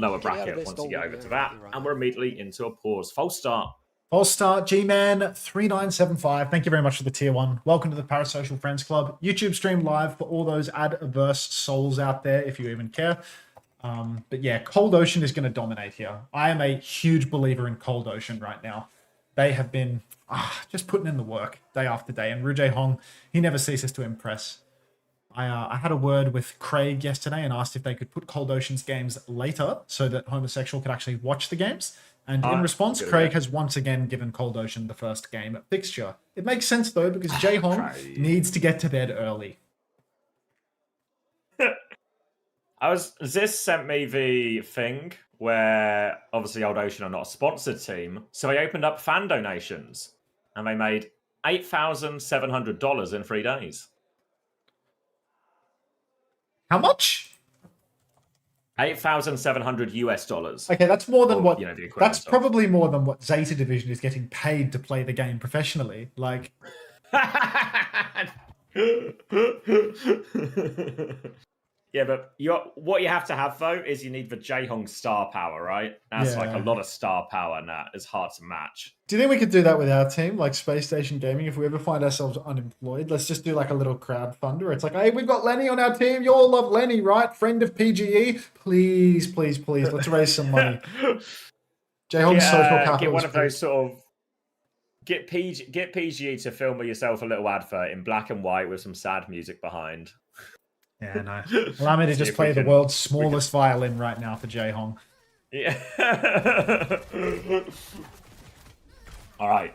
lower bracket once you get over to that. And we're immediately into a pause. False start. False start, G-Man 3975. Thank you very much for the tier 1. Welcome to the Parasocial Friends Club. YouTube stream live for all those ad-averse souls out there, if you even care. But yeah, Cold Ocean is going to dominate here. I am a huge believer in Cold Ocean right now. They have been just putting in the work day after day. And Ru Hong, he never ceases to impress. I had a word with Craig yesterday and asked if they could put Cold Ocean's games later so that Homosexual could actually watch the games. And in response, Craig has once again given Cold Ocean the first game fixture. It makes sense, though, because Jae-Hong needs to get to bed early. Ziz sent me the thing where, obviously, Old Ocean are not a sponsored team, so they opened up fan donations, and they made $8,700 in 3 days. How much? $8,700 US. Okay, that's more than what. That's of. probably more than what Zeta Division is getting paid to play the game professionally. Like. Yeah, but what you have to have, though, is you need the Jae-Hong star power, right? That's like a lot of star power, and that is hard to match. Do you think we could do that with our team, like Space Station Gaming? If we ever find ourselves unemployed, let's just do like a little crowdfunder. It's like, hey, we've got Lenny on our team. You all love Lenny, right? Friend of PGE. Please, please, please, let's raise some money. Jae-Hong's social capital. Get one of those sort of... Get PGE to film yourself a little advert in black and white with some sad music behind. Yeah, no. Allow me to just play the world's smallest violin right now for Jae-Hong. Yeah. All right.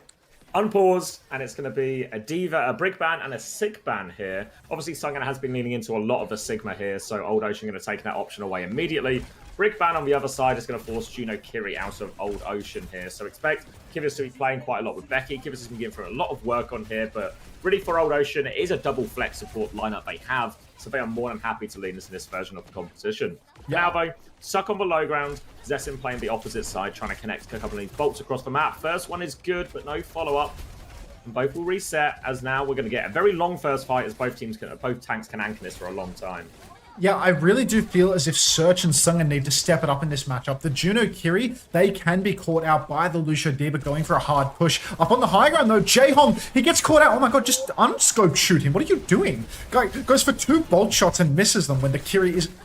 Unpause, and it's going to be a Diva, a Brig ban, and a Sig ban here. Obviously, Sungan has been leaning into a lot of the Sigma here, so Old Ocean going to take that option away immediately. Brig ban on the other side is going to force Juno Kiri out of Old Ocean here, so expect Kivas to be playing quite a lot with Becky. Kivas has been getting through a lot of work on here, but really for Old Ocean, it is a double flex support lineup they have, so they are more than happy to lean into this version of the competition. Now, though, Suck on the low ground, Zessin playing the opposite side, trying to connect a couple of these bolts across the map. First one is good, but no follow-up. And both will reset, as now we're going to get a very long first fight, as both tanks can anchor this for a long time. Yeah, I really do feel as if Search and Sungan need to step it up in this matchup. The Juno Kiri, they can be caught out by the Lucio Diva going for a hard push. Up on the high ground, though, Jae-Hong, he gets caught out. Oh my god, just unscope shoot him. What are you doing? Guy goes for 2 bolt shots and misses them when the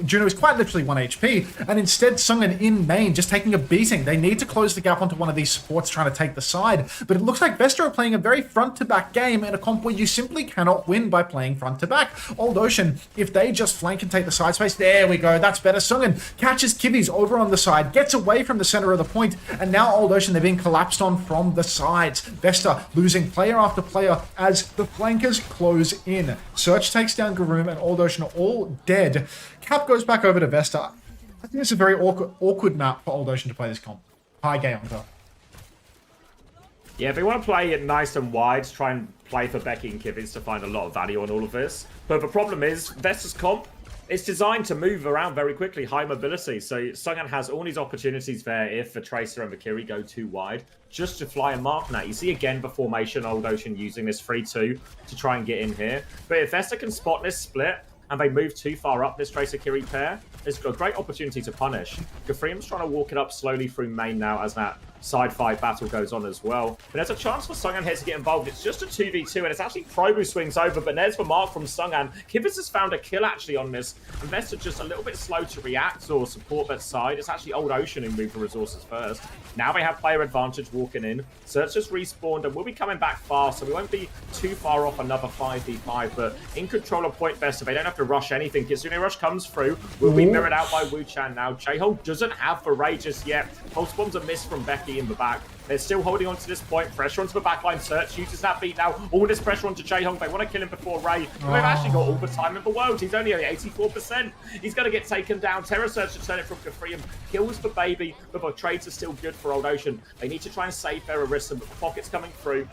Juno is quite literally 1 HP. And instead, Sungan in main, just taking a beating. They need to close the gap onto one of these supports trying to take the side. But it looks like Vesta are playing a very front-to-back game in a comp where you simply cannot win by playing front-to-back. Old Ocean, if they just flank and take the side space. There we go. That's better. Sungan catches Kivis over on the side, gets away from the center of the point, and now Old Ocean, they're being collapsed on from the sides. Vesta losing player after player as the flankers close in. Search takes down Garoom, and Old Ocean are all dead. Cap goes back over to Vesta. I think it's a very awkward map for Old Ocean to play this comp. Hi, Gayonka. Yeah, they want to play it nice and wide, try and play for Becky and Kivis to find a lot of value on all of this. But the problem is, Vesta's comp, it's designed to move around very quickly, high mobility. So Sungan has all these opportunities there if the Tracer and the Kiri go too wide, just to fly and mark that. You see again the formation, Old Ocean using this 3-2 to try and get in here. But if Vesta can spot this split and they move too far up this Tracer Kiri pair, it's a great opportunity to punish. Gafreem's trying to walk it up slowly through main now as that side fight battle goes on as well. But there's a chance for Sungan here to get involved. It's just a 2v2, and it's actually Probu swings over, but there's the mark from Sungan. Kivas has found a kill actually on this, and Vesta just a little bit slow to react or support that side. It's actually Old Ocean who moved the resources first. Now they have player advantage walking in. Search just respawned, and we'll be coming back fast, so we won't be too far off another 5v5, but in control of point Vesta, they don't have to rush anything. Kitsune Rush comes through, will be mirrored out by Wu Chan now. Jae-Hong doesn't have the rage just yet. Pulse bombs are missed from Becky in the back. They're still holding on to this point. Pressure onto the backline. Search uses that beat now. All this pressure onto Jae-Hong. They want to kill him before Ray. They've actually got all the time in the world. He's only at 84%. He's going to get taken down. Terror Search to turn it from Gafreem. Kills the baby, but the trades are still good for Old Ocean. They need to try and save their Arista, but the pocket's coming through.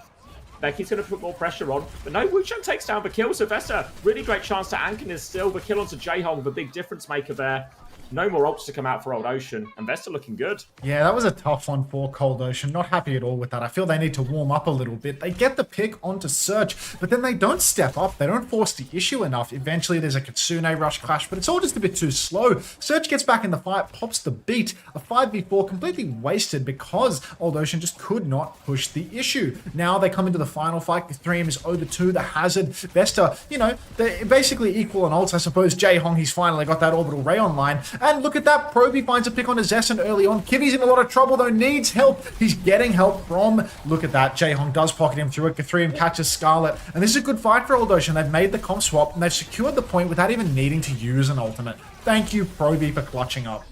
Becky's going to put more pressure on, but no, Wu Chan takes down the kill. So Vesta, really great chance to anchor is still the kill onto Jae-Hong, the big difference maker there. No more ults to come out for Old Ocean. And Vesta looking good. Yeah, that was a tough one for Cold Ocean. Not happy at all with that. I feel they need to warm up a little bit. They get the pick onto Search, but then they don't step up. They don't force the issue enough. Eventually, there's a Kitsune rush clash, but it's all just a bit too slow. Search gets back in the fight, pops the beat. A 5v4 completely wasted because Old Ocean just could not push the issue. Now they come into the final fight. The 3M is over to the Hazard. Vesta, you know, they're basically equal on ults, I suppose. Jaehong, he's finally got that Orbital Ray online. And look at that. Proby finds a pick on a Zessen early on. Kivi's in a lot of trouble, though. Needs help. He's getting help from... Look at that. Jaehong does pocket him through it. K3M catches Scarlet. And this is a good fight for Old Ocean. They've made the comp swap, and they've secured the point without even needing to use an ultimate. Thank you, Proby, for clutching up.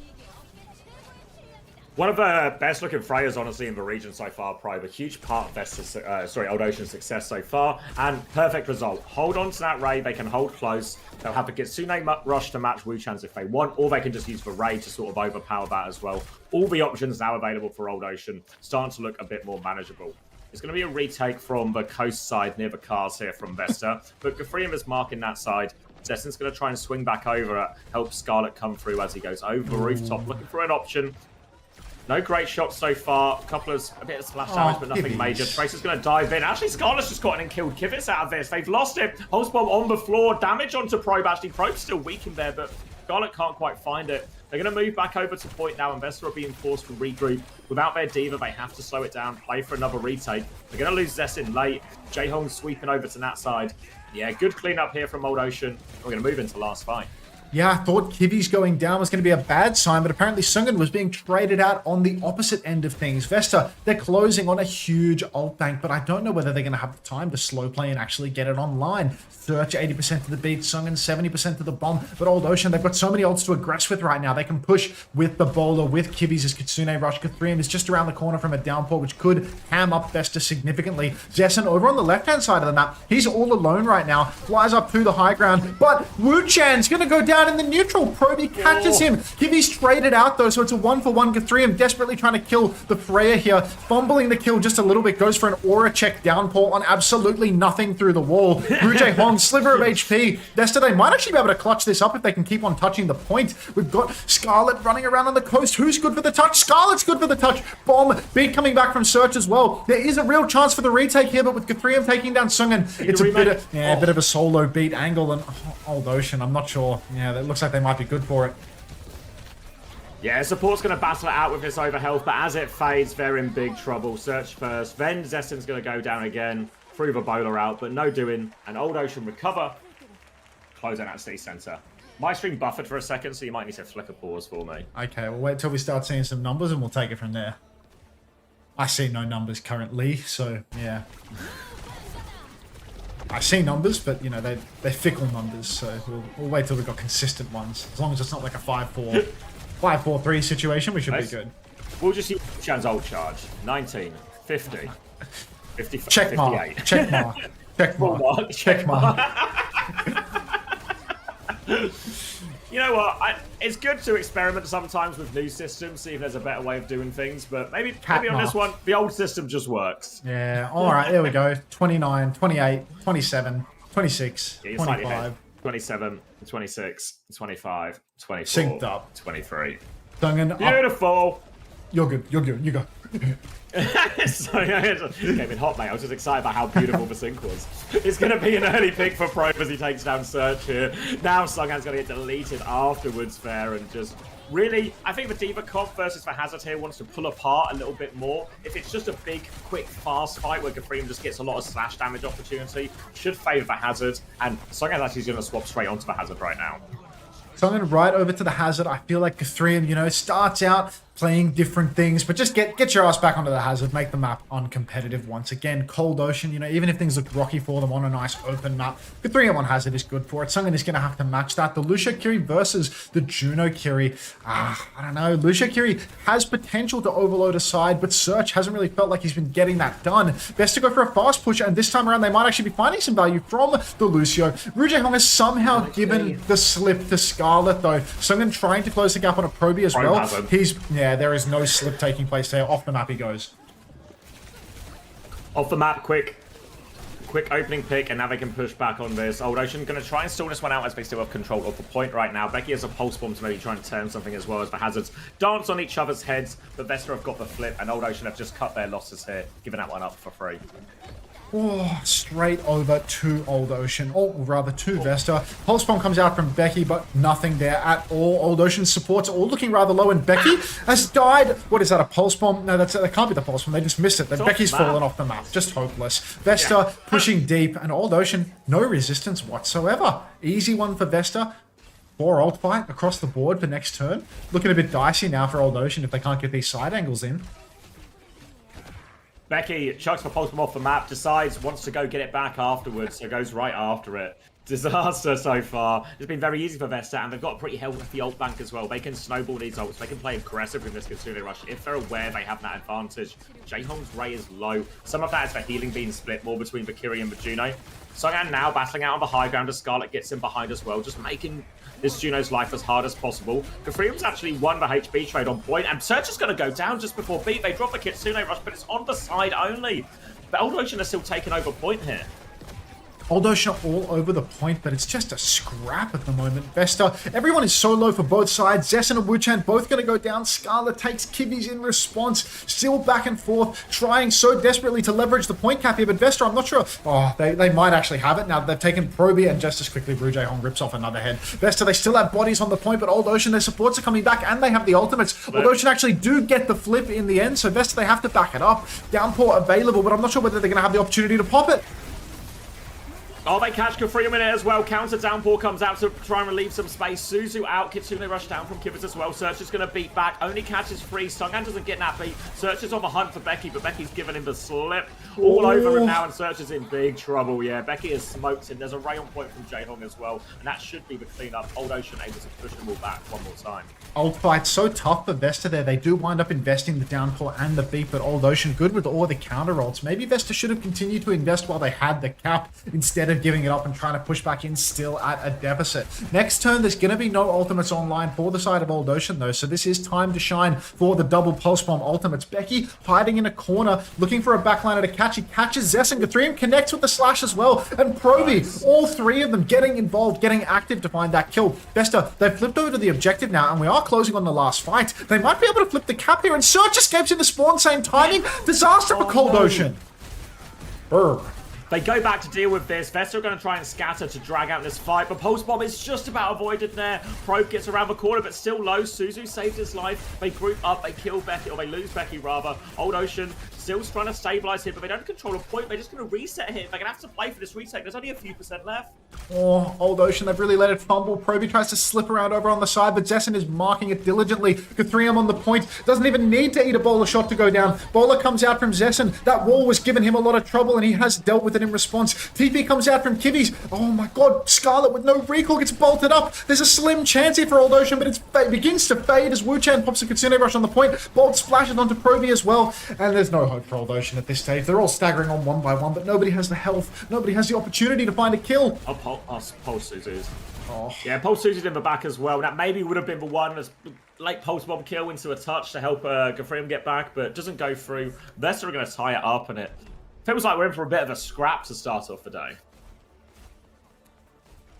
One of the best looking Freyas, honestly, in the region so far, Probe. A huge part of Vesta's, Old Ocean's success so far. And perfect result. Hold on to that Ray. They can hold close. They'll have the Kitsune rush to match Wu-Chan's if they want, or they can just use the Ray to sort of overpower that as well. All the options now available for Old Ocean, starting to look a bit more manageable. It's going to be a retake from the coast side near the cars here from Vesta, but K3M is marking that side. Zessen's going to try and swing back over, help Scarlet come through as he goes over the rooftop, looking for an option. No great shots so far. A bit of splash damage, but nothing major. Tracer's going to dive in. Actually, Scarlet's just gotten and killed Kivitz out of this. They've lost it. Pulse Bomb on the floor. Damage onto Probe. Actually, Probe's still weak in there, but Scarlet can't quite find it. They're going to move back over to point now. Vesta are being forced to regroup. Without their Diva, they have to slow it down, play for another retake. They're going to lose Zessen late. Jaehong sweeping over to that side. Yeah, good cleanup here from Old Ocean. We're going to move into last fight. Yeah, I thought Kivi's going down was going to be a bad sign, but apparently Sungan was being traded out on the opposite end of things. Vesta, they're closing on a huge ult bank, but I don't know whether they're going to have the time to slow play and actually get it online. Search 80% of the beat, Sungan 70% of the bomb, but Old Ocean, they've got so many ults to aggress with right now. They can push with the bowler, with Kivi's Kitsune rush. K3M is just around the corner from a downpour, which could ham up Vesta significantly. Zessen over on the left-hand side of the map, he's all alone right now, flies up to the high ground, but Wu-Chan's going to go down in the neutral. Proby catches him. Kivi's traded out though, so it's a 1-for-1. K3M desperately trying to kill the Freya here, fumbling the kill just a little bit, goes for an aura check downpour on absolutely nothing through the wall. Jaehong, sliver of HP. Vesta, they might actually be able to clutch this up if they can keep on touching the point. We've got Scarlet running around on the coast. Who's good for the touch? Scarlet's good for the touch. Bomb, beat coming back from Search as well. There is a real chance for the retake here, but with K3M taking down Sungan, it's a bit of a solo beat angle, and Old Ocean, I'm not sure. Yeah, that looks like they might be good for it. Yeah, support's going to battle it out with this overhealth, but as it fades, they're in big trouble. Search first, then Zessen's going to go down again, through the bowler out, but no doing. And Old Ocean recover, closing out city center. My stream buffered for a second, so you might need to flick a pause for me. Okay, we'll wait till we start seeing some numbers and we'll take it from there. I see no numbers currently, so yeah. I see numbers, but you know, they're fickle numbers, so we'll wait till we've got consistent ones. As long as it's not like a 5-4, 5-4-3 situation, we should be good. We'll just use Chan's ult charge. 19, 50, 55, check 58. mark, check mark, check mark, check mark. You know what? It's good to experiment sometimes with new systems, see if there's a better way of doing things, but maybe on this one, the old system just works. Yeah, alright, there we go. 29, 28, 27, 26, yeah, 25. 27, 26, 25, 24, synced up. 23. Sungan, beautiful! You're good, you go. Sorry, I came in hot, mate. I was just excited about how beautiful the sync was. It's going to be an early pick for Probe as he takes down Search here. Now Sungan's going to get deleted afterwards there, and just really, I think the Diva comp versus the Hazard here wants to pull apart a little bit more. If it's just a big, quick, fast fight where K3M just gets a lot of slash damage opportunity, should favour the Hazard, and Sungan's actually going to swap straight onto the Hazard right now. Sungan right over to the Hazard. I feel like K3M, you know, starts out playing different things, but just get your ass back onto the Hazard, make the map uncompetitive once again. Cold Ocean, you know, even if things look rocky for them on a nice open map, K3M on Hazard is good for it. Sungan is going to have to match that. The Lucia Kiri versus the Juno Kiri. I don't know. Lucia Kiri has potential to overload a side, but Search hasn't really felt like he's been getting that done. Best to go for a fast push, and this time around they might actually be finding some value from the Lucio. Jaehong has somehow given the slip to Scarlet, though. Sungan trying to close the gap on a Proby as well. Yeah, there is no slip taking place there. Off the map he goes. Off the map, quick quick opening pick, and now they can push back on this. Old Ocean going to try and stall this one out as they still have control of the point right now. Becky has a pulse bomb to maybe try and turn something as well as the hazards dance on each other's heads. But Vesta have got the flip, and Old Ocean have just cut their losses here, giving that one up for free. Oh, straight over to Old Ocean, or rather to Vesta. Pulse Bomb comes out from Becky, but nothing there at all. Old Ocean's supports are all looking rather low, and Becky has died. What is that, a Pulse Bomb? No, that can't be the Pulse Bomb. They just missed it. Then Becky's fallen off the map. Just hopeless. Vesta pushing deep, and Old Ocean, no resistance whatsoever. Easy one for Vesta. 4 ult fight across the board for next turn. Looking a bit dicey now for Old Ocean if they can't get these side angles in. Becky chucks the pulse bomb off the map, decides wants to go get it back afterwards, so goes right after it. Disaster so far. It's been very easy for Vesta, and they've got a pretty healthy ult bank as well. They can snowball these ults. They can play aggressive in this Kitsune rush if they're aware they have that advantage. Jaehong's Ray is low. Some of that is the healing being split more between Valkyrie and the Juno. Songan now battling out on the high ground as Scarlet gets in behind as well, just making this Juno's life as hard as possible. Gafrium's actually won the HB trade on point, and Surge is going to go down just before beat. They drop the Kitsune rush, but it's on the side only. But Old Ocean are still taking over point here. Old Ocean are all over the point, but it's just a scrap at the moment. Vesta, everyone is so low for both sides. Zessen and Wuchan both going to go down. Scarlet takes Kivi's in response. Still back and forth, trying so desperately to leverage the point cap here. But Vesta, I'm not sure. Oh, they might actually have it now that they've taken Proby, and just as quickly, Ru Jaehong rips off another head. Vesta, they still have bodies on the point, but Old Ocean, their supports are coming back, and they have the ultimates. Old Ocean actually do get the flip in the end, so Vesta, they have to back it up. Downpour available, but I'm not sure whether they're going to have the opportunity to pop it. Oh, they catch Gafrium in it as well. Counter downpour comes out to try and relieve some space. Suzu out. Kitsune rush down from Kivitz as well. Search is going to beat back. Only catches free. Sungan doesn't get that beat. Search is on the hunt for Becky, but Becky's given him the slip. All over him now, and Search is in big trouble. Yeah, Becky has smoked him. There's a ray on point from Jaehong as well, and that should be the cleanup. Old Ocean able to push them all back one more time. Old fight so tough for Vesta there. They do wind up investing the downpour and the beat, but Old Ocean good with all the counter rolls. Maybe Vesta should have continued to invest while they had the cap instead of giving it up and trying to push back in still at a deficit. Next turn, there's going to be no ultimates online for the side of Old Ocean though, so this is time to shine for the double pulse bomb ultimates. Becky hiding in a corner, looking for a backliner to catch. He catches Zessen. Guthrium connects with the slash as well, and Proby, all three of them getting involved, getting active to find that kill. Vesta, they've flipped over to the objective now, and we are closing on the last fight. They might be able to flip the cap here, and Surge escapes in the spawn, same timing. Disaster for Cold Ocean. Brr. They go back to deal with this. Vesta are going to try and scatter to drag out this fight, but Pulse Bomb is just about avoided there. Probe gets around the corner, but still low. Suzu saved his life. They group up, they kill Becky, or they lose Becky rather. Old Ocean still trying to stabilize here, but they don't control a point. They're just going to reset here. They're going to have to play for this retake. There's only a few % left. Oh, Old Ocean, they've really let it fumble. Proby tries to slip around over on the side, but Zessen is marking it diligently. Guthrium on the point. Doesn't even need to eat a bowler shot to go down. Bowler comes out from Zessen. That wall was giving him a lot of trouble, and he has dealt with it in response. TP comes out from Kivi's. Oh my god, Scarlet with no recall gets bolted up. There's a slim chance here for Old Ocean, but it begins to fade as Wuchan pops a Kitsune rush on the point. Bolt splashes onto Proby as well, and there's no hope for Old Ocean at this stage. They're all staggering on one by one, but nobody has the health. Nobody has the opportunity to find a kill. Pulse Suzu's. Oh. Yeah, Pulse Suzu's in the back as well. That maybe would have been the one as late Pulse Bomb kill into a touch to help Gafrium get back, but doesn't go through. Vesta are going to tie it up, and it feels like we're in for a bit of a scrap to start off the day.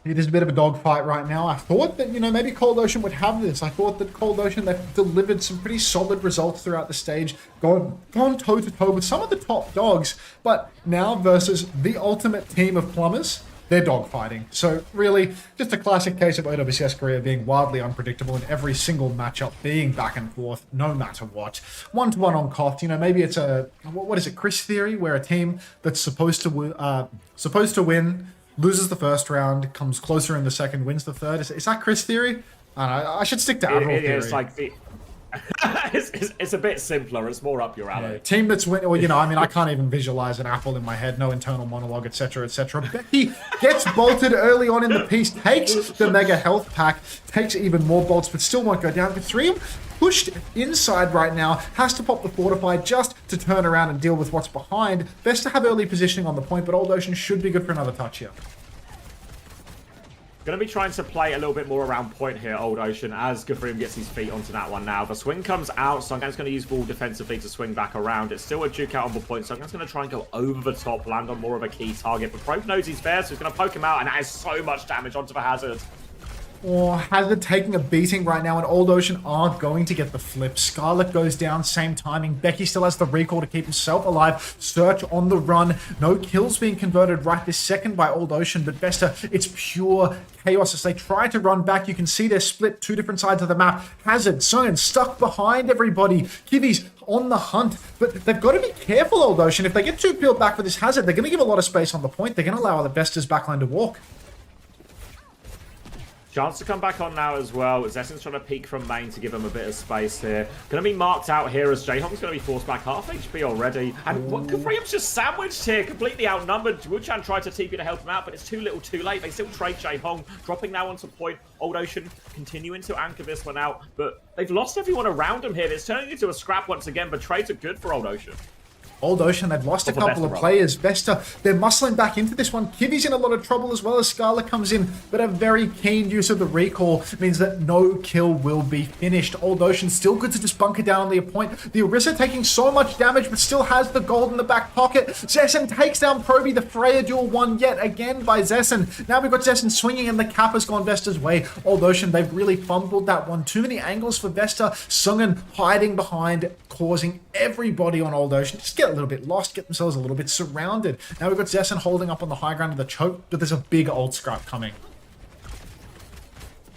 It is a bit of a dogfight right now. I thought that, maybe Cold Ocean would have this. I thought that Cold Ocean, they've delivered some pretty solid results throughout the stage, gone toe-to-toe with some of the top dogs, but now versus the ultimate team of plumbers, they're dogfighting. So really, just a classic case of OWCS Korea being wildly unpredictable in every single matchup, being back and forth, no matter what. 1-to-1 on cost, maybe it's a, what is it, Chris theory, where a team that's supposed to win, loses the first round, comes closer in the second, wins the third. Is that Chris theory? I don't know. I should stick to Admiral theory. It's like the... it's a bit simpler. It's more up your alley. Yeah, team that's winning. Well, I can't even visualize an apple in my head. No internal monologue, etc., etc. Becky gets bolted early on in the piece, takes the mega health pack, takes even more bolts, but still won't go down. Guthrium pushed inside right now, has to pop the fortify just to turn around and deal with what's behind. Best to have early positioning on the point, but Old Ocean should be good for another touch here. Going to be trying to play a little bit more around point here, Old Ocean, as Gafrium gets his feet onto that one now. The swing comes out. Sungan's going to use ball defensively to swing back around. It's still a duke out on the point. Sungan's going to try and go over the top, land on more of a key target. But Probe knows he's there, so he's going to poke him out, and that is so much damage onto the Hazard. Oh, Hazard taking a beating right now, and Old Ocean aren't going to get the flip. Scarlet goes down, same timing. Becky still has the recall to keep himself alive. Search on the run. No kills being converted right this second by Old Ocean, but Vesta, it's pure chaos as they try to run back. You can see they're split two different sides of the map. Hazard, Sion stuck behind everybody. Kiwi's on the hunt, but they've got to be careful, Old Ocean. If they get too peeled back for this Hazard, they're going to give a lot of space on the point. They're going to allow the Vesta's backline to walk. Chance to come back on now as well. Zessen's trying to peek from main to give him a bit of space here. Going to be marked out here as Jayhong's going to be forced back half HP already. And what Gafrium's just sandwiched here, completely outnumbered. Wuchan tried to TP to help him out, but it's too little too late. They still trade Jayhong, dropping now onto point. Old Ocean continuing to anchor this one out, but they've lost everyone around him here. It's turning into a scrap once again, but trades are good for Old Ocean. Old Ocean, they've lost a couple of players. Vesta, they're muscling back into this one. Kiwi's in a lot of trouble as well as Scarlet comes in, but a very keen use of the recall means that no kill will be finished. Old Ocean still good to just bunker down on the point. The Orisa taking so much damage, but still has the gold in the back pocket. Zessen takes down Proby. The Freya duel won yet again by Zessen. Now we've got Zessen swinging and the cap has gone Vesta's way. Old Ocean, they've really fumbled that one. Too many angles for Vesta. Sungen hiding behind, causing everybody on Old Ocean just get a little bit lost, get themselves a little bit surrounded. Now we've got Zessen holding up on the high ground of the choke, but there's a big old scrap coming.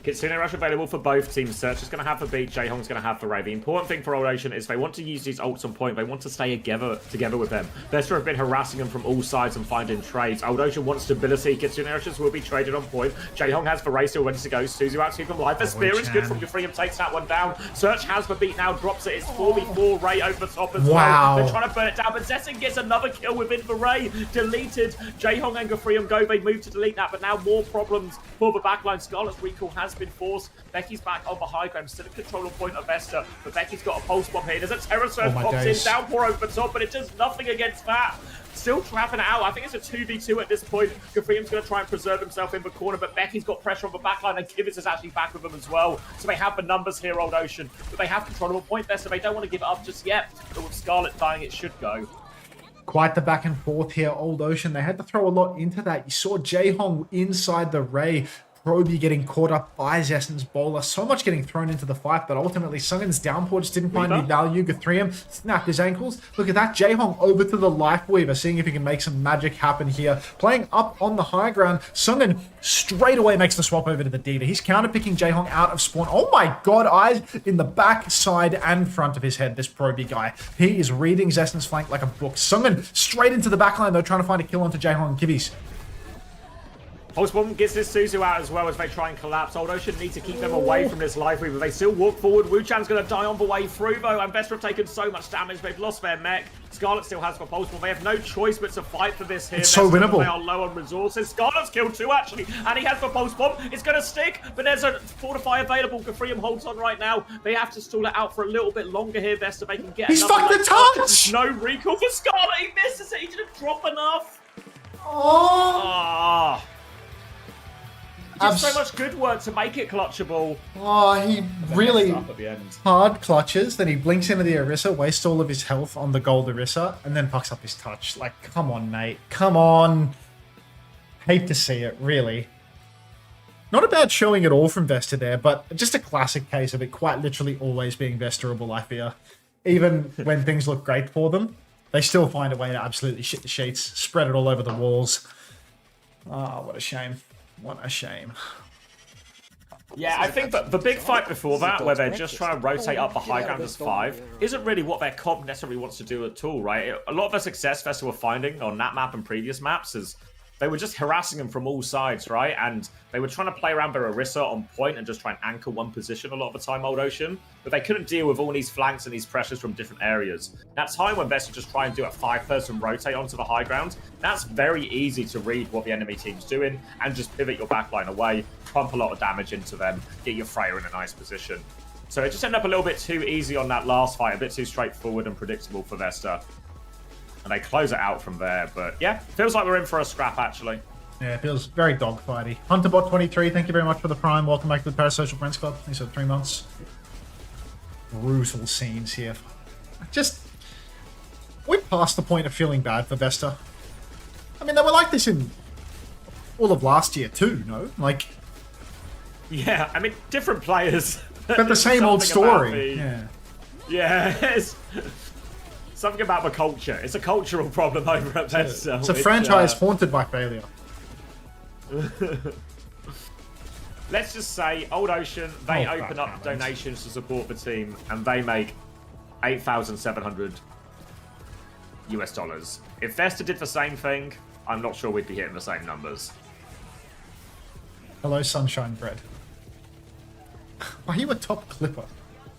Kitsune Rush available for both teams. Search is going to have the beat, Jayhong's going to have the Ray. The important thing for Old Ocean is they want to use these ults on point. They want to stay together with them. Vesta have been harassing them from all sides and finding trades. Old Ocean wants stability. Kitsune Rushes will be traded on point. Jayhong has the Ray still ready to go. Suzu out to keep him alive. The spear is good from Gafrium, takes that one down. Search has the beat now, drops it. It's 4v4 Ray over the top as well. They're trying to burn it down, but Zessen gets another kill within the Ray. Deleted. Jayhong and Gafrium go. They move to delete that, but now more problems for the backline. Scarlet's recall has been forced. Becky's back on the high ground, still a control point of Vesta, but Becky's got a pulse bomb here. There's a Terror Surge pops in, downpour over the top, but it does nothing against that. Still trapping it out. I think it's a 2v2 at this point. Gafrium's going to try and preserve himself in the corner, but Becky's got pressure on the backline, and Kivitz is actually back with them as well. So they have the numbers here, Old Ocean, but they have control of a point Vesta. They don't want to give it up just yet, but with Scarlet dying, it should go. Quite the back and forth here, Old Ocean. They had to throw a lot into that. You saw Jayhong inside the Ray. Proby getting caught up by Zessen's bowler. So much getting thrown into the fight, but ultimately Sungen's downpour just didn't find any value. Gafrium snapped his ankles. Look at that. Jayhong over to the Life Weaver, seeing if he can make some magic happen here. Playing up on the high ground, Sungen straight away makes the swap over to the Diva. He's counterpicking Jayhong out of spawn. Oh my god, eyes in the back, side, and front of his head, this Proby guy. He is reading Zessen's flank like a book. Sungen straight into the backline, though, trying to find a kill onto Jayhong and Kiwi's. Pulsebomb gets this Suzu out as well as they try and collapse. Old Ocean need to keep them away from this Life Weaver. They still walk forward. Wuchan's going to die on the way through, though, and Vesta have taken so much damage. They've lost their mech. Scarlet still has the Pulsebomb. They have no choice but to fight for this here. It's so winnable. They are low on resources. Scarlet's killed two, actually, and he has the Pulsebomb. It's going to stick, but there's a Fortify available. Gafrium holds on right now. They have to stall it out for a little bit longer here, Vesta. They can get He's stuck the touch! No recall for Scarlet. He misses it. He didn't drop enough. Oh! Just so much good work to make it clutchable. Oh, he really Up at the end. hard clutches, then he blinks into the Orisa, wastes all of his health on the gold Orisa, and then fucks up his touch. Like, come on, mate. Come on. Hate to see it, really. Not a bad showing at all from Vesta there, but just a classic case of it quite literally always being Vesterable, I fear. Even when things look great for them, they still find a way to absolutely shit the sheets, spread it all over the walls. Oh, what a shame. What a shame. Yeah, I think that the big fight before that, where they're just trying to rotate up the high ground as 5, isn't really what their comp necessarily wants to do at all, right? A lot of the success Vesta were finding on that map and previous maps is they were just harassing them from all sides, right? And they were trying to play around their Orisa on point and just try and anchor one position a lot of the time, Old Ocean. But they couldn't deal with all these flanks and these pressures from different areas. That time when Vesta just try and do a 5-person rotate onto the high ground, that's very easy to read what the enemy team's doing and just pivot your backline away, pump a lot of damage into them, get your Freya in a nice position. So it just ended up a little bit too easy on that last fight, a bit too straightforward and predictable for Vesta. And they close it out from there. But yeah, feels like we're in for a scrap, actually. Yeah, it feels very dogfighty. HunterBot23, thank you very much for the Prime. Welcome back to the Parasocial Friends Club. Thanks for 3 months. Brutal scenes here. We're past the point of feeling bad for Vesta. I mean, they were like this in all of last year too, no? Like... Yeah, I mean, different players. But the same old Something story. about Yeah. it's something about the culture. It's a cultural problem over at Vesta. It's a franchise haunted by failure. Let's just say, Old Ocean, they Oh, open God, up donations to support the team, and they make 8,700 US dollars. If Vesta did the same thing, I'm not sure we'd be hitting the same numbers. Hello, Sunshine Bread. Why are you a top clipper?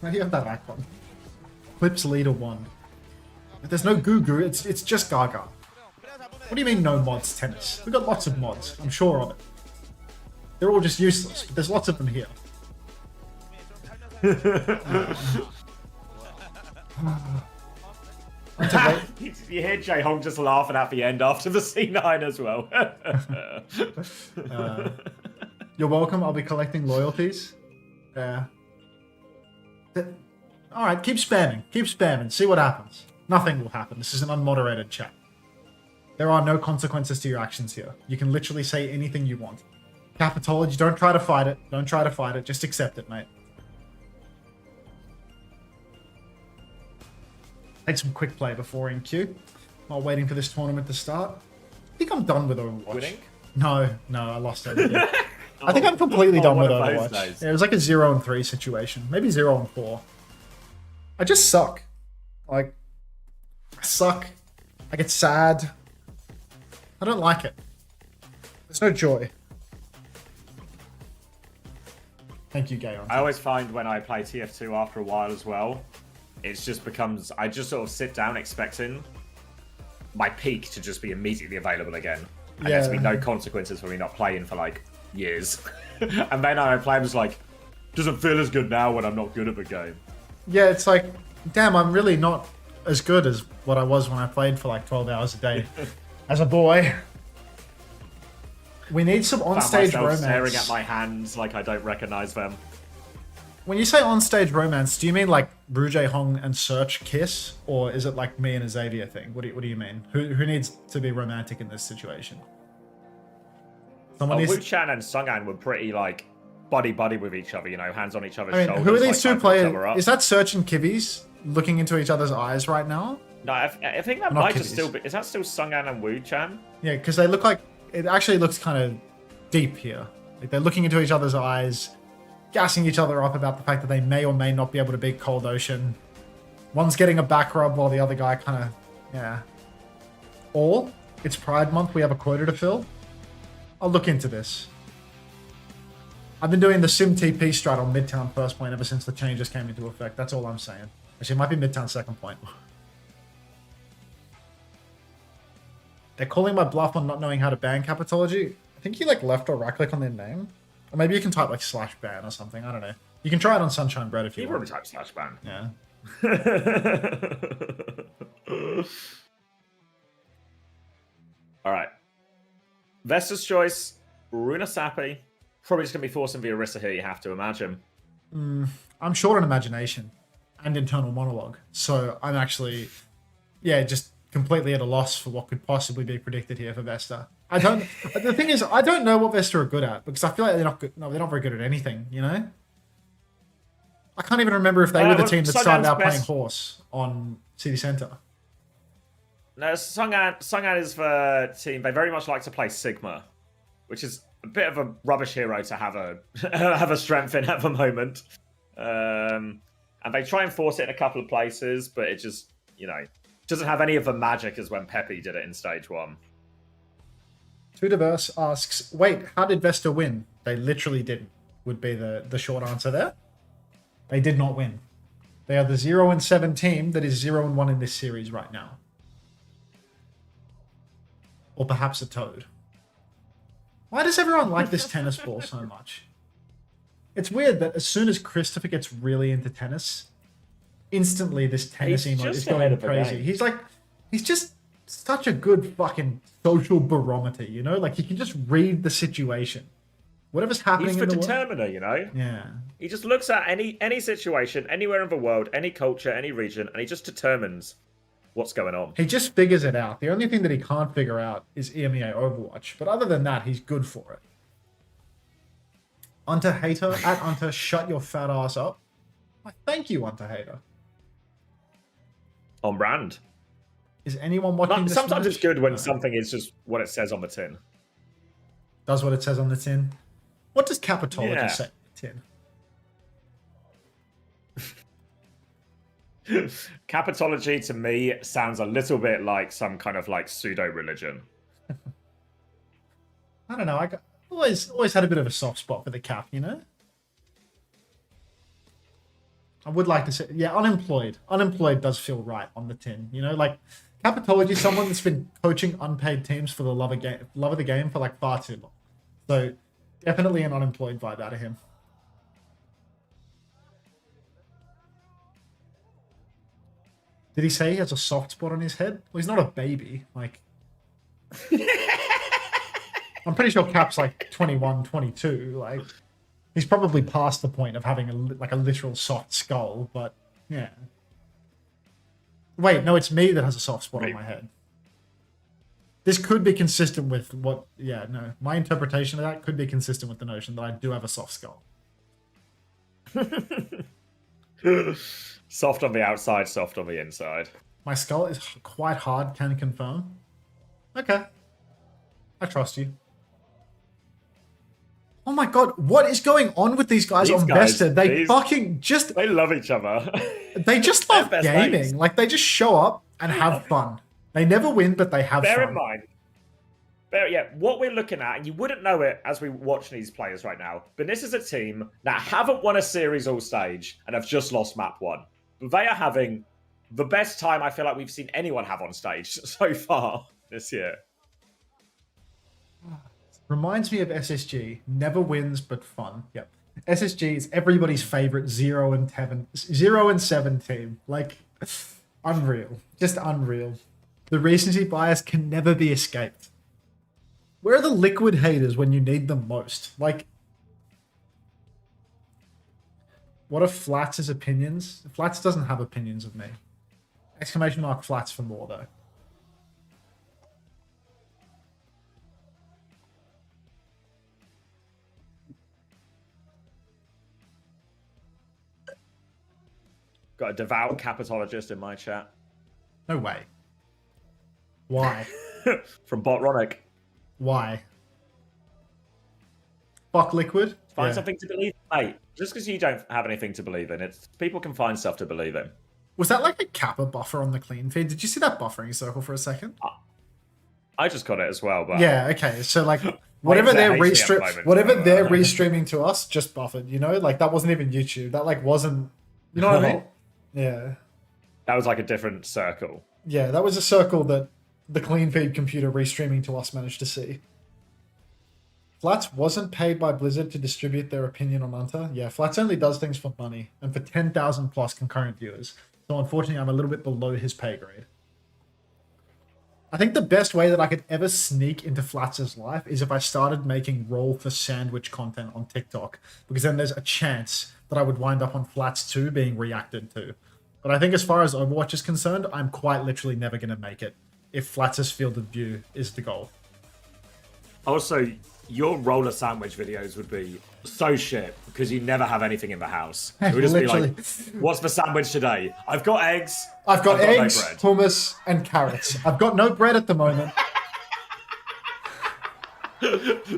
Why do you have that icon? Clips leader 1. There's no Goo, it's just Gaga. What do you mean no mods tennis? We've got lots of mods, I'm sure of it. They're all just useless, but there's lots of them here. You hear Jae Hong just laughing at the end after the C9 as well. You're welcome, I'll be collecting loyalties. Alright, keep spamming, see what happens. Nothing will happen, this is an unmoderated chat. There are no consequences to your actions here. You can literally say anything you want. Capitology, don't try to fight it, just accept it, mate. Take some quick play before in queue, while waiting for this tournament to start. I think I'm done with Overwatch. Winning? No, I lost everything. I think I'm completely done with Overwatch. Yeah, it was like a 0-3 situation. Maybe 0-4. I just suck. Like, I suck. I get sad. I don't like it. There's no joy. Thank you, Gayon. I always find when I play TF2 after a while as well, it just becomes, I just sort of sit down expecting my peak to just be immediately available again. And there's to be no consequences for me not playing for like years. And then I play and it's like, doesn't feel as good now when I'm not good at the game. Yeah, it's like, damn, I'm really not as good as what I was when I played for like 12 hours a day as a boy. We need some on-stage romance. Staring at my hands like I don't recognize them. When you say on-stage romance, do you mean like Jae Hong and Search kiss, or is it like me and a Xavier thing? What do you mean? Who needs to be romantic in this situation? Someone needs... Wu Chan and Sunghan were pretty like buddy with each other, you know, hands on each other's shoulders. Who are these like, two players? Is that Search and Kivies looking into each other's eyes right now? No, I think that might just still be. Is that still Sunghan and Wu Chan? Yeah, because they look like, it actually looks kind of deep here. Like they're looking into each other's eyes, gassing each other up about the fact that they may or may not be able to beat Cold Ocean. One's getting a back rub while the other guy kind of, yeah. Or, it's Pride Month, we have a quota to fill. I'll look into this. I've been doing the Sim TP strat on Midtown first point ever since the changes came into effect. That's all I'm saying. Actually, it might be Midtown second point. They're calling my bluff on not knowing how to ban Capitology. I think you like left or right click on their name. Or maybe you can type like /ban or something. I don't know. You can try it on Sunshine Bread if you want. You probably type /ban. Yeah. Alright. Vesta's choice. Runa Sapi. Probably just going to be forcing the Orisa here, you have to imagine. I'm short on imagination and internal monologue. So I'm actually, yeah, just completely at a loss for what could possibly be predicted here for Vesta. The thing is, I don't know what Vesta are good at, because I feel like they're not good. No, they're not very good at anything, you know? I can't even remember if they were the team that started out playing horse on City Center. No, Sunghan is the team. They very much like to play Sigma, which is a bit of a rubbish hero to have a strength in at the moment. And they try and force it in a couple of places, but it just, you know, doesn't have any of the magic as when Pepe did it in stage 1. Too Diverse asks, wait, how did Vesta win? They literally didn't, would be the short answer there. They did not win. They are the 0-7 team that is 0-1 in this series right now. Or perhaps a Toad. Why does everyone like this tennis ball so much? It's weird that as soon as Christopher gets really into tennis, instantly this tennis emote is going crazy. He's just such a good fucking social barometer, you know? Like, he can just read the situation. Whatever's happening He's in the the world. determiner, you know? Yeah. He just looks at any situation, anywhere in the world, any culture, any region, and he just determines what's going on. He just figures it out. The only thing that he can't figure out is EMEA Overwatch. But other than that, he's good for it. Unter Hater, at Unter, shut your fat ass up. Why, thank you, Unter Hater. On brand. Is anyone watching this Sometimes match? it's good when something is just what it says on the tin. Does what it says on the tin. What does Capitology say on the tin? Capitology to me sounds a little bit like some kind of like pseudo religion. I don't know. I always had a bit of a soft spot for the Cap, you know. I would like to say, yeah, unemployed. Unemployed does feel right on the tin, you know. Like Capitology, someone that's been coaching unpaid teams for the love of the game for like far too long. So definitely an unemployed vibe out of him. Did he say he has a soft spot on his head? Well, he's not a baby. Like, I'm pretty sure Cap's like 21, 22. Like, he's probably past the point of having a literal soft skull. But yeah. Wait, no, it's me that has a soft spot on my head. This could be consistent with what... Yeah, no. My interpretation of that could be consistent with the notion that I do have a soft skull. Soft on the outside, soft on the inside. My skull is quite hard, can confirm. Okay. I trust you. Oh my god, what is going on with these guys on Vesta? They fucking just... They love each other. They just love gaming. Mates. Like, they just show up and have fun. They never win, but they have fun. Bear in mind, what we're looking at, and you wouldn't know it as we watch these players right now, but this is a team that haven't won a series all stage and have just lost map one. But they are having the best time I feel like we've seen anyone have on stage so far this year. Reminds me of SSG. Never wins, but fun. Yep. SSG is everybody's favorite 0-7 team. Like, unreal. Just unreal. The recency bias can never be escaped. Where are the liquid haters when you need them most? Like, what are Flats' opinions? Flats doesn't have opinions of me. Exclamation mark Flats for more, though. Got a devout capitologist in my chat. No way. Why? From Botronic. Why? Fuck liquid? Find something to believe in, mate. Just because you don't have anything to believe in, people can find stuff to believe in. Was that like a Kappa buffer on the clean feed? Did you see that buffering circle for a second? I just got it as well, but yeah, okay. So like whatever they're restreaming to us just buffered, you know? Like that wasn't even YouTube. That like wasn't, you know what I mean? Yeah. That was like a different circle. Yeah, that was a circle that the clean feed computer restreaming to us managed to see. Flats wasn't paid by Blizzard to distribute their opinion on Unter. Yeah, Flats only does things for money and for 10,000 plus concurrent viewers. So unfortunately, I'm a little bit below his pay grade. I think the best way that I could ever sneak into Flats' life is if I started making roll for sandwich content on TikTok, because then there's a chance that I would wind up on Flats 2 being reacted to. But I think as far as Overwatch is concerned, I'm quite literally never going to make it if Flats' field of view is the goal. Also, your roller sandwich videos would be so shit because you never have anything in the house. It would just be like, what's the sandwich today? I've got eggs. I've got eggs, no bread. hummus, and carrots. I've got no bread at the moment.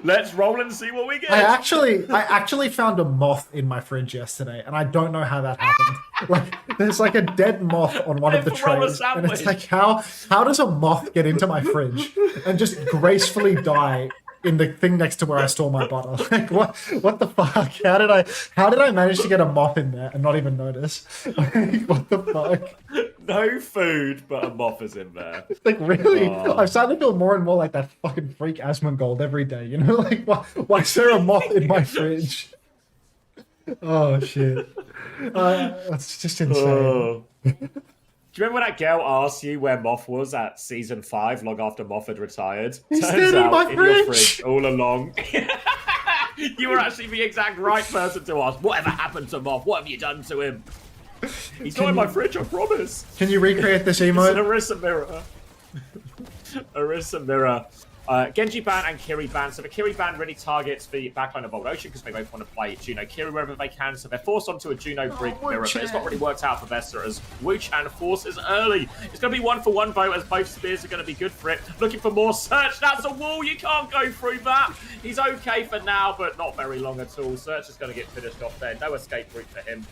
Let's roll and see what we get. I actually found a moth in my fridge yesterday, and I don't know how that happened. Like, there's like a dead moth on one of the trays, and it's like, how does a moth get into my fridge and just gracefully die in the thing next to where I store my butter? Like, what the fuck? How did I manage to get a moth in there and not even notice? Like, what the fuck? No food, but a moth is in there. Like, really? Oh. I'm starting to feel more and more like that fucking freak Asmongold every day, you know? Like, why is there a moth in my fridge? Oh, shit. That's just insane. Oh. you remember when that girl asked you where Moth was at season 5, long after Moth had retired? He's Turns in out my in your fridge. fridge all along. You were actually the exact right person to ask. Whatever happened to Moth? What have you done to him? He's not in my fridge, I promise. Can you recreate this It's an emote? Orisa mirror. Orisa mirror. Genji ban and Kiri ban. So the Kiri ban really targets the backline of Old Ocean because they both want to play Juno Kiri wherever they can. So they're forced onto a Juno Brig mirror, but it's not really worked out for Vesta as Wu-Chan forces early. It's going to be 1-for-1 vote as both spears are going to be good for it. Looking for more Search. That's a wall. You can't go through that. He's okay for now, but not very long at all. Search is going to get finished off there. No escape route for him.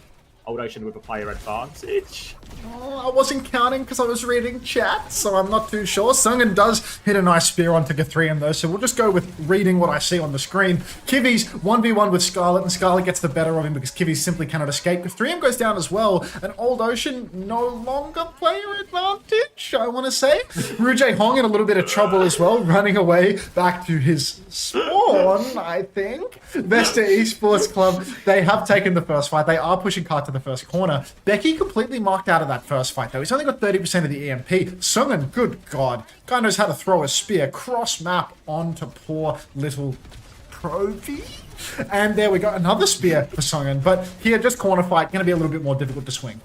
Old Ocean with a player advantage. Oh, I wasn't counting because I was reading chat, so I'm not too sure. Sungan does hit a nice spear onto Gathrium though, so we'll just go with reading what I see on the screen. Kivi's 1v1 with Scarlet, and Scarlet gets the better of him because Kivi simply cannot escape. Gathrium goes down as well, and Old Ocean no longer player advantage, I want to say. Rujay Hong in a little bit of trouble as well, running away back to his spawn, I think. Vesta Esports Club, they have taken the first fight. They are pushing Kart to the first corner. Becky completely marked out of that first fight though. He's only got 30% of the EMP. Sungan, good god. Guy knows how to throw a spear cross map onto poor little Proby. And there we go. Another spear for Sungan. But here, just corner fight. Going to be a little bit more difficult to swing.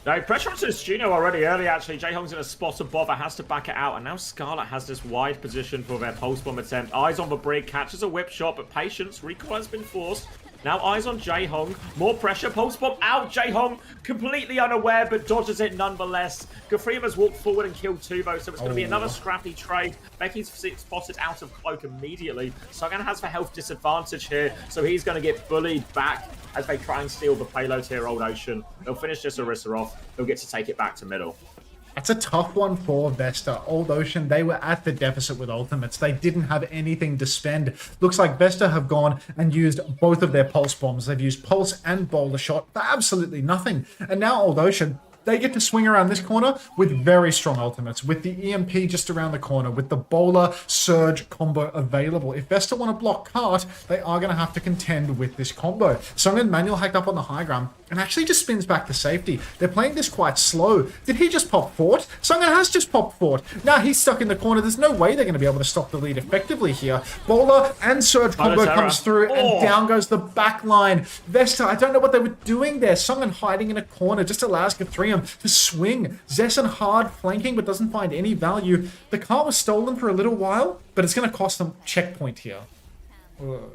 No, pressure onto Juno already early, actually. Jae-Hong's in a spot of bother, has to back it out, and now Scarlet has this wide position for their pulse bomb attempt. Eyes on the brig, catches a whip shot, but patience. Recall has been forced. Now eyes on Jae-Hong. More pressure. Pulse bomb out. Jae-Hong completely unaware, but dodges it nonetheless. Gathrium has walked forward and killed 2, though, so it's going to be another scrappy trade. Becky's spotted out of cloak immediately. Sagan has the health disadvantage here, so he's going to get bullied back as they try and steal the payload here, Old Ocean. They'll finish this Orisa off. They'll get to take it back to middle. That's a tough one for Vesta. Old Ocean, they were at the deficit with ultimates. They didn't have anything to spend. Looks like Vesta have gone and used both of their pulse bombs. They've used pulse and boulder shot for absolutely nothing. And now Old Ocean, they get to swing around this corner with very strong ultimates, with the EMP just around the corner, with the bowler surge combo available. If Vesta want to block Cart, they are going to have to contend with this combo. Sungan manual hacked up on the high ground and actually just spins back to safety. They're playing this quite slow. Did he just pop Fort? Sungan has just popped Fort. Now he's stuck in the corner. There's no way they're going to be able to stop the lead effectively here. Bowler and surge combo comes through and down goes the back line. Vesta, I don't know what they were doing there. Sungan hiding in a corner just allows Gathrium to swing. Zessen hard flanking but doesn't find any value. The car was stolen for a little while, but it's going to cost them checkpoint here. Ugh.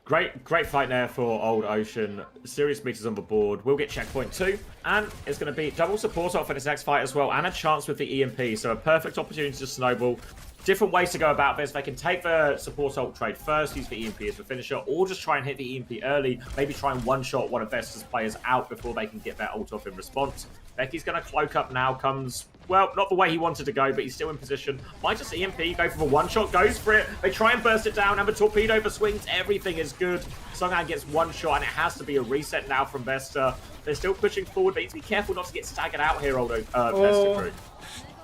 Great fight there for Old Ocean. Serious meters on the board. We'll get checkpoint 2. And it's going to be double support ult for this next fight as well. And a chance with the EMP. So a perfect opportunity to snowball. Different ways to go about this. They can take the support ult trade first, use the EMP as the finisher, or just try and hit the EMP early. Maybe try and one-shot one of Vesta's players out before they can get their ult off in response. Becky's going to cloak up now. Comes, well, not the way he wanted to go, but he's still in position. Might just EMP, go for the one-shot, goes for it. They try and burst it down, and the torpedo for swings. Everything is good. Songan gets one shot, and it has to be a reset now from Vesta. They're still pushing forward, but you need to be careful not to get staggered out here, Vesta crew.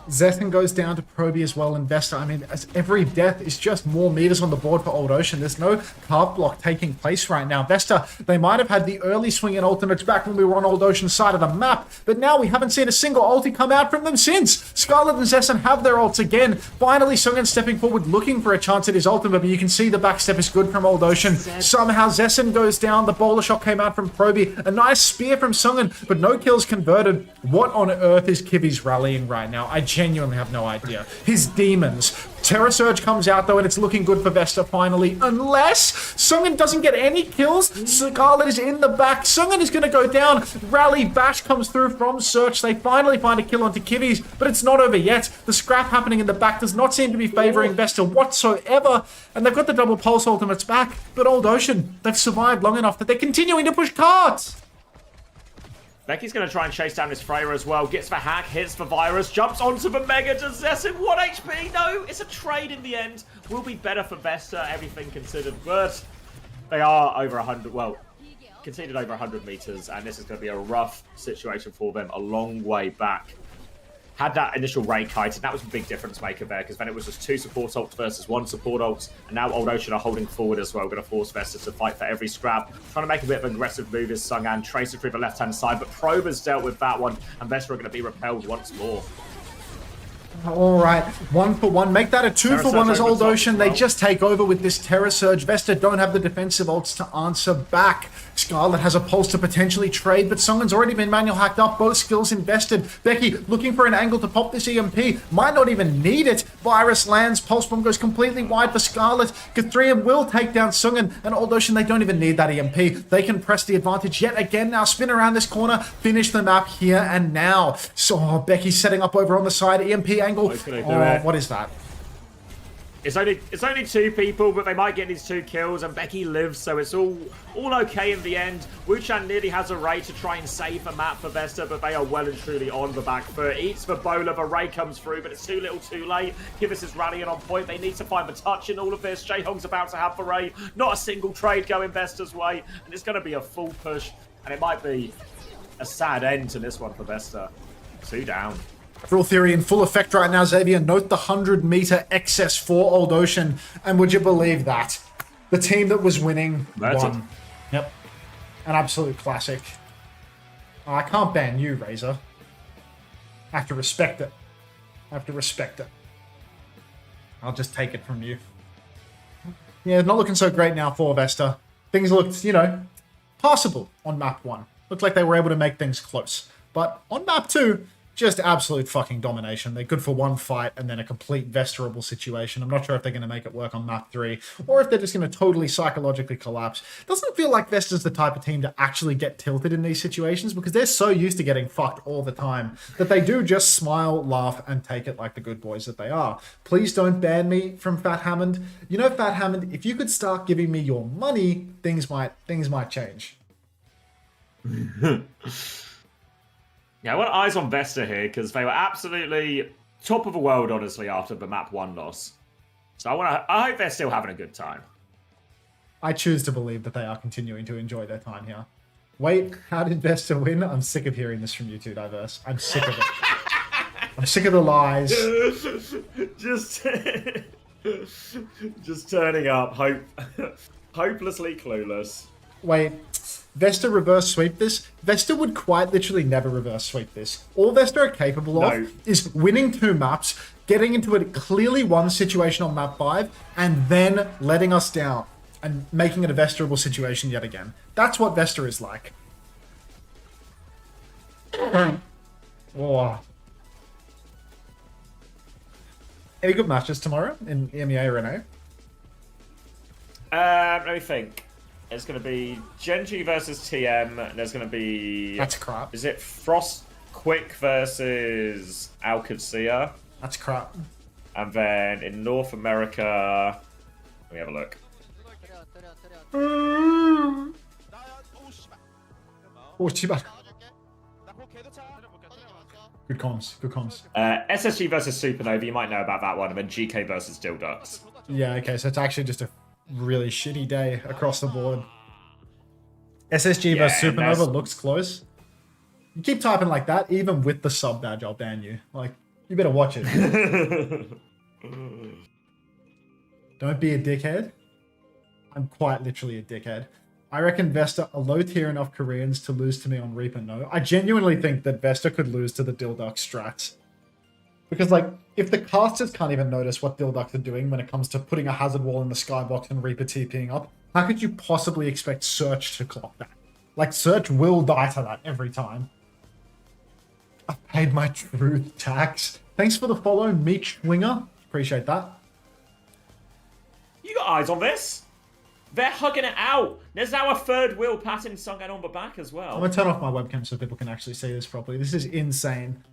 Zethan goes down to Proby as well, and Vesta. I mean, as every death is just more meters on the board for Old Ocean. There's no carve block taking place right now. Vesta, they might have had the early swing in ultimates back when we were on Old Ocean's side of the map, but now we haven't seen a single ulti come out from them since. Scarlet and Zessen have their ults again. Finally, Sungan stepping forward, looking for a chance at his ultimate, but you can see the backstep is good from Old Ocean. Somehow Zessen goes down. The bowler shot came out from Proby. A nice spear from Sungan, but no kills converted. What on earth is Kivi's rallying right now? I genuinely have no idea. His demons. Terra Surge comes out though, and it's looking good for Vesta finally. Unless Sungan doesn't get any kills, Scarlet is in the back. Sungan is going to go down. Rally Bash comes through from Search. They finally find a kill onto Kivi's, but it's not over yet. The scrap happening in the back does not seem to be favoring Vesta whatsoever, and they've got the double pulse ultimates back. But Old Ocean, they've survived long enough that they're continuing to push carts. Becky's going to try and chase down this Freya as well. Gets the hack, hits the virus, jumps onto the Mega to Zessen. 1 HP. No, it's a trade in the end. Will be better for Vesta, everything considered. But they are over 100, well, conceded over 100 meters. And this is going to be a rough situation for them a long way back. had that initial raid kite, and that was a big difference maker there, because then it was just 2 support ults versus 1 support ult, and now Old Ocean are holding forward as well, going to force Vesta to fight for every scrap, trying to make a bit of an aggressive move is Sungan, Tracer through the left-hand side, but Prober's dealt with that one, and Vesta are going to be repelled once more. All right, 1 for 1. Make that a 2 for 1 as Old Ocean. They just take over with this Terror Surge. Vesta don't have the defensive ults to answer back. Scarlet has a pulse to potentially trade, but Sungan's already been manual hacked up. Both skills invested. Becky looking for an angle to pop this EMP. Might not even need it. Virus lands. Pulse Bomb goes completely wide for Scarlet. Cathrium will take down Sungan, and Old Ocean, they don't even need that EMP. They can press the advantage yet again now. Spin around this corner. Finish the map here and now. So Becky's setting up over on the side. EMP angle. What is that? It's only 2 people, but they might get these 2 kills, and Becky lives, so it's all okay in the end. Wuchan nearly has a raid to try and save the map for Vesta, but they are well and truly on the back foot. Eats the bowler, the raid comes through, but it's too little too late. Kivas is rallying on point. They need to find the touch in all of this. Jaehong's about to have the raid. Not a single trade going Vesta's way, and it's going to be a full push, and it might be a sad end to this one for Vesta. 2 down. Drill Theory in full effect right now, Xavier. Note the 100-meter excess for Old Ocean. And would you believe that? The team that was winning won. Yep. An absolute classic. Oh, I can't ban you, Razor. I have to respect it. I have to respect it. I'll just take it from you. Yeah, not looking so great now for Vesta. Things looked, you know, passable on map 1. Looked like they were able to make things close. But on map 2... just absolute fucking domination. They're good for 1 fight and then a complete Vesterable situation. I'm not sure if they're going to make it work on map 3 or if they're just going to totally psychologically collapse. Doesn't feel like Vesta's the type of team to actually get tilted in these situations because they're so used to getting fucked all the time that they do just smile, laugh, and take it like the good boys that they are. Please don't ban me from Fat Hammond. You know, Fat Hammond, if you could start giving me your money, things might change. Yeah, I want eyes on Vesta here, because they were absolutely top of the world, honestly, after the map 1 loss. So I hope they're still having a good time. I choose to believe that they are continuing to enjoy their time here. Wait, how did Vesta win? I'm sick of hearing this from you two, Diverse. I'm sick of it. I'm sick of the lies. Just turning up, hopelessly clueless. Wait, Vesta reverse sweep this? Vesta would quite literally never reverse sweep this. All Vesta are capable of is winning 2 maps, getting into a clearly won situation on map 5, and then letting us down and making it a Vesterable situation yet again. That's what Vesta is like. Oh. Any good matches tomorrow in EMEA Renault? Let me think. It's going to be Genji versus TM. There's going to be... That's crap. Is it Frost Quick versus Alcacia? That's crap. And then in North America... Let me have a look. Oh, too bad. Good comms. Good comms. SSG versus Supernova. You might know about that one. And then GK versus Dildux. Yeah, okay. So it's actually just a really shitty day across the board. SSG versus Supernova looks close. You keep typing like that, even with the sub badge, I'll ban you. Like, you better watch it. Don't be a dickhead. I'm quite literally a dickhead. I reckon Vesta are low tier enough Koreans to lose to me on Reaper No. I genuinely think that Vesta could lose to the Dildux strats. Because, like, if the casters can't even notice what Dildux are doing when it comes to putting a hazard wall in the skybox and Reaper TPing up, how could you possibly expect Search to clock that? Like, Search will die to that every time. I've paid my truth tax. Thanks for the follow, Meech Winger. Appreciate that. You got eyes on this? They're hugging it out. There's now a third wheel patting Sungan on the back as well. I'm going to turn off my webcam so people can actually see this properly. This is insane.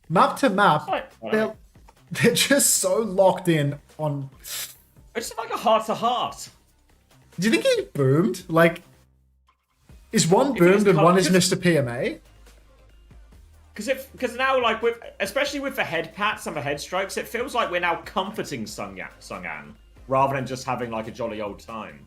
Map to map, they're just so locked in on... It's like a heart-to-heart. Do you think he boomed? Like, is one boomed and one is Mr. PMA? Because now, like, especially with the head pats and the head strokes, it feels like we're now comforting Sungan rather than just having, like, a jolly old time.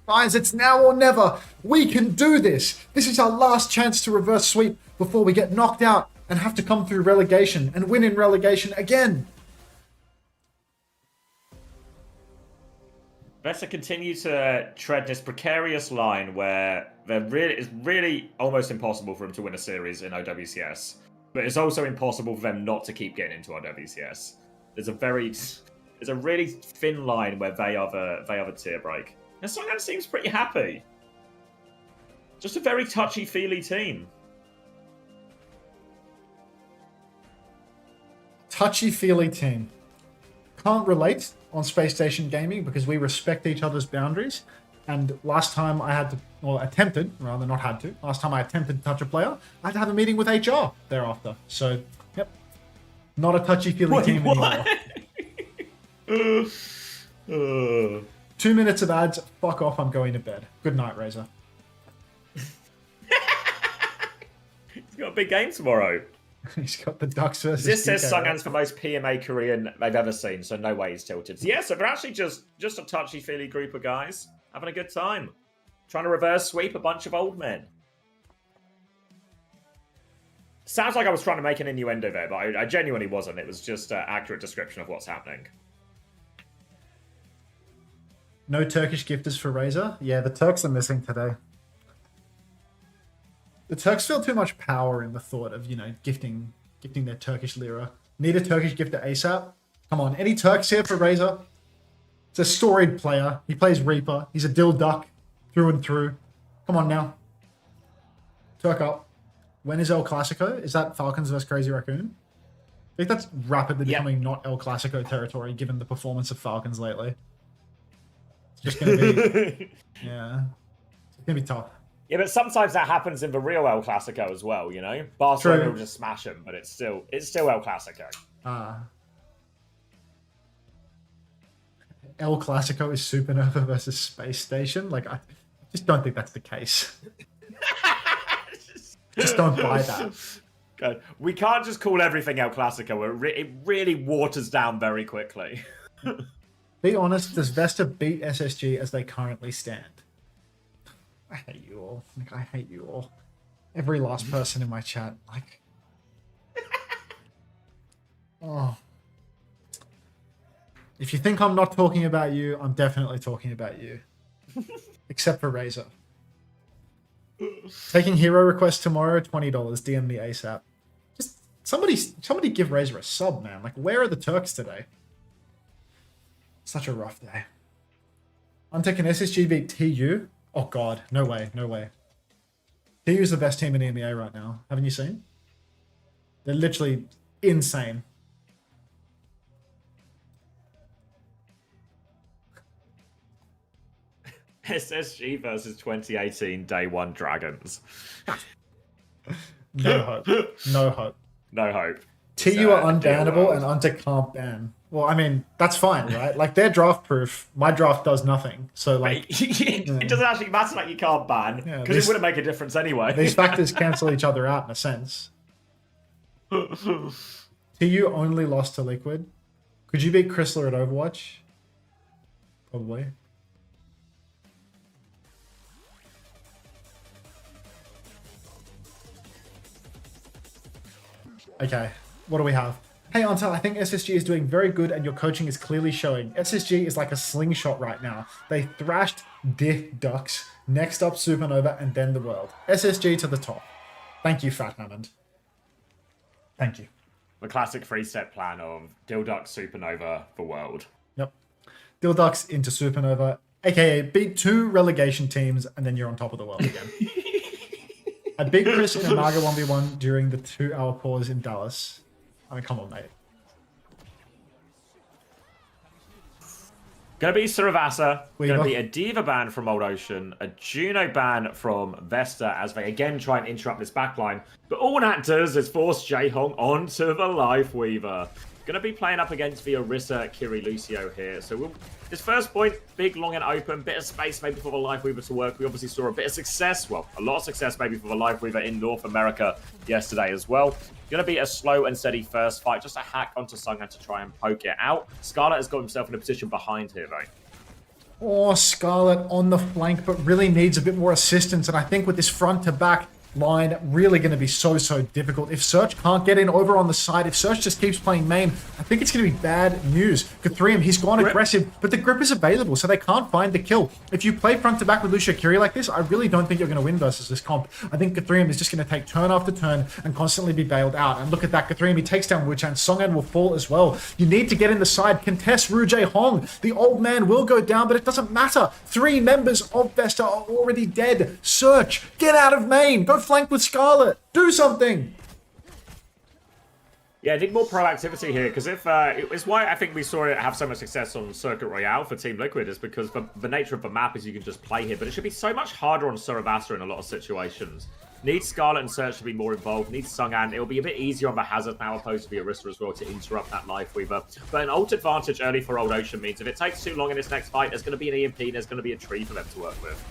Guys, it's now or never. We can do this. This is our last chance to reverse sweep before we get knocked out and have to come through relegation and win in relegation again. Vesta continue to tread this precarious line where it's really almost impossible for them to win a series in OWCS. But it's also impossible for them not to keep getting into OWCS. There's a really thin line where they are the tier break. And Songan seems pretty happy. Just a very touchy-feely team. Touchy-feely team. Can't relate on Space Station Gaming because we respect each other's boundaries. And last time I had to, or attempted, rather not had to, last time I attempted to touch a player, I had to have a meeting with HR thereafter. So, yep. Not a touchy-feely team anymore. 2 minutes of ads, fuck off, I'm going to bed. Good night, Razor. He's got a big game tomorrow. He's got the Ducks versus This says DK, Songan's the most PMA Korean they've ever seen, so no way he's tilted. So yeah, so they're actually just a touchy-feely group of guys having a good time. Trying to reverse sweep a bunch of old men. Sounds like I was trying to make an innuendo there, but I genuinely wasn't. It was just an accurate description of what's happening. No Turkish gifters for Razor? Yeah, the Turks are missing today. The Turks feel too much power in the thought of, gifting their Turkish lira. Need a Turkish gifter ASAP? Come on, any Turks here for Razor? It's a storied player. He plays Reaper. He's a dill duck through and through. Come on now. Turk up. When is El Clasico? Is that Falcons vs Crazy Raccoon? I think that's rapidly becoming not El Clasico territory given the performance of Falcons lately. It's just going to be... yeah. It's going to be tough. Yeah, but sometimes that happens in the real El Clasico as well, Barcelona True. will just smash them, but it's still El Clasico. El Clasico is Supernova versus Space Station. I just don't think that's the case. Just don't buy that. God. We can't just call everything El Clasico. It really waters down very quickly. Be honest, does Vesta beat SSG as they currently stand? I hate you all. I hate you all. Every last person in my chat. Oh. If you think I'm not talking about you, I'm definitely talking about you. Except for Razor. Taking hero requests tomorrow, $20. DM me ASAP. Just somebody give Razor a sub, man. Where are the Turks today? Such a rough day. I'm taking SSG beat TU. Oh god, no way, no way. TU's the best team in EMEA right now. Haven't you seen? They're literally insane. SSG versus 2018 Day 1 Dragons. No hope. No hope. No hope. TU are unbannable and Unta can't ban. Well, I mean, that's fine, right? They're draft proof. My draft does nothing. So, it doesn't actually matter you can't ban, because it wouldn't make a difference anyway. These factors cancel each other out in a sense. TU only lost to Liquid. Could you beat Chrysler at Overwatch? Probably. Okay, what do we have? Hey, Anta, I think SSG is doing very good and your coaching is clearly showing. SSG is like a slingshot right now. They thrashed Dick Ducks, next up Supernova, and then the world. SSG to the top. Thank you, Fat Hammond. Thank you. The classic 3-step plan of Dilduck, Supernova, the world. Yep. Dilducks into Supernova, aka beat 2 relegation teams, and then you're on top of the world again. I beat Chris in a Naga 1v1 during the 2-hour pause in Dallas. I mean, come on, mate. Gonna be Saravasa. Gonna be a Diva ban from Old Ocean, a Juno ban from Vesta as they again try and interrupt this backline. But all that does is force Jaehong onto the Lifeweaver. Gonna be playing up against the Orisa Kiri Lucio here. So this first point, big, long and open, bit of space maybe for the Lifeweaver to work. We obviously saw a bit of success, well, a lot of success maybe for the Lifeweaver in North America yesterday as well. Gonna be a slow and steady first fight, just a hack onto Sungan to try and poke it out. Scarlet has got himself in a position behind here though. Or Scarlet on the flank, but really needs a bit more assistance. And I think with this front to back line, really going to be so difficult. If Search can't get in over on the side, if Search just keeps playing main, I think it's going to be bad news. Guthrium, he's gone aggressive, but the grip is available, so they can't find the kill. If you play front to back with Lucio Curie like this, I really don't think you're going to win versus this comp. I think Guthrium is just going to take turn after turn and constantly be bailed out. And look at that, Guthrium, he takes down Wuchan. Songan will fall as well. You need to get in the side, contest Ru Jae Hong. The old man will go down, but it doesn't matter. 3 members of Vesta are already dead. Search, get out of main. Go flank with Scarlet. Do something. Yeah, I need more proactivity here, because if it's why I think we saw it have so much success on Circuit Royale for Team Liquid, is because the nature of the map is you can just play here, but it should be so much harder on Surabasa in a lot of situations. Needs Scarlet and Search to be more involved, needs Sungan. It'll be a bit easier on the Hazard now, opposed to the Arista as well, to interrupt that Lifeweaver. But an ult advantage early for Old Ocean means if it takes too long in this next fight, there's going to be an EMP, there's going to be a tree for them to work with.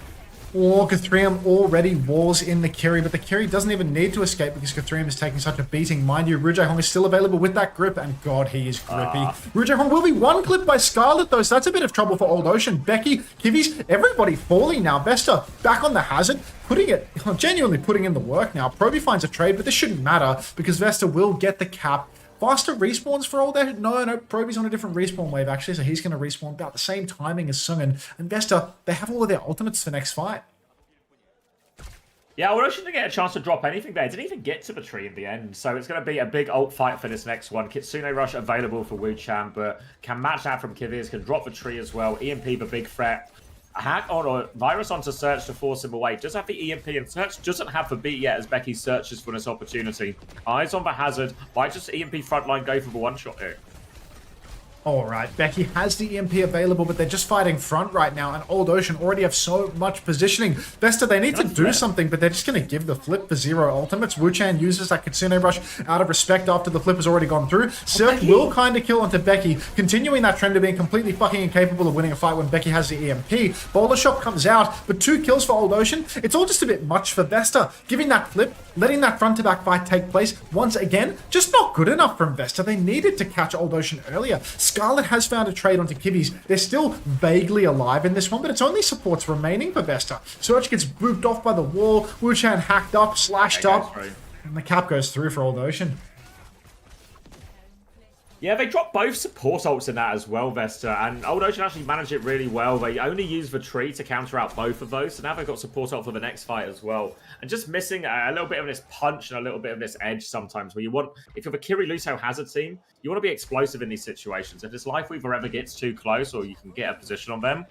Or Guthrium already walls in the Kiri, but the Kiri doesn't even need to escape because Guthrium is taking such a beating. Mind you, Ru Jae Hong is still available with that grip, and God, he is grippy. Ru Jae Hong will be one clip by Scarlet, though, so that's a bit of trouble for Old Ocean. Becky, Kivis, everybody falling now. Vesta back on the Hazard, genuinely putting in the work now. Proby finds a trade, but this shouldn't matter because Vesta will get the cap. Faster respawns for all that? No, Proby's on a different respawn wave, actually, so he's going to respawn about the same timing as Sungan. And Vesta, they have all of their ultimates for next fight. Yeah, Ocean didn't get a chance to drop anything there. Didn't even get to the tree in the end. So it's going to be a big ult fight for this next one. Kitsune Rush available for Wuchan, but can match that from Kiviz, can drop the tree as well. EMP, the big threat. Hack on or Virus onto Search to force him away. Does have the EMP, and Search doesn't have the beat yet as Becky searches for this opportunity. Eyes on the Hazard. Might just EMP frontline go for the one-shot here. Alright, Becky has the EMP available, but they're just fighting front right now, and Old Ocean already have so much positioning. Vesta, they need to do something, but they're just going to give the flip for 0 ultimates. Wuchan uses that Kitsune Rush out of respect after the flip has already gone through. Cirque will kind of kill onto Becky, continuing that trend of being completely fucking incapable of winning a fight when Becky has the EMP. Bowler Shop comes out, but 2 kills for Old Ocean. It's all just a bit much for Vesta. Giving that flip, letting that front-to-back fight take place once again, just not good enough from Vesta. They needed to catch Old Ocean earlier. Scarlet has found a trade onto Kivis. They're still vaguely alive in this one, but it's only supports remaining for Vesta. Search gets booped off by the wall. Wuchan hacked up, slashed up, and the cap goes through for Old Ocean. Yeah, they dropped both support ults in that as well, Vesta, and Old Ocean actually managed it really well. They only used the tree to counter out both of those, so now they've got support ult for the next fight as well. And just missing a little bit of this punch and a little bit of this edge sometimes, where you want, if you're the Kiri Luso Hazard team, you want to be explosive in these situations. If this Lifeweaver ever gets too close, or you can get a position on them,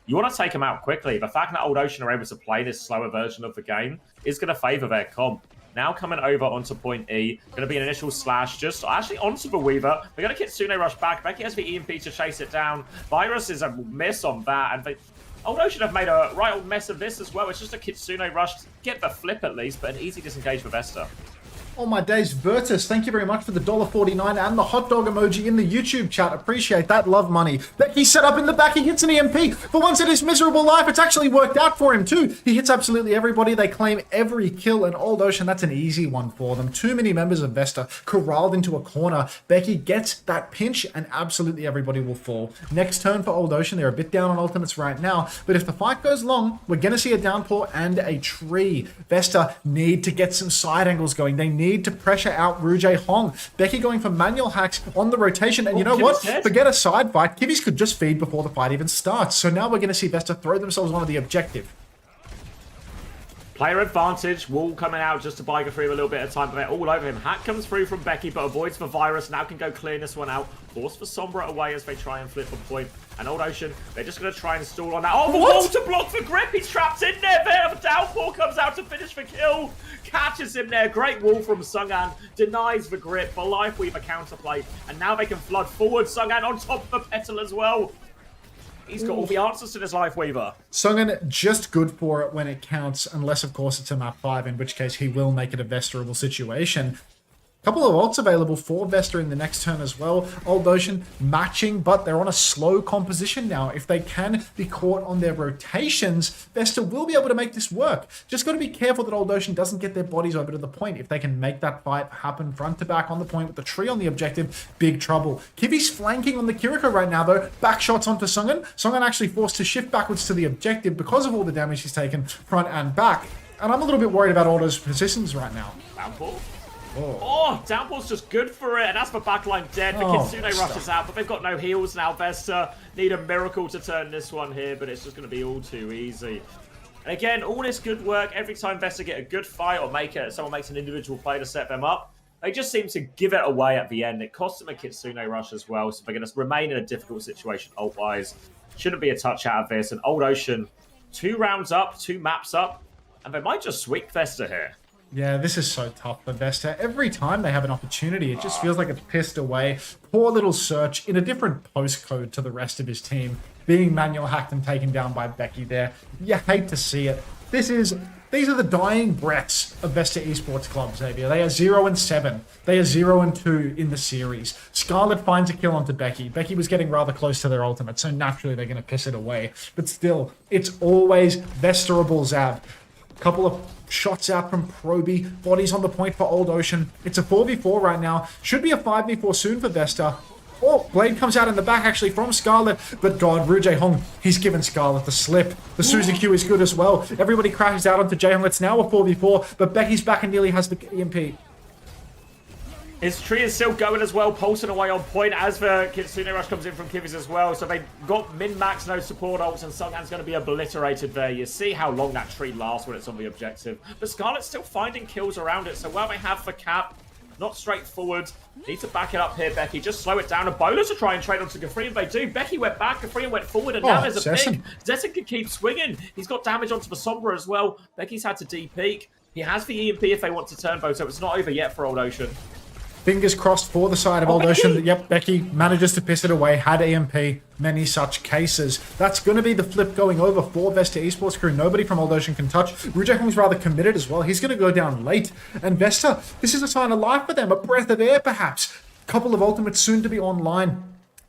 you want to take them out quickly. The fact that Old Ocean are able to play this slower version of the game is going to favour their comp. Now coming over onto point E. Going to be an initial slash just actually onto the Weaver. They're going to Kitsune Rush back. Becky has the EMP to chase it down. Virus is a miss on that. And Old Ocean have made a right old mess of this as well. It's just a Kitsune Rush to get the flip at least, but an easy disengage for Vesta. Oh my days, Virtus, thank you very much for the $1.49 and the hot dog emoji in the YouTube chat. Appreciate that, love money. Becky set up in the back, he hits an EMP. For once in his miserable life, it's actually worked out for him too. He hits absolutely everybody, they claim every kill, and Old Ocean, that's an easy one for them. Too many members of Vesta corralled into a corner. Becky gets that pinch, and absolutely everybody will fall. Next turn for Old Ocean, they're a bit down on ultimates right now, but if the fight goes long, we're gonna see a downpour and a tree. Vesta need to get some side angles going. They need to pressure out Ru Jae Hong. Becky going for manual hacks on the rotation, and you know what? Forget a side fight. Kivis could just feed before the fight even starts. So now we're going to see Vesta throw themselves onto the objective. Player advantage, Wall coming out just to buy Guthrie a little bit of time, but they're all over him. Hack comes through from Becky, but avoids the Virus. Now can go clear this one out. Force for Sombra away as they try and flip a point. And Old Ocean, they're just going to try and stall on that. Oh, the wall to block the grip. He's trapped in there. The downpour comes out to finish the kill. Catches him there. Great wall from Sungan. Denies the grip. The Lifeweaver counterplay. And now they can flood forward. Sungan on top of the Petal as well. He's got all the answers to this Lifeweaver. Sungan just good for it when it counts, unless of course it's a map 5, in which case he will make it a Vesterable situation. Couple of ults available for Vesta in the next turn as well. Old Ocean matching, but they're on a slow composition now. If they can be caught on their rotations, Vesta will be able to make this work. Just got to be careful that Old Ocean doesn't get their bodies over to the point. If they can make that fight happen front to back on the point with the tree on the objective, big trouble. Kiwi's flanking on the Kiriko right now though. Back shots onto Sungan. Sungan actually forced to shift backwards to the objective because of all the damage he's taken front and back. And I'm a little bit worried about Aldo's positions right now. Downpour? Oh, Downpour's just good for it. And as for backline dead, the Kitsune rushes out, but they've got no heals now. Vesta need a miracle to turn this one here, but it's just going to be all too easy. And again, all this good work, every time Vesta get a good fight or someone makes an individual play to set them up, they just seem to give it away at the end. It costs them a Kitsune rush as well, so they're going to remain in a difficult situation ult-wise. Shouldn't be a touch out of this. And Old Ocean, 2 rounds up, 2 maps up, and they might just sweep Vesta here. Yeah, this is so tough for Vesta. Every time they have an opportunity, it just feels like it's pissed away. Poor little Search in a different postcode to the rest of his team, being manual hacked and taken down by Becky there. You hate to see it. These are the dying breaths of Vesta Esports Club, Xavier. They are 0-7. They are 0-2 in the series. Scarlet finds a kill onto Becky. Becky was getting rather close to their ultimate, so naturally they're going to piss it away. But still, it's always Vesterable Zav. Couple of shots out from Proby. Bodies on the point for Old Ocean. It's a 4v4 right now. Should be a 5v4 soon for Vesta. Oh, Blade comes out in the back actually from Scarlet. But God, Ru Jae-hong, he's given Scarlet the slip. The Suzy Q is good as well. Everybody crashes out onto Jae-hong. It's now a 4v4, but Becky's back and nearly has the EMP. His tree is still going as well, pulsing away on point as the Kitsune Rush comes in from Kivis as well. So they've got min-max, no support ults, and Sungan's going to be obliterated there. You see how long that tree lasts when it's on the objective. But Scarlet's still finding kills around it, so while they have for cap, not straightforward. Need to back it up here, Becky. Just slow it down. A bowler to try and trade onto Gafrian. They do. Becky went back. Gafrian went forward. And now there's a pick. Zessen can keep swinging. He's got damage onto the Sombra as well. Becky's had to D-peak. He has the EMP if they want to turn both, so it's not over yet for Old Ocean. Fingers crossed for the side of Old Ocean. Yep, Becky manages to piss it away, had EMP, many such cases. That's going to be the flip going over for Vesta Esports crew. Nobody from Old Ocean can touch. Ru Jae-hong's rather committed as well. He's going to go down late. And Vesta, this is a sign of life for them, a breath of air perhaps. Couple of ultimates soon to be online.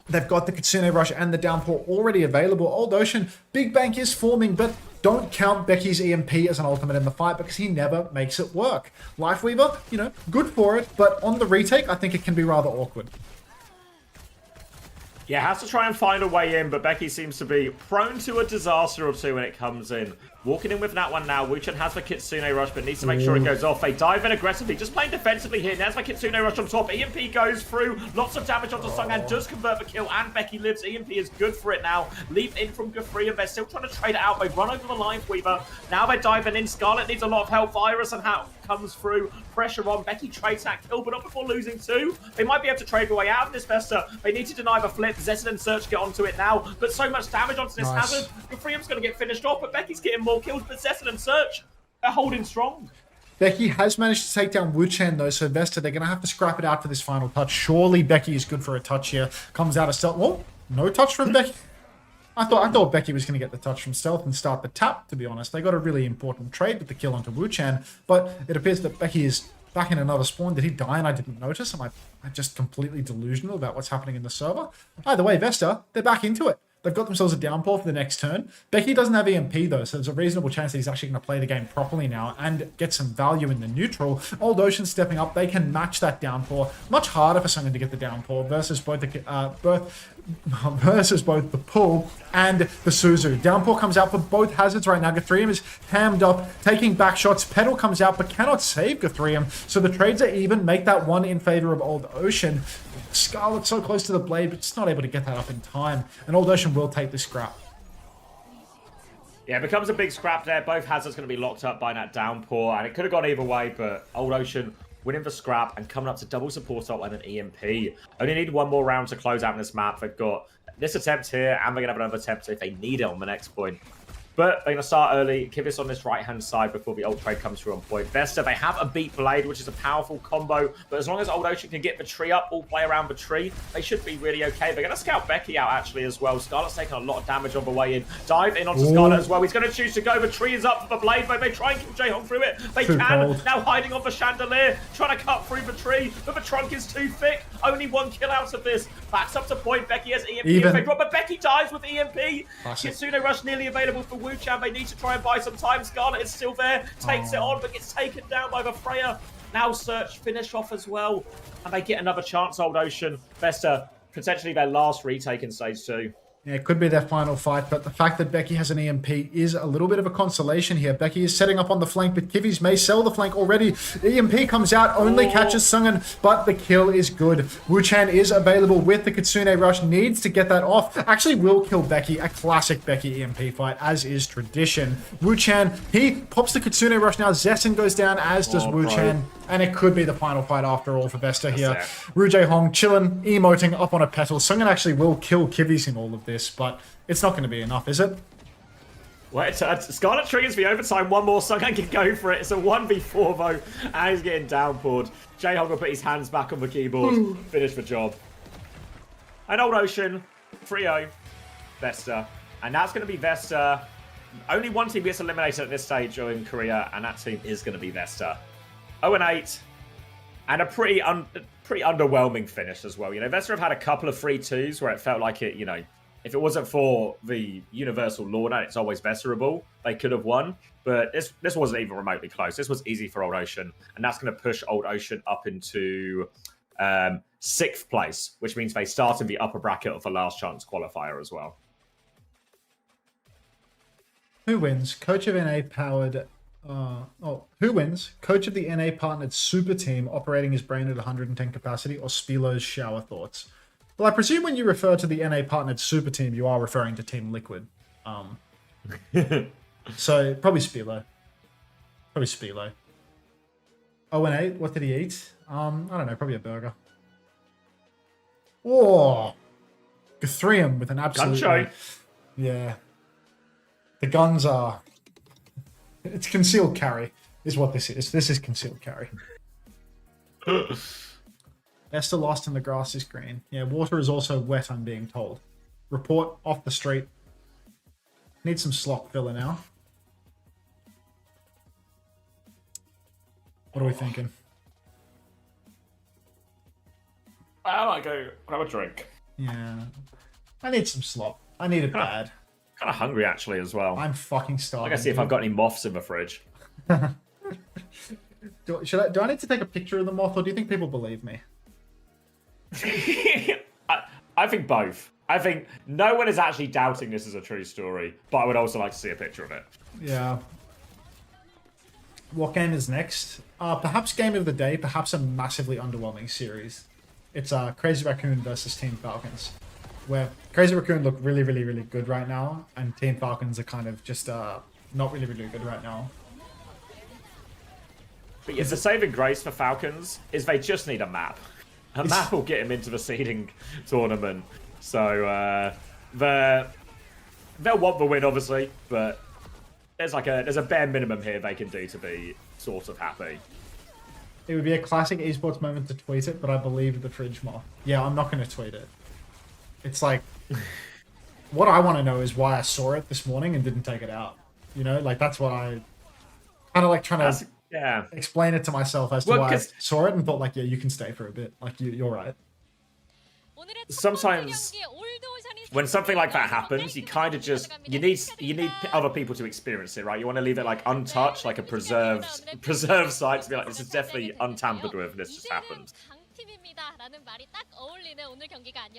They've got the Kitsune Rush and the Downpour already available. Old Ocean, big bank is forming, but don't count Becky's EMP as an ultimate in the fight because he never makes it work. Lifeweaver, you know, good for it, but on the retake, I think it can be rather awkward. Yeah, has to try and find a way in, but Becky seems to be prone to a disaster or two when it comes in. Walking in with that one now. Wuchen has the Kitsune Rush, but needs to make sure it goes off. They dive in aggressively, just playing defensively here. There's the Kitsune Rush on top. EMP goes through. Lots of damage onto Sungan. Does convert the kill, and Becky lives. EMP is good for it now. Leap in from Gafrian. They're still trying to trade it out. They've run over the Lifeweaver. Now they're diving in. Scarlet needs a lot of help. Virus and how comes through. Pressure on. Becky trades that kill, but not before losing 2. They might be able to trade their way out of this Vesta. They need to deny the flip. Zessen and Search get onto it now, but so much damage onto this Hazard. Gafrian's going to get finished off, but Becky's getting more kills, but Zessen and Search, they're holding strong. Becky has managed to take down Wuchen though, so Vesta, they're going to have to scrap it out for this final touch. Surely Becky is good for a touch here. Comes out of stealth. Well, no touch from Becky. I thought Becky was going to get the touch from stealth and start the tap, to be honest. They got a really important trade with the kill onto Wuchen, but it appears that Becky is back in another spawn. Did he die and I didn't notice? Am I just completely delusional about what's happening in the server? Either way, Vesta, they're back into it. They've got themselves a Downpour for the next turn. Becky doesn't have EMP though, so there's a reasonable chance that he's actually going to play the game properly now and get some value in the neutral. Old Ocean stepping up, they can match that Downpour. Much harder for someone to get the Downpour versus both the pull and the Suzu. Downpour comes out for both hazards right now. Gafrian is hammed up, taking back shots. Petal comes out but cannot save Gafrian, so the trades are even, make that one in favor of Old Ocean. Scarlet so close to the blade, but just not able to get that up in time. And Old Ocean will take the scrap. Yeah, it becomes a big scrap there. Both hazards going to be locked up by that Downpour, and it could have gone either way, but Old Ocean winning the scrap and coming up to double support ult and an EMP. Only need one more round to close out in this map. They've got this attempt here, and they're going to have another attempt if they need it on the next point. But they're going to start early. Kivitz on this right-hand side before the old trade comes through on point. Vesta, they have a Beat Blade, which is a powerful combo. But as long as Old Ocean can get the tree up, all play around the tree, they should be really okay. They're going to scout Becky out, actually, as well. Scarlet's taking a lot of damage on the way in. Dive in onto Scarlet as well. He's going to choose to go. The tree is up for the Blade, but they try and kill Jayhong through it. They can. Now hiding on the chandelier, trying to cut through the tree, but the trunk is too thick. Only one kill out of this. Backs up to point. Becky has EMP. If they drop, but Becky dies with EMP. Kitsune Rush nearly available for Wu-Chan. They need to try and buy some time. Scarlet is still there. Takes it on, but gets taken down by the Freya. Now Search finish off as well. And they get another chance, Old Ocean. Vesta, potentially their last retake in stage 2. Yeah, it could be their final fight, but the fact that Becky has an EMP is a little bit of a consolation here. Becky is setting up on the flank, but Kivvies may sell the flank already. EMP comes out, only catches Sungan, but the kill is good. Wu-Chan is available with the Kitsune Rush, needs to get that off. Actually will kill Becky, a classic Becky EMP fight, as is tradition. Wu-Chan, he pops the Kitsune Rush now. Zessen goes down, as does Wu-Chan. And it could be the final fight after all for Vesta here. Rujay Hong chilling, emoting up on a petal. Sungan actually will kill Kivvies in all of this, but it's not going to be enough, is it? Well, Scarlet triggers the overtime. One more. Sungan can go for it. It's a 1v4 though, and he's getting downpoured. Jayhong will put his hands back on the keyboard, finish the job. And Old Ocean, 3-0, Vesta. And that's going to be Vesta. Only one team gets eliminated at this stage in Korea, and that team is going to be Vesta. 0-8, and a pretty underwhelming finish as well. You know, Vesta have had a couple of 3-2s where it felt like it, you know, if it wasn't for the universal law that it's always Vesterable, they could have won. But this wasn't even remotely close. This was easy for Old Ocean, and that's going to push Old Ocean up into 6th place, which means they start in the upper bracket of the last chance qualifier as well. Who wins? Coach of NA powered... who wins? Coach of the NA partnered super team operating his brain at 110 capacity, or Spilo's shower thoughts? Well, I presume when you refer to the NA partnered super team, you are referring to Team Liquid. So probably Spilo. Probably Spilo. 0-8. What did he eat? I don't know. Probably a burger. Oh, Guthrium with an absolute. Yeah. The guns are. It's concealed carry, is what this is. This is concealed carry. Esther lost and the grass is green. Yeah, water is also wet, I'm being told. Report off the street. Need some slop filler now. What are we thinking? I might go grab a drink. Yeah. I need some slop. I need it bad. Kind of hungry, actually, as well. I'm fucking starving. I gotta see if I've got any moths in the fridge. Do I need to take a picture of the moth, or do you think people believe me? I think both. I think no one is actually doubting this is a true story, but I would also like to see a picture of it. Yeah. What game is next? Perhaps game of the day, perhaps a massively underwhelming series. It's Crazy Raccoon versus Team Falcons, where Crazy Raccoon look really, really, really good right now, and Team Falcons are kind of just not really, really good right now. But yes, the saving grace for Falcons is they just need a map. A map will get him into the seeding tournament. So they'll want the win, obviously, but there's a bare minimum here they can do to be sort of happy. It would be a classic esports moment to tweet it, but I believe the fridge moth. Yeah, I'm not going to tweet it. It's like, what I want to know is why I saw it this morning and didn't take it out. You know, like that's what I kind of like trying to explain it to myself as to why I saw it and thought like, yeah, you can stay for a bit. Like you're right. Sometimes when something like that happens, you kind of just you need other people to experience it, right? You want to leave it like untouched, like a preserved site to be like, this is definitely untampered with. This just happened.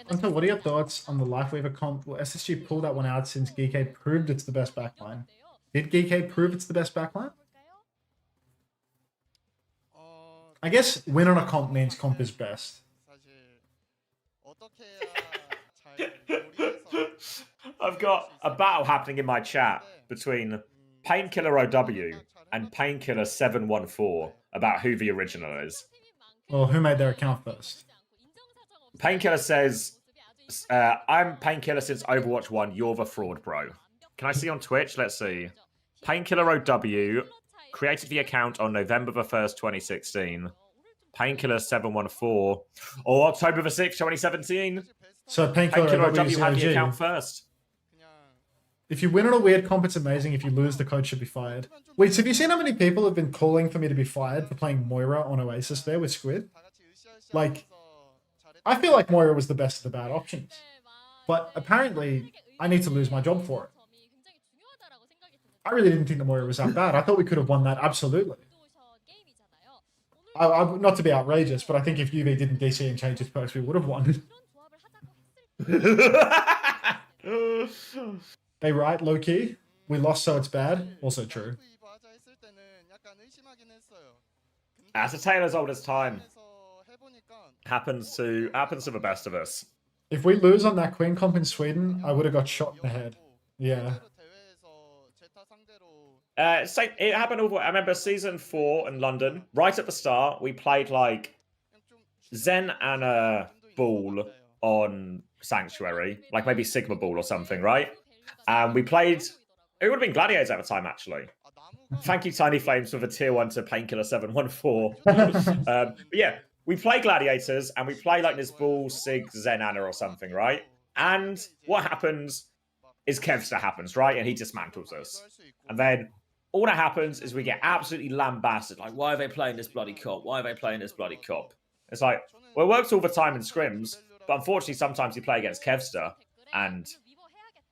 Hunter, what are your thoughts on the Lifeweaver comp? Will SSG pull that one out since GK proved it's the best backline? Did GK prove it's the best backline? I guess win on a comp means comp is best. I've got a battle happening in my chat between Painkiller OW and Painkiller 714 about who the original is. Well, who made their account first? Painkiller says, I'm Painkiller since Overwatch 1, you're the fraud, bro. Can I see on Twitch? Let's see. Painkiller OW created the account on November the 1st, 2016. Painkiller 714. Or October the 6th, 2017. So Painkiller Painkiller OW OW is the had the OG. account first. If you win on a weird comp, it's amazing. If you lose, the coach should be fired. Wait, so have you seen how many people have been calling for me to be fired for playing Moira on OWCS there with Squid? Like, I feel like Moira was the best of the bad options. But apparently, I need to lose my job for it. I really didn't think the Moira was that bad. I thought we could have won that, absolutely. Not to be outrageous, but I think if UV didn't DC and change its perks, we would have won. They right, low-key. We lost, so it's bad. Also true. As a tale as old as time. Happens to the best of us. If we lose on that Queen comp in Sweden, I would have got shot in the head. Yeah. It happened over. I remember season 4 in London. Right at the start, we played like Zen and a Ball on Sanctuary, like maybe Sigma Ball or something, right? And we played. It would have been Gladiators at the time, actually. Thank you, Tiny Flames, for the tier 1 to Painkiller 714. But yeah, we play Gladiators and we play like this Ball, Sig, Zen, Anna or something, right? And what happens is Kevster happens, right? And he dismantles us. And then all that happens is we get absolutely lambasted. Like, why are they playing this bloody cop? Why are they playing this bloody cop? It's like, well, it works all the time in scrims, but unfortunately, sometimes you play against Kevster, and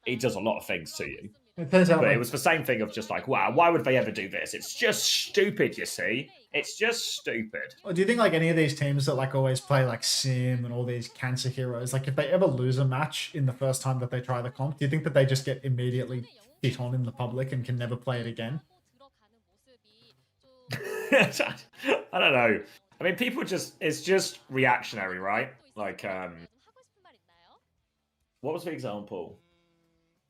he does a lot of things to you. But it was the same thing of just like, wow, why would they ever do this? It's just stupid, you see? It's just stupid. Well, do you think like any of these teams that like always play like Sim and all these cancer heroes, like if they ever lose a match in the first time that they try the comp, do you think that they just get immediately hit on in the public and can never play it again? I don't know. I mean, people just, it's just reactionary, right? Like, what was the example?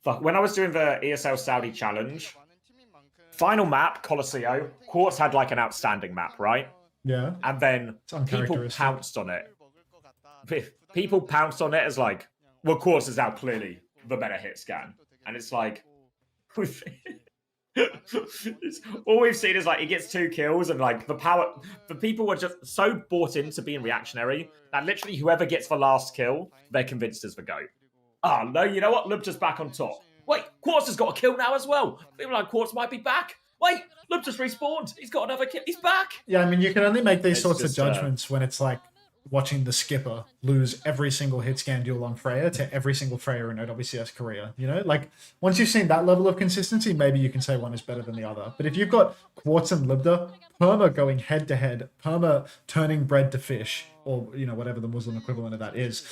Fuck, when I was doing the ESL Saudi challenge, final map, Colosseo, Quartz had like an outstanding map, right? Yeah. And then people pounced on it. People pounced on it as like, well, Quartz is now clearly the better hit scan. And it's like, all we've seen is like he gets 2 kills and like the people were just so bought into being reactionary that literally whoever gets the last kill, they're convinced is the GOAT. Oh no, you know what? Lubta's back on top. Wait, Quartz has got a kill now as well. People like Quartz might be back. Wait, Lubta's respawned. He's got another kill. He's back. Yeah, I mean, you can only make these sorts of judgments when it's like watching the skipper lose every single hit scan duel on Freya to every single Freya in OWCS Korea. You know, like once you've seen that level of consistency, maybe you can say one is better than the other. But if you've got Quartz and Libda, Perma going head to head, Perma turning bread to fish, or you know whatever the Muslim equivalent of that is,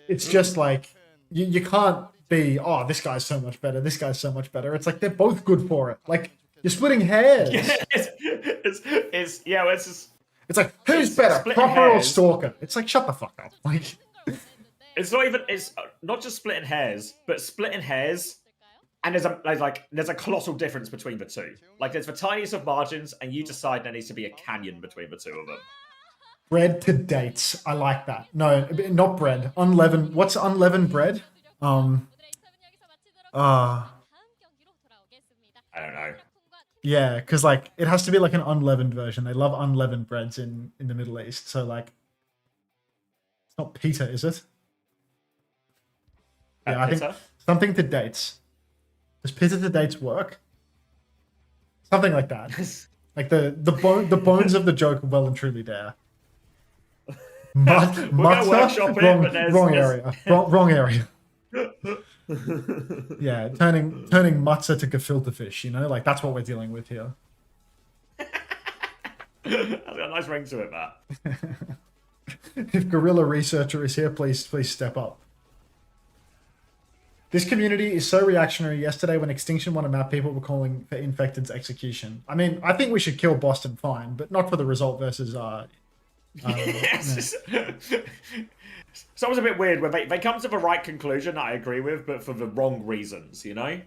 it's just like you can't be, oh, this guy's so much better, this guy's so much better. It's like they're both good for it. Like you're splitting hairs. It's just. It's like, who's better, Proper or Stalker? It's like, shut the fuck up. Like, it's not just splitting hairs, but splitting hairs, and there's a colossal difference between the two. Like, there's the tiniest of margins, and you decide there needs to be a canyon between the two of them. Bread to dates. I like that. No, not bread. Unleavened. What's unleavened bread? I don't know. Yeah, because like it has to be like an unleavened version. They love unleavened breads in the Middle East. So like, it's not pita, is it? Yeah, I think something to dates. Does pita to dates work? Something like that. Like the bones of the joke are well and truly there. Wrong area. Wrong area. Yeah, turning matzah to gefilte fish, you know, like that's what we're dealing with here. That's got a nice ring to it, that. If Guerrilla Researcher is here, please step up. This community is so reactionary. Yesterday when Extinction won a map, people were calling for Infected's execution. I mean, I think we should kill Boston fine, but not for the result versus So it was a bit weird when they come to the right conclusion that I agree with, but for the wrong reasons, you know?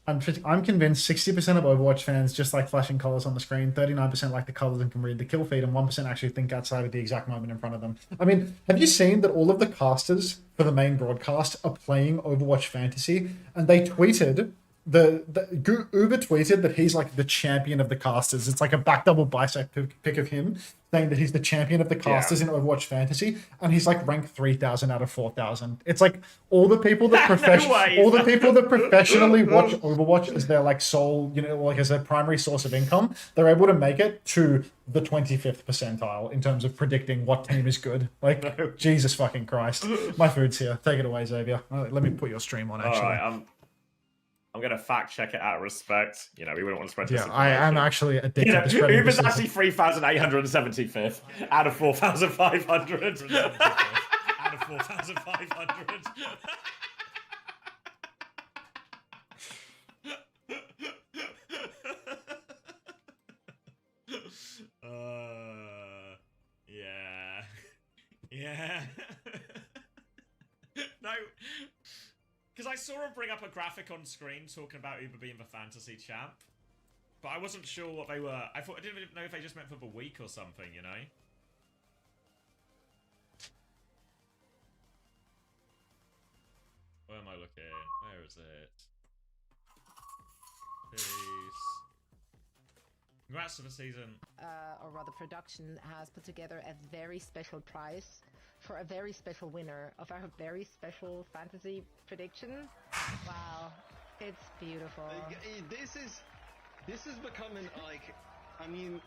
I'm convinced 60% of Overwatch fans just like flashing colors on the screen, 39% like the colors and can read the kill feed, and 1% actually think outside of the exact moment in front of them. I mean, have you seen that all of the casters for the main broadcast are playing Overwatch Fantasy? And they tweeted, Uber tweeted that he's like the champion of the casters. It's like a back double bicep pic of him saying that he's the champion of the casters in Overwatch Fantasy, and he's like ranked 3,000 out of 4,000. It's like all the people that professionally watch Overwatch as their like sole, like as their primary source of income, they're able to make it to the 25th percentile in terms of predicting what team is good. Like, Jesus fucking Christ. My food's here. Take it away, Xavier. Let me put your stream on, actually. All right, I'm going to fact check it out of respect. We wouldn't want to spread disinformation. Yeah, I am actually addicted to spreading Uber's actually 3,875th out of 4,500. Out of 4,500. Yeah. Yeah. No. Because I saw him bring up a graphic on screen talking about Uber being the fantasy champ, but I wasn't sure what they were. I didn't even know if they just meant for the week or something, Where am I looking? Where is it? Peace. Congrats to the season. Or rather, production has put together a very special prize for a very special winner of our very special fantasy prediction. Wow, it's beautiful. This is becoming like, I mean,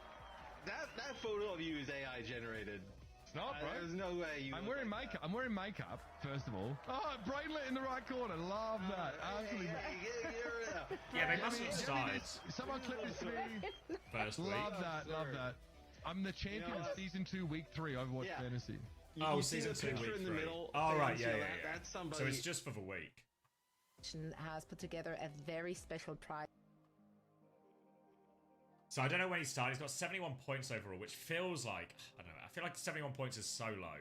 that photo of you is AI generated. It's not, bro. There's no way you. I'm wearing makeup. I'm wearing makeup. First of all. Oh, brainlet in the right corner. Love that. Absolutely. Yeah, they must have started. Someone clip this to me. First week. Love that. Love that. I'm the champion of season 2, week 3 Overwatch Fantasy. Oh, season 2, week 3. Oh, right, yeah. That's somebody. So it's just for the week. Has put together a very special prize. So I don't know when he started. He's got 71 points overall, which feels like, I don't know, I feel like 71 points is so low.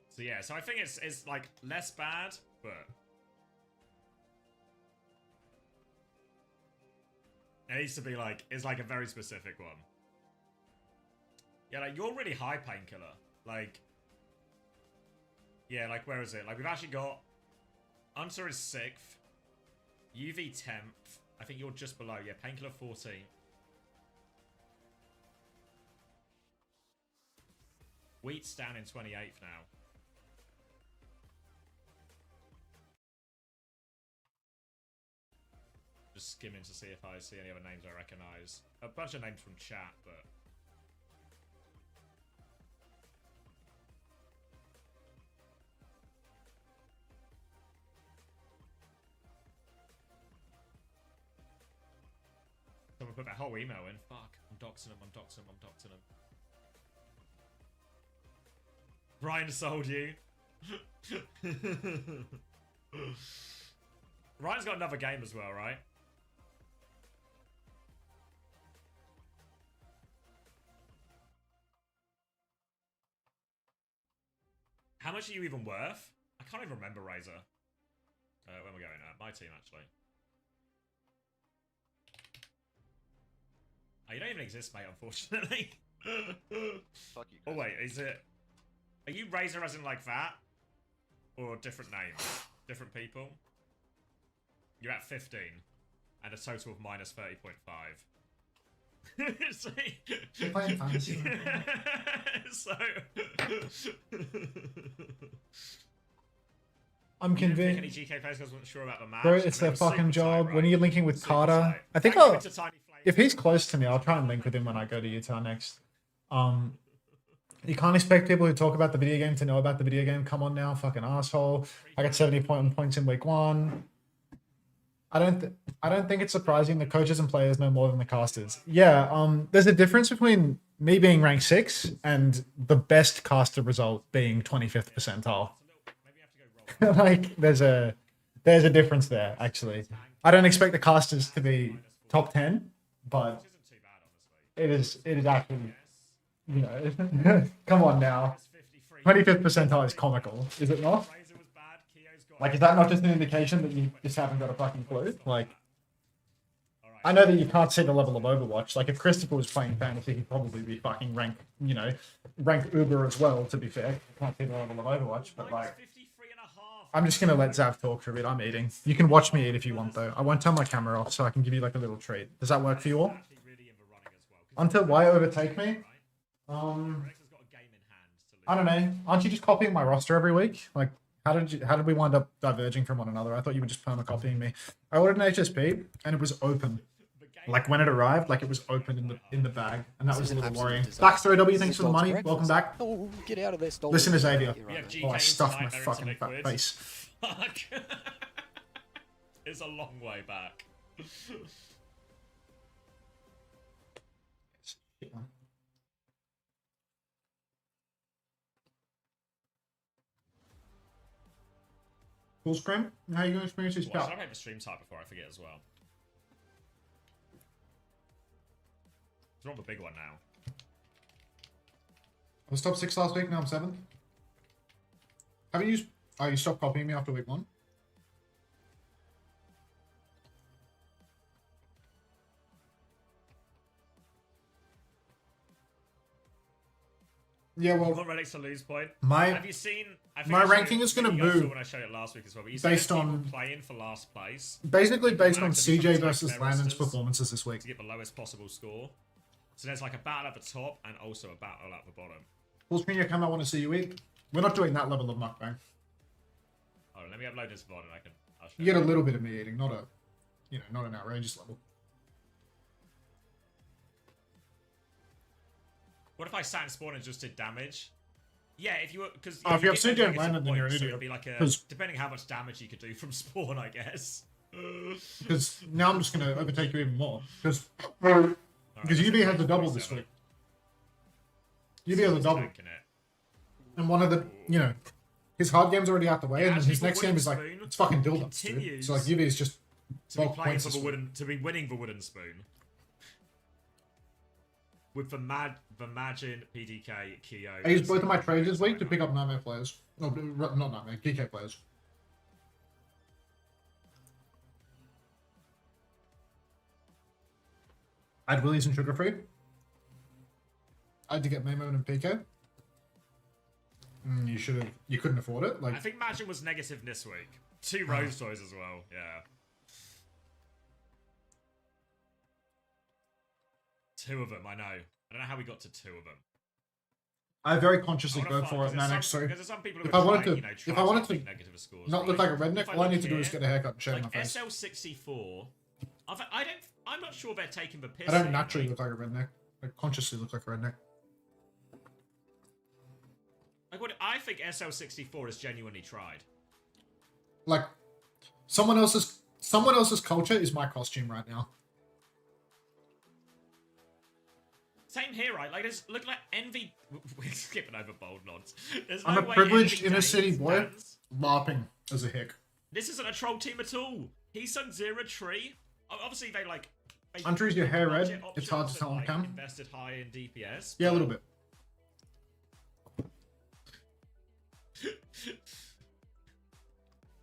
So yeah, so I think it's like less bad, but it needs to be like, it's like a very specific one. Yeah, like you're really high, Painkiller. Like, yeah, like where is it? Like we've actually got Hunter is 6th, UV 10th. I think you're just below. Yeah, Painkiller 14th. Wheat's down in 28th now. Just skimming to see if I see any other names I recognize. A bunch of names from chat, but someone put that whole email in. Fuck. I'm doxing him, I'm doxing him, I'm doxing him. Brian sold you. Ryan's got another game as well, right? How much are you even worth? I can't even remember, Razor. Where am I going at? My team, actually. Oh, you don't even exist, mate, unfortunately. Fuck you. Oh, wait, is it... Are you Razor as in like that? Or different names? Different people? You're at 15. And a total of minus 30.5. You're playing fantasy. So... I'm convinced. Any GK players wasn't sure about the match. Bro, it's their fucking job. When are you linking with Carter? I think if he's close to me, I'll try and link with him when I go to Utah next. You can't expect people who talk about the video game to know about the video game. Come on now, fucking asshole. I got 70 points in week 1. I don't think it's surprising the coaches and players know more than the casters. Yeah, there's a difference between me being ranked 6 and the best caster result being 25th percentile. Like there's a difference there, actually. I don't expect the casters to be top 10, but it is actually, you know, come on now. 25th percentile is comical, is it not? Like, is that not just an indication that you just haven't got a fucking clue? Like, I know that you can't see the level of Overwatch. Like, if Christopher was playing fantasy, he'd probably be fucking rank Uber as well, to be fair. You can't see the level of Overwatch, but like, I'm just gonna let Zav talk for a bit. I'm eating. You can watch me eat if you want, though. I won't turn my camera off, so I can give you like a little treat. Does that work for you all? Until why overtake me? I don't know. Aren't you just copying my roster every week? Like, how did we wind up diverging from one another? I thought you were just perma copying me. I ordered an HSP and it was open. Like when it arrived, like it was open in the bag, and that was a little worrying. Backstory W, thanks for the money. Welcome back. Oh, get out of there, Stolz. Listen to Xavier. GK Oh, I stuffed my inside, they're fucking into fat liquids. face. Fuck. It's a long way back. Full screen? How are you going to experience this Well, chat? should I make the stream type before I forget as well? It's not the big one now. I was top 6 last week, now I'm 7th. Haven't you... Oh, you stopped copying me after week 1? Yeah, I well, want Redix to lose point. my Have you seen? I think my I showed ranking it- is gonna maybe you guys saw move when I showed it last week as well. But you based see people on- playing for last place basically based on actively CJ take versus their Landon's rosters performances this week. to get the lowest possible score. So there's like a battle at the top and also a battle at the bottom. Full screen your camera, I want to see you eat. We're not doing that level of mukbang. Oh, let me upload this VOD and I'll show You get a little bit of me eating, not a, not an outrageous level. What if I sat and spawned and just did damage? Yeah, if you were because Oh, if you have CJ and Landon, then you're an idiot. It'd be like a 'Cause- depending how much damage you could do from spawn, I guess. Because now I'm just going to overtake you even more. Because Alright, UB has a double this 47. week. UB has a double. Tanking it. And one of the, his hard game's already out the way, Yeah, and then actually, his for next game Wooden is like, Spoon, it's fucking build-ups, dude. continues So like UB is just To be bulk playing points for this the week. wooden, to be winning the wooden spoon. With the Magin, PDK, Kyo. I used both of my trades this week to pick up Nightmare players. No, not Nightmare, GK players. I had Willies and Sugar Free. I had to get Mamo and PK. You couldn't afford it. I Like, think Magin was negative this week. 2 Rose Toys as well, yeah. 2 of them, I know. I don't know how we got to 2 of them. I very consciously I wanna go find- for it, 'cause man. there's So some, because there's some people who if are I wanted trying, to- try if I wanted keep to negative scores, not look right? like a redneck, If I all I look need to do is here, get a haircut and shave like my face. SL64, I'm not sure they're taking the piss. I don't here, naturally like- look like a redneck. I consciously look like a redneck. Like what I think SL64 has genuinely tried. Like, someone else's culture is my costume right now. Same here, right? Like, there's look like Envy. We're skipping over bold nods. There's I'm no a way privileged Envy inner Danes city boy, fans- LARPing as a hick. This isn't a troll team at all. He's on Zero Tree. Obviously, they like. They Hunter, is your hair red? budget It's hard to options tell on and, cam. Invested high in DPS. Yeah, a but- little bit.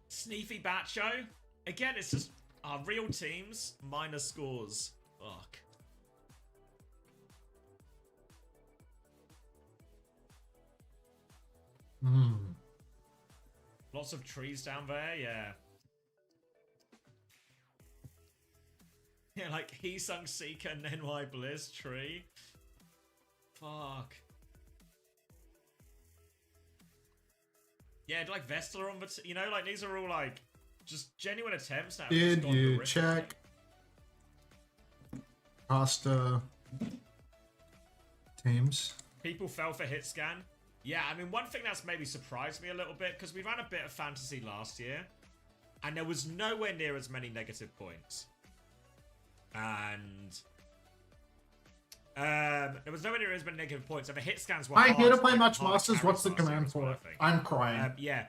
Sneefy Bacho. Again, it's just real teams minus scores. Fuck. Lots of trees down there, yeah. Yeah, like Heesung Seeker and NY Bliss tree. Fuck. Yeah, like Vestler on the, like these are all like just genuine attempts that have just Did gone you horrifically. check pasta teams? People fell for hit scan. Yeah, I mean, one thing that's maybe surprised me a little bit, because we ran a bit of fantasy last year, and there was nowhere near as many negative points. And there was nowhere near as many negative points, and the hit scans were Hi, here to hard, play like, Match hard Masters. carries What's the last year command as well, for I it? think. I'm crying. Yeah.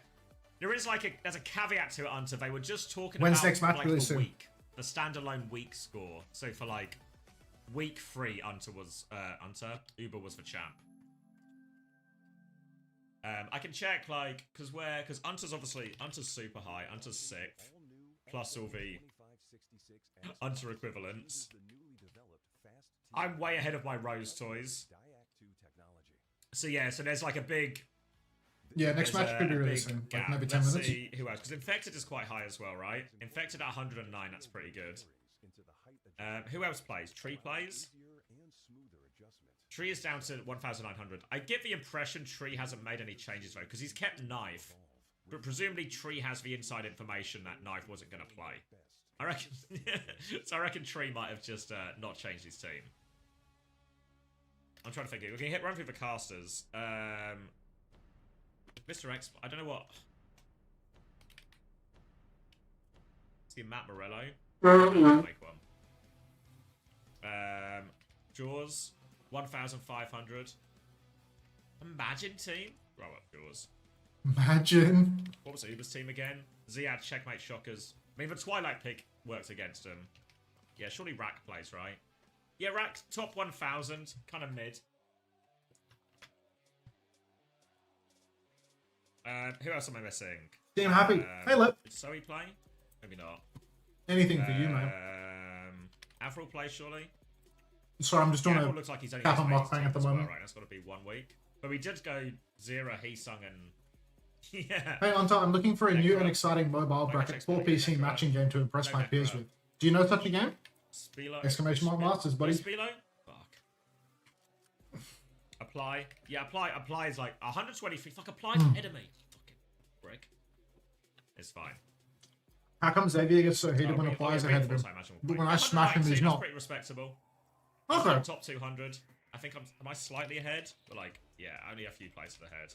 There is like there's a caveat to it, Hunter. They were just talking When's about next match like really the soon? week, the standalone week score. So for like week 3, Hunter, Uber was for champ. I can check like because Unter's obviously super high. Unter's 6th plus all the Unter equivalents. I'm way ahead of my Rose toys. So yeah, so there's like a big. Yeah, next match could be really big soon. gap. Like maybe 10 Let's minutes. see who else, because Infected is quite high as well, right? Infected at 109, that's pretty good. Who else plays? Tree plays? Tree is down to 1,900. I get the impression Tree hasn't made any changes though, because he's kept Knife. But presumably Tree has the inside information that Knife wasn't going to play. I reckon. So I reckon Tree might have just not changed his team. I'm trying to think. We can run through the casters. Mr. X, I don't know what. See Matt Morello. Make one. Jaws, 1,500. Imagine team. Roll up Jaws. Imagine. What was Uber's team again? Ziad, Checkmate, Shockers. I mean, the Twilight pick works against him. Yeah, surely Rack plays, right? Yeah, Rack, top 1,000. Kind of mid. Who else am I missing? Damn happy. Hey, look. Did Zoe play? Maybe not. Anything for you, man. Avril play, surely? Sorry, I'm just doing Avril a looks like he's only cap just on made his mukbang team at the as well, moment. right? That's got to be 1 week. But we did go Zera, Heesung, and... yeah. Hey, Anta, I'm looking for a new and Necro. exciting mobile Okay, bracket check 4 Spilo, PC Necro. matching game to impress No, my peers Necro. with. Do you know such a game? Spilo. Exclamation mark masters, buddy. Spilo? Fuck. Apply. Yeah, apply is like 123. Fuck, apply's ahead of me. Fucking brick. It's fine. How come Xavier gets so heated when Oh, applies yeah, ahead of him? reinforce, I imagine, will But play. when I smash him, 119, he's that's not. pretty respectable. Okay. I'm top 200. I think am I slightly ahead? But like, yeah, only a few places ahead.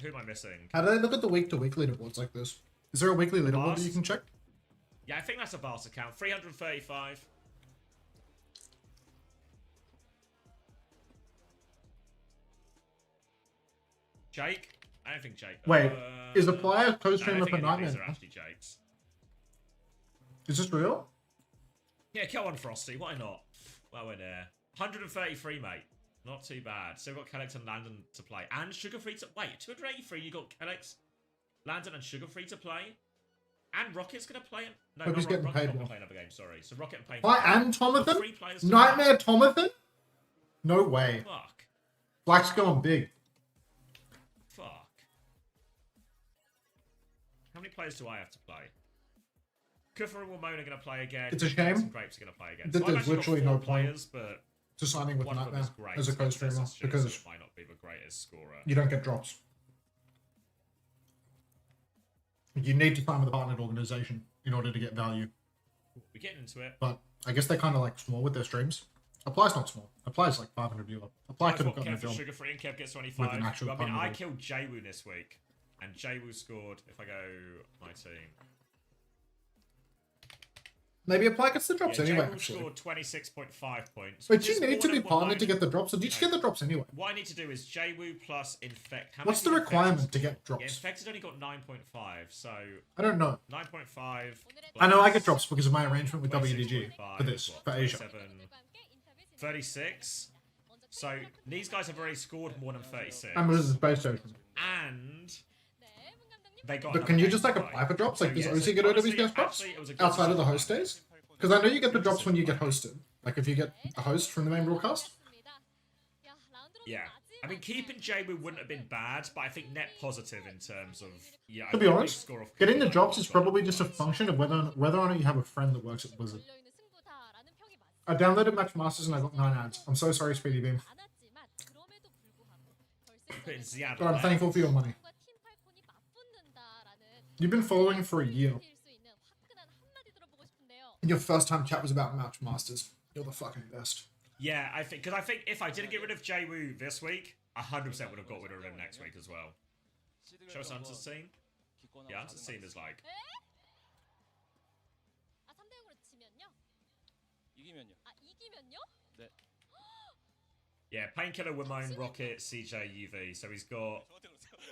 Who am I missing? How do they look at the week-to-week leaderboards like this? Is there a weekly leaderboard Vast? that you can check? Yeah, I think that's a Vast account. 335. Jake? I don't think Jake. Wait, is the player no, I co-streamer don't for think any of these Nightmare? are actually Jake's. Is this real? Yeah, go on, Frosty. Why not? Well, we're there. 133, mate. Not too bad. So we've got Kellex and Landon to play. And Sugarfree to... Wait, 283, you got Kellex, Landon and Sugarfree to play? And Rocket's going to play... No, Hope he's getting Rocket's paid not going more. to play another game, sorry. So Rocket and Pain... I and Got Tomathan? 3 players to Nightmare Tomathan? No way. play. Fuck. Black's going big. Fuck. How many players do I have to play? Kuffer and Wimona are going to play again. It's a Kellex shame and Grapes are going to play again. that So I've there's actually got literally 4 no point players, but to signing with one of them Nightmare is great. as a but co-streamer SSG, because so it might not be the greatest scorer. you don't get drops. You need to sign with a partnered organization in order to get value. We're getting into it. But I guess they're kind of like small with their streams. Apply's not small. Apply's like 500 viewer. Apply I've could have got gotten a Kev for job. Sugar Free and Kev gets With 25. an actual I mean, I partner. killed Jaywoo this week. And Jaywoo scored, if I go my team. Maybe Apply gets the drops Yeah, anyway, Jaywoo actually. scored 26.5 points. Wait, which do you is need more to than be what partnered to I'm- get the drops, or do you just get the drops anyway? What I need to do is Jaywoo plus Infect. How What's much the did Infect requirement to score? get drops? Yeah, Infected only got 9.5, so I don't know. 9.5. I know I get plus drops because of my arrangement with WDG 26.5 for this, is what, for Asia. 36. So these guys have already scored more than 36. And this is Space Station. And they got. But can you just like apply for drops? Like, does OC get OWCS drops outside of the host days? Because I know you get the drops when you get hosted. Like if you get a host from the main broadcast. Yeah. I mean, keeping Jaywoo wouldn't have been bad, but I think net positive in terms of yeah. To be honest, getting the drops is probably just a function of whether or not you have a friend that works at Blizzard. I downloaded Match Masters and I got 9 ads. I'm so sorry, Speedy Beam. But I'm thankful for your money. You've been following for a year. Your first time chat was about Match Masters. You're the fucking best. Yeah, I think if I didn't get rid of Jaywoo this week, 100% would have got rid of him next week as well. Show us Hunter's team. Yeah, Hunter's team is like. Yeah, Painkiller, Wimone, Rocket, CJ, UV. So he's got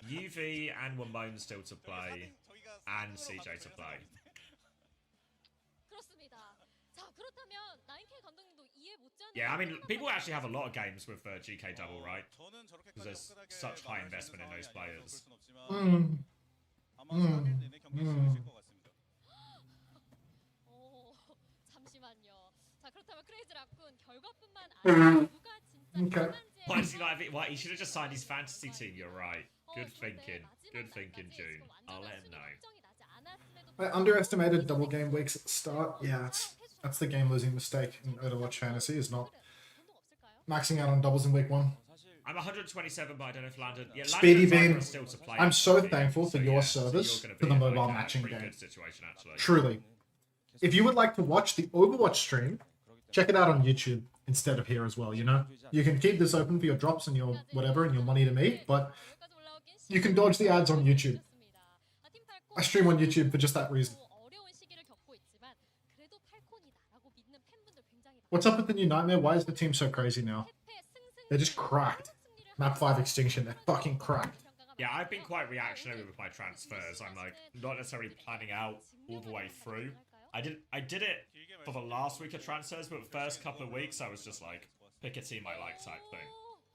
UV and Wimone still to play, and CJ to play. Yeah, I mean, people actually have a lot of games with GK double, right? Because there's such high investment in those players. Okay. Why does he not have it? Why, he should have just signed his fantasy team, you're right. Good thinking. Good thinking, June. I'll let him know. I underestimated double game weeks at the start. Yeah, that's the game losing mistake in Overwatch Fantasy, is not maxing out on doubles in week 1. I'm 127, but I don't know if Landon... Yeah, Speedy Landon's Bean, still to play, I'm so actually. thankful for your so service you're gonna for be the in, mobile like, a matching pretty game. good situation, actually. Truly. If you would like to watch the Overwatch stream, check it out on YouTube instead of here as well, you know? You can keep this open for your drops and your whatever and your money to me, but you can dodge the ads on YouTube. I stream on YouTube for just that reason. What's up with the new Nightmare? Why is the team so crazy now? They're just cracked. Map 5 extinction, they're fucking cracked. Yeah, I've been quite reactionary with my transfers. I'm like not necessarily planning out all the way through. I did it for the last week of transfers, but the first couple of weeks I was just like, pick a team I like type thing.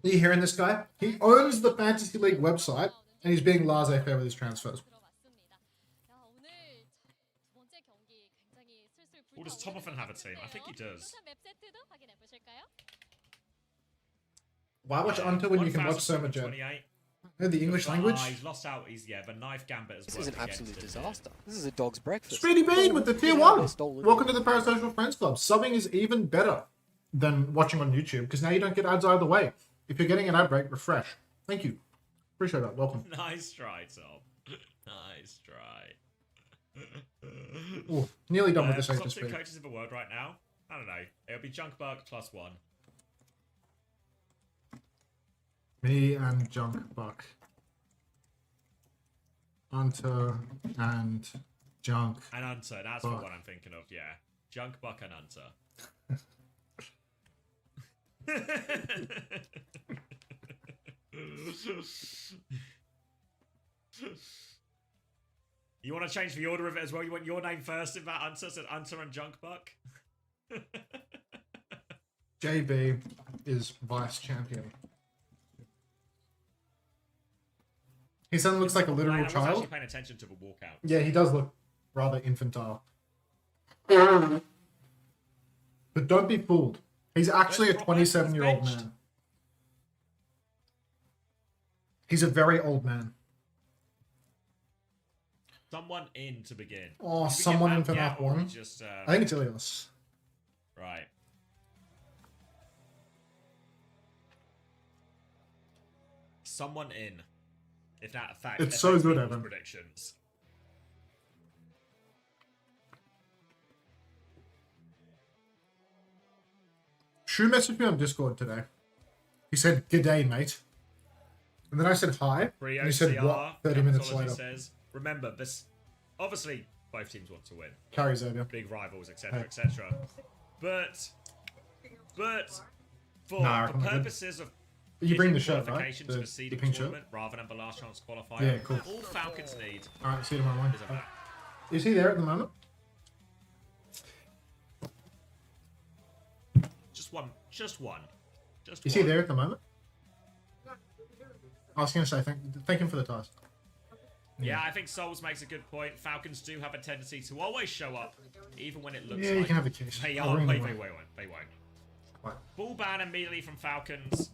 Are you hearing this guy? He owns the Fantasy League website and he's being laissez-faire with his transfers. Or does Tomoffin have a team? I think he does. Why watch Until when you can watch Sermajet? 1,728. Know the English language? He's lost out. The knife gambit as well. This is an absolute disaster. This is a dog's breakfast. Speedy Bean with the tier 1. Welcome to the Parasocial Friends Club. Subbing is even better than watching on YouTube because now you don't get ads either way. If you're getting an ad break, refresh. Thank you. Appreciate that. Welcome. Nice try, Tom. Nice try. Ooh, nearly done with this top HSP. 2 coaches of the world right now. I don't know. It'll be Junkbug +1. Me and Junk Buck. Hunter and Junk. And Hunter. That's Buck. the one I'm thinking of. Yeah, Junkbuck and Hunter. You want to change the order of it as well? You want your name first in that answer? So Hunter and Junkbuck? JB is vice champion. His son looks like a literal I was actually child. paying attention to the walkout. Yeah, he does look rather infantile. But don't be fooled. He's actually a 27-year-old man. He's a very old man. Someone in to begin. Oh, Did we get someone in that for yet, map or we 1. Just, I think it's Ilios. right. Someone in. If that fact. It's so good, people's Evan. Predictions. Shu messaged me on Discord today. He said, "G'day, mate." And then I said hi. Free And he said, OCR, "What?" 30 minutes Capitology later. says, remember, this. Obviously, both teams want to win. Carry Xavier. Big rivals, etc., Hey. etc. But for Nah, I the reckon we're good. purposes of You bring the getting shirt, right? qualification to The the seeding pink shirt? tournament rather than the last chance qualifier, Yeah, cool. all Falcons need Alright, see you tomorrow morning. is a back. Is he there at the moment? Just one. Just one. Just Is one. he there at the moment? I was going to say thank him for the ties. Yeah, I think Souls makes a good point. Falcons do have a tendency to always show up, even when it looks Yeah, like you can have the case. they I'll are. ring They them won't. away. They won't. Right. Ball ban immediately from Falcons.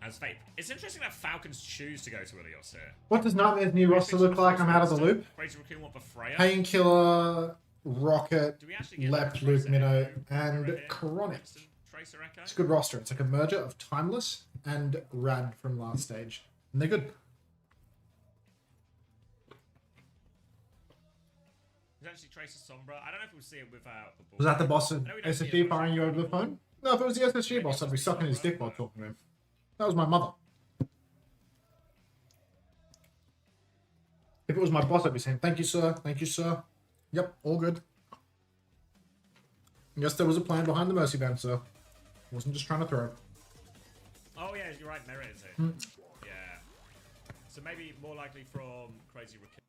As fate. It's interesting that Falcons choose to go to Ilios here. What does Nightmare's new roster look like? I'm out of the loop. Crazy Raccoon want the Freya. Painkiller, Rocket, Do we actually get Lep, Tracer Luke, Minnow, Echo and right here? Chronic. Instant Tracer Echo? It's a good roster. It's like a merger of Timeless and Rad from last stage. And they're good. Potentially Tracer Sombra. I don't know if we'll see it without the ball. Was that the boss of I know we don't see SSG it firing you over the phone? No, if it was the SSG boss, I'd be sucking his dick while talking to him. That was my mother. If it was my boss, I'd be saying, "Thank you, sir. Thank you, sir." Yep, all good. Yes, there was a plan behind the Mercy Band, sir. Wasn't just trying to throw. Oh yeah, you're right. Merit is it? Yeah. So maybe more likely from Crazy Raccoon.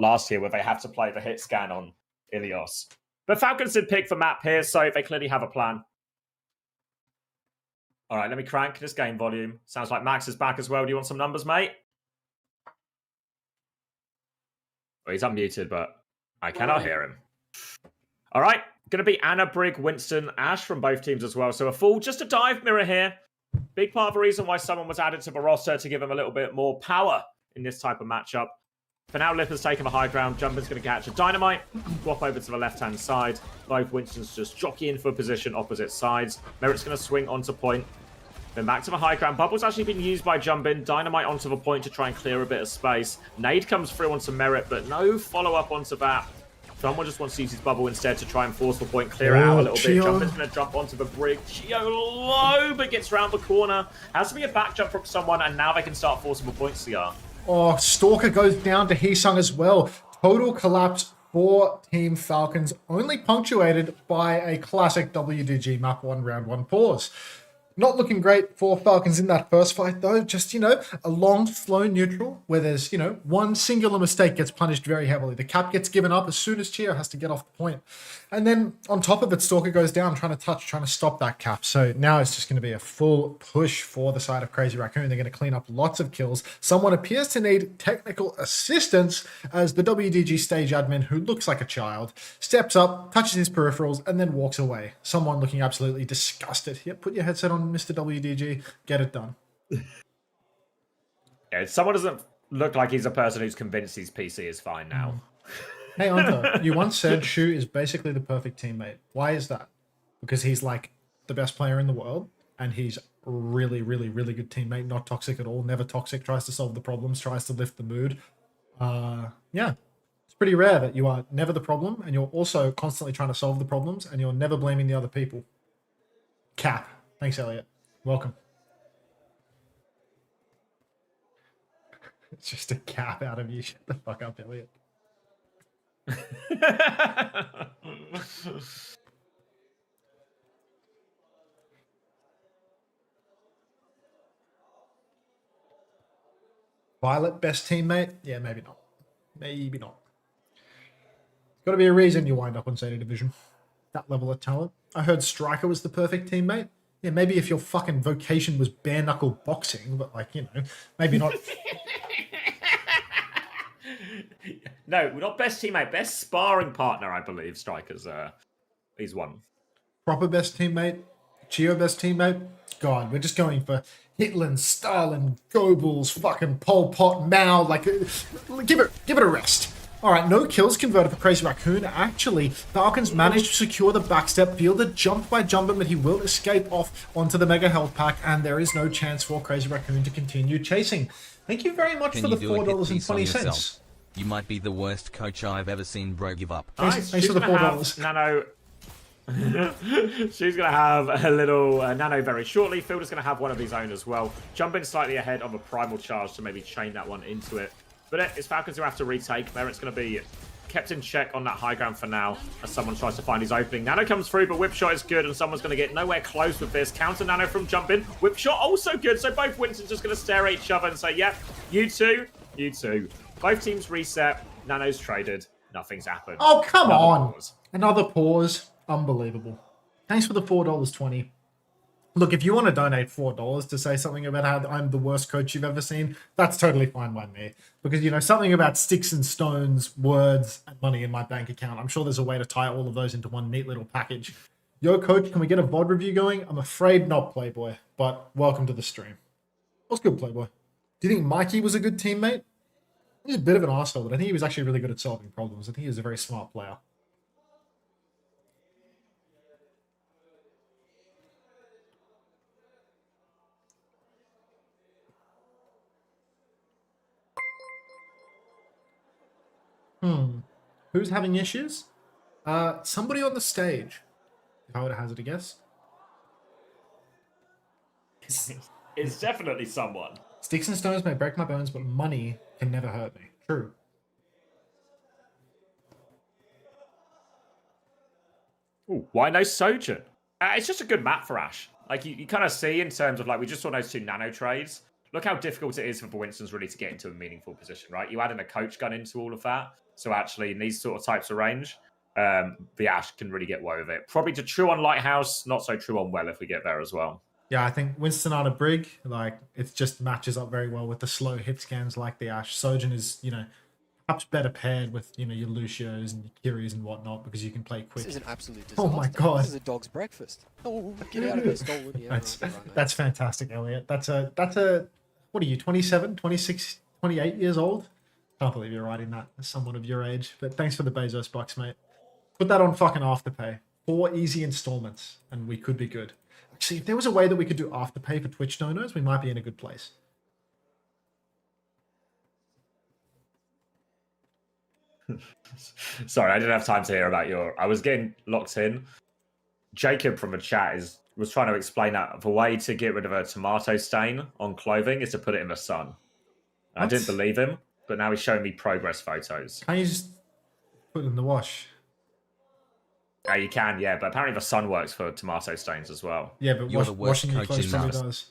Last year, where they have to play the hit scan on Ilios, But Falcons did pick the map here, so they clearly have a plan. All right, let me crank this game volume. Sounds like Max is back as well. Do you want some numbers, mate? Well, he's unmuted, but I cannot hear him. All right, going to be Anna, Brig, Winston, Ash from both teams as well. So a full, just a dive mirror here. Big part of the reason why someone was added to the roster to give him a little bit more power in this type of matchup. For now, Lipper's taking the high ground. Jumper's going to catch a dynamite. Swap over to the left-hand side. Both Winstons just jockeying for position opposite sides. Merritt's going to swing onto point. Then back to the high ground. Bubble's actually been used by Jumpin. Dynamite onto the point to try and clear a bit of space. Nade comes through onto Merritt, but no follow-up onto that. Someone just wants to use his bubble instead to try and force the point, clear it out a little bit. Jumpin's going to jump onto the brig. Chio low, but gets round the corner. Has to be a back jump from someone, and now they can start forcing the points, CR. Oh, Stalker goes down to Heesung as well. Total collapse for Team Falcons, only punctuated by a classic WDG map 1 round 1 pause. Not looking great for Falcons in that first fight, though. Just, a long, slow neutral where there's, one singular mistake gets punished very heavily. The cap gets given up as soon as Chio has to get off the point. And then on top of it, Stalker goes down, trying to stop that cap. So now it's just going to be a full push for the side of Crazy Raccoon. They're going to clean up lots of kills. Someone appears to need technical assistance as the WDG stage admin, who looks like a child, steps up, touches his peripherals, and then walks away. Someone looking absolutely disgusted. Yep, put your headset on, Mr. WDG. Get it done. Yeah, someone doesn't look like he's a person who's convinced his PC is fine now. Hey, Anto, you once said Shu is basically the perfect teammate. Why is that? Because he's like the best player in the world, and he's really, really, really good teammate, not toxic at all, never toxic, tries to solve the problems, tries to lift the mood. Yeah, it's pretty rare that you are never the problem, and you're also constantly trying to solve the problems, and you're never blaming the other people. Cap. Thanks, Elliot. Welcome. It's just a cap out of you. Shut the fuck up, Elliot. Violet, best teammate? Yeah, maybe not. Maybe not. Got to be a reason you wind up on Zeta Division. That level of talent. I heard Striker was the perfect teammate. Yeah, maybe if your fucking vocation was bare knuckle boxing, but maybe not. No, not best teammate, best sparring partner, I believe. Striker's he's one. Proper best teammate, Chio best teammate. God, we're just going for Hitler, Stalin, Goebbels, fucking Pol Pot, Mao. Give it a rest. All right, no kills converted for Crazy Raccoon. Actually, Falcons managed to secure the backstep, fielded jumped by Jumpin, but he will escape off onto the Mega Health Pack, and there is no chance for Crazy Raccoon to continue chasing. Thank you very much for the $4.20. You might be the worst coach I've ever seen, bro. Give up. Thanks for the $4. Nano. She's going to have a little Nano very shortly. Fielder's going to have one of his own as well. Jumping slightly ahead of a primal charge to maybe chain that one into it. But it's Falcons who have to retake. Merritt's going to be kept in check on that high ground for now as someone tries to find his opening. Nano comes through, but Whip Shot is good, and someone's going to get nowhere close with this. Counter Nano from Jumpin. Whip Shot also good, so both Winston's just going to stare at each other and say, yep, you two. Both teams reset. Nano's traded. Nothing's happened. Oh, come Another on. pause. Another pause. Unbelievable. Thanks for the $4.20. Look, if you want to donate $4 to say something about how I'm the worst coach you've ever seen, that's totally fine by me. Because, something about sticks and stones, words, and money in my bank account. I'm sure there's a way to tie all of those into one neat little package. Yo, coach, can we get a VOD review going? I'm afraid not, Playboy, but welcome to the stream. What's good, Playboy? Do you think Mikey was a good teammate? He's a bit of an arsehole, but I think he was actually really good at solving problems. I think he was a very smart player. Who's having issues? Somebody on the stage. If I were to hazard a guess. It's definitely someone. Sticks and stones may break my bones, but money can never hurt me. True. Ooh, why no Sojourn? It's just a good map for Ash. You kind of see in terms of we just saw those two nano trades. Look how difficult it is for the Winstons really to get into a meaningful position, right? You add in a coach gun into all of that. So actually, in these sort of types of range, the Ash can really get away with it. Probably to true on Lighthouse, not so true on Well if we get there as well. Yeah, I think Winston on a Brig, like, it just matches up very well with the slow hit scans like the Ash. Sojin is, perhaps better paired with, your Lucios and your Kiris and whatnot because you can play quick. This is an absolute disaster. Oh my god. This is a dog's breakfast. Oh, get out of here, stolen. Yeah, That's fantastic, Elliot. That's a what are you, 27, 26, 28 years old? Can't believe you're writing that as someone of your age. But thanks for the Bezos bucks, mate. Put that on fucking Afterpay. 4 easy installments, and we could be good. Actually, if there was a way that we could do Afterpay for Twitch donors, we might be in a good place. Sorry, I didn't have time to hear about I was getting locked in. Jacob from the chat was trying to explain that the way to get rid of a tomato stain on clothing is to put it in the sun. I didn't believe him, but now he's showing me progress photos. Can't you just put it in the wash? Yeah, you can, yeah, but apparently the sun works for tomato stains as well. Yeah, but You're the worst washing your coach clothes in probably Mars.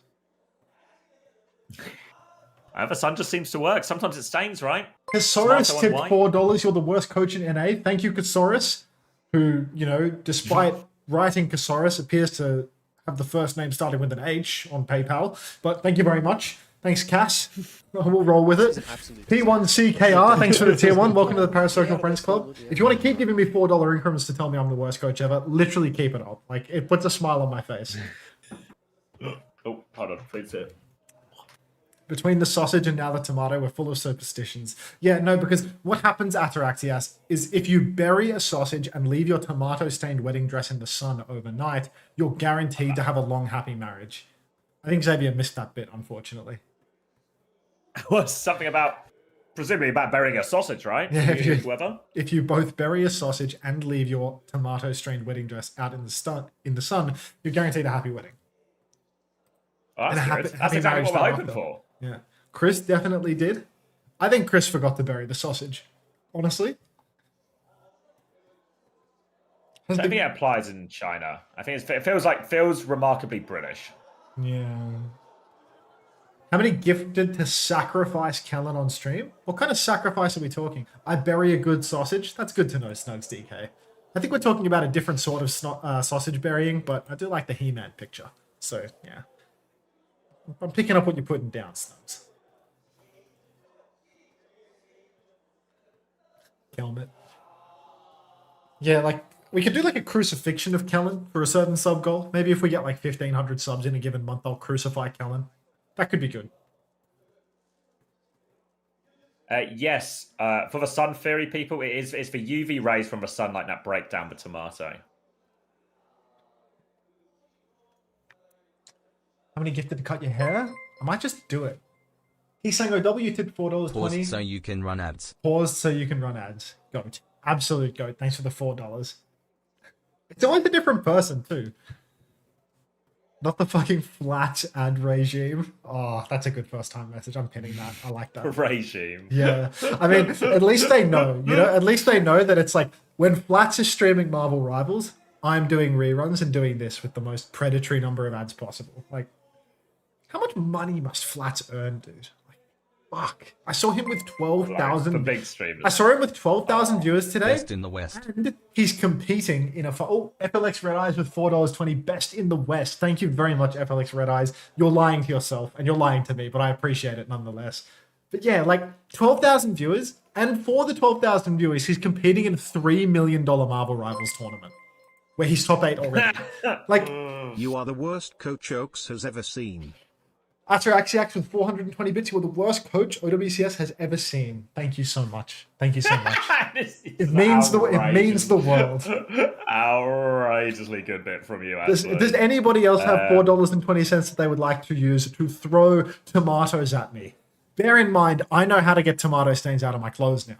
does. The sun just seems to work. Sometimes it stains, right? Kasaurus Tomato tipped and $4. You're the worst coach in NA. Thank you, Kasaurus, who, despite writing Kasaurus, appears to have the first name starting with an H on PayPal. But thank you very much. Thanks, Cass. We'll roll with it. P1CKR, thanks for the tier 1. Welcome to the Parasocial Friends Club. If you want to keep giving me $4 increments to tell me I'm the worst coach ever, literally keep it up. Like, it puts a smile on my face. Oh, hold on, please here. Between the sausage and now the tomato, we're full of superstitions. Yeah, no, because what happens, Ataraxias, is if you bury a sausage and leave your tomato-stained wedding dress in the sun overnight, you're guaranteed to have a long, happy marriage. I think Xavier missed that bit, unfortunately. Well, something presumably about burying a sausage, right? Yeah, if you both bury a sausage and leave your tomato-stained wedding dress out in the sun, you're guaranteed a happy wedding. Oh, that's And a good. happy That's exactly what we're marriage hoping thereafter. for. Yeah. Chris definitely did. I think Chris forgot to bury the sausage, honestly. I think it applies in China. I think it feels remarkably British. Yeah. How many gifted to sacrifice Kellen on stream? What kind of sacrifice are we talking? I bury a good sausage? That's good to know, Snugs DK. I think we're talking about a different sort of sausage burying, but I do like the He-Man picture. So, yeah. I'm picking up what you're putting down, Snugs. Kelmet. Yeah, like, we could do like a crucifixion of Kellen for a certain sub goal. Maybe if we get like 1,500 subs in a given month, I'll crucify Kellen. That could be good. Yes, for the sun theory people, it's the UV rays from the sunlight that break down the tomato. How many gifted to cut your hair? I might just do it. He's saying OW tipped $4.20. Pause so you can run ads. Pause so you can run ads. Goat. Absolute goat. Thanks for the $4. It's always a different person too. Not the fucking flat ad regime. Oh, that's a good first time message. I'm pinning that. I like that. Regime. Yeah. I mean, at least they know, at least they know that it's like when Flats is streaming Marvel Rivals, I'm doing reruns and doing this with the most predatory number of ads possible. Like, how much money must Flats earn, dude? Fuck. I saw him with 12,000. The big streamers. I saw him with 12,000 viewers today. Best in the West. And he's competing in a... FLX Red Eyes with $4.20. Best in the West. Thank you very much, FLX Red Eyes. You're lying to yourself and you're lying to me, but I appreciate it nonetheless. But yeah, like 12,000 viewers. And for the 12,000 viewers, he's competing in a $3 million Marvel Rivals tournament. Where he's top 8 already. Like... You are the worst Coach Oaks has ever seen. Ataraxiax with 420 bits. You are the worst coach OWCS has ever seen. Thank you so much. Thank you so much. It means the world. Outrageously good bit from you. Does anybody else have $4.20 that they would like to use to throw tomatoes at me? Bear in mind, I know how to get tomato stains out of my clothes now.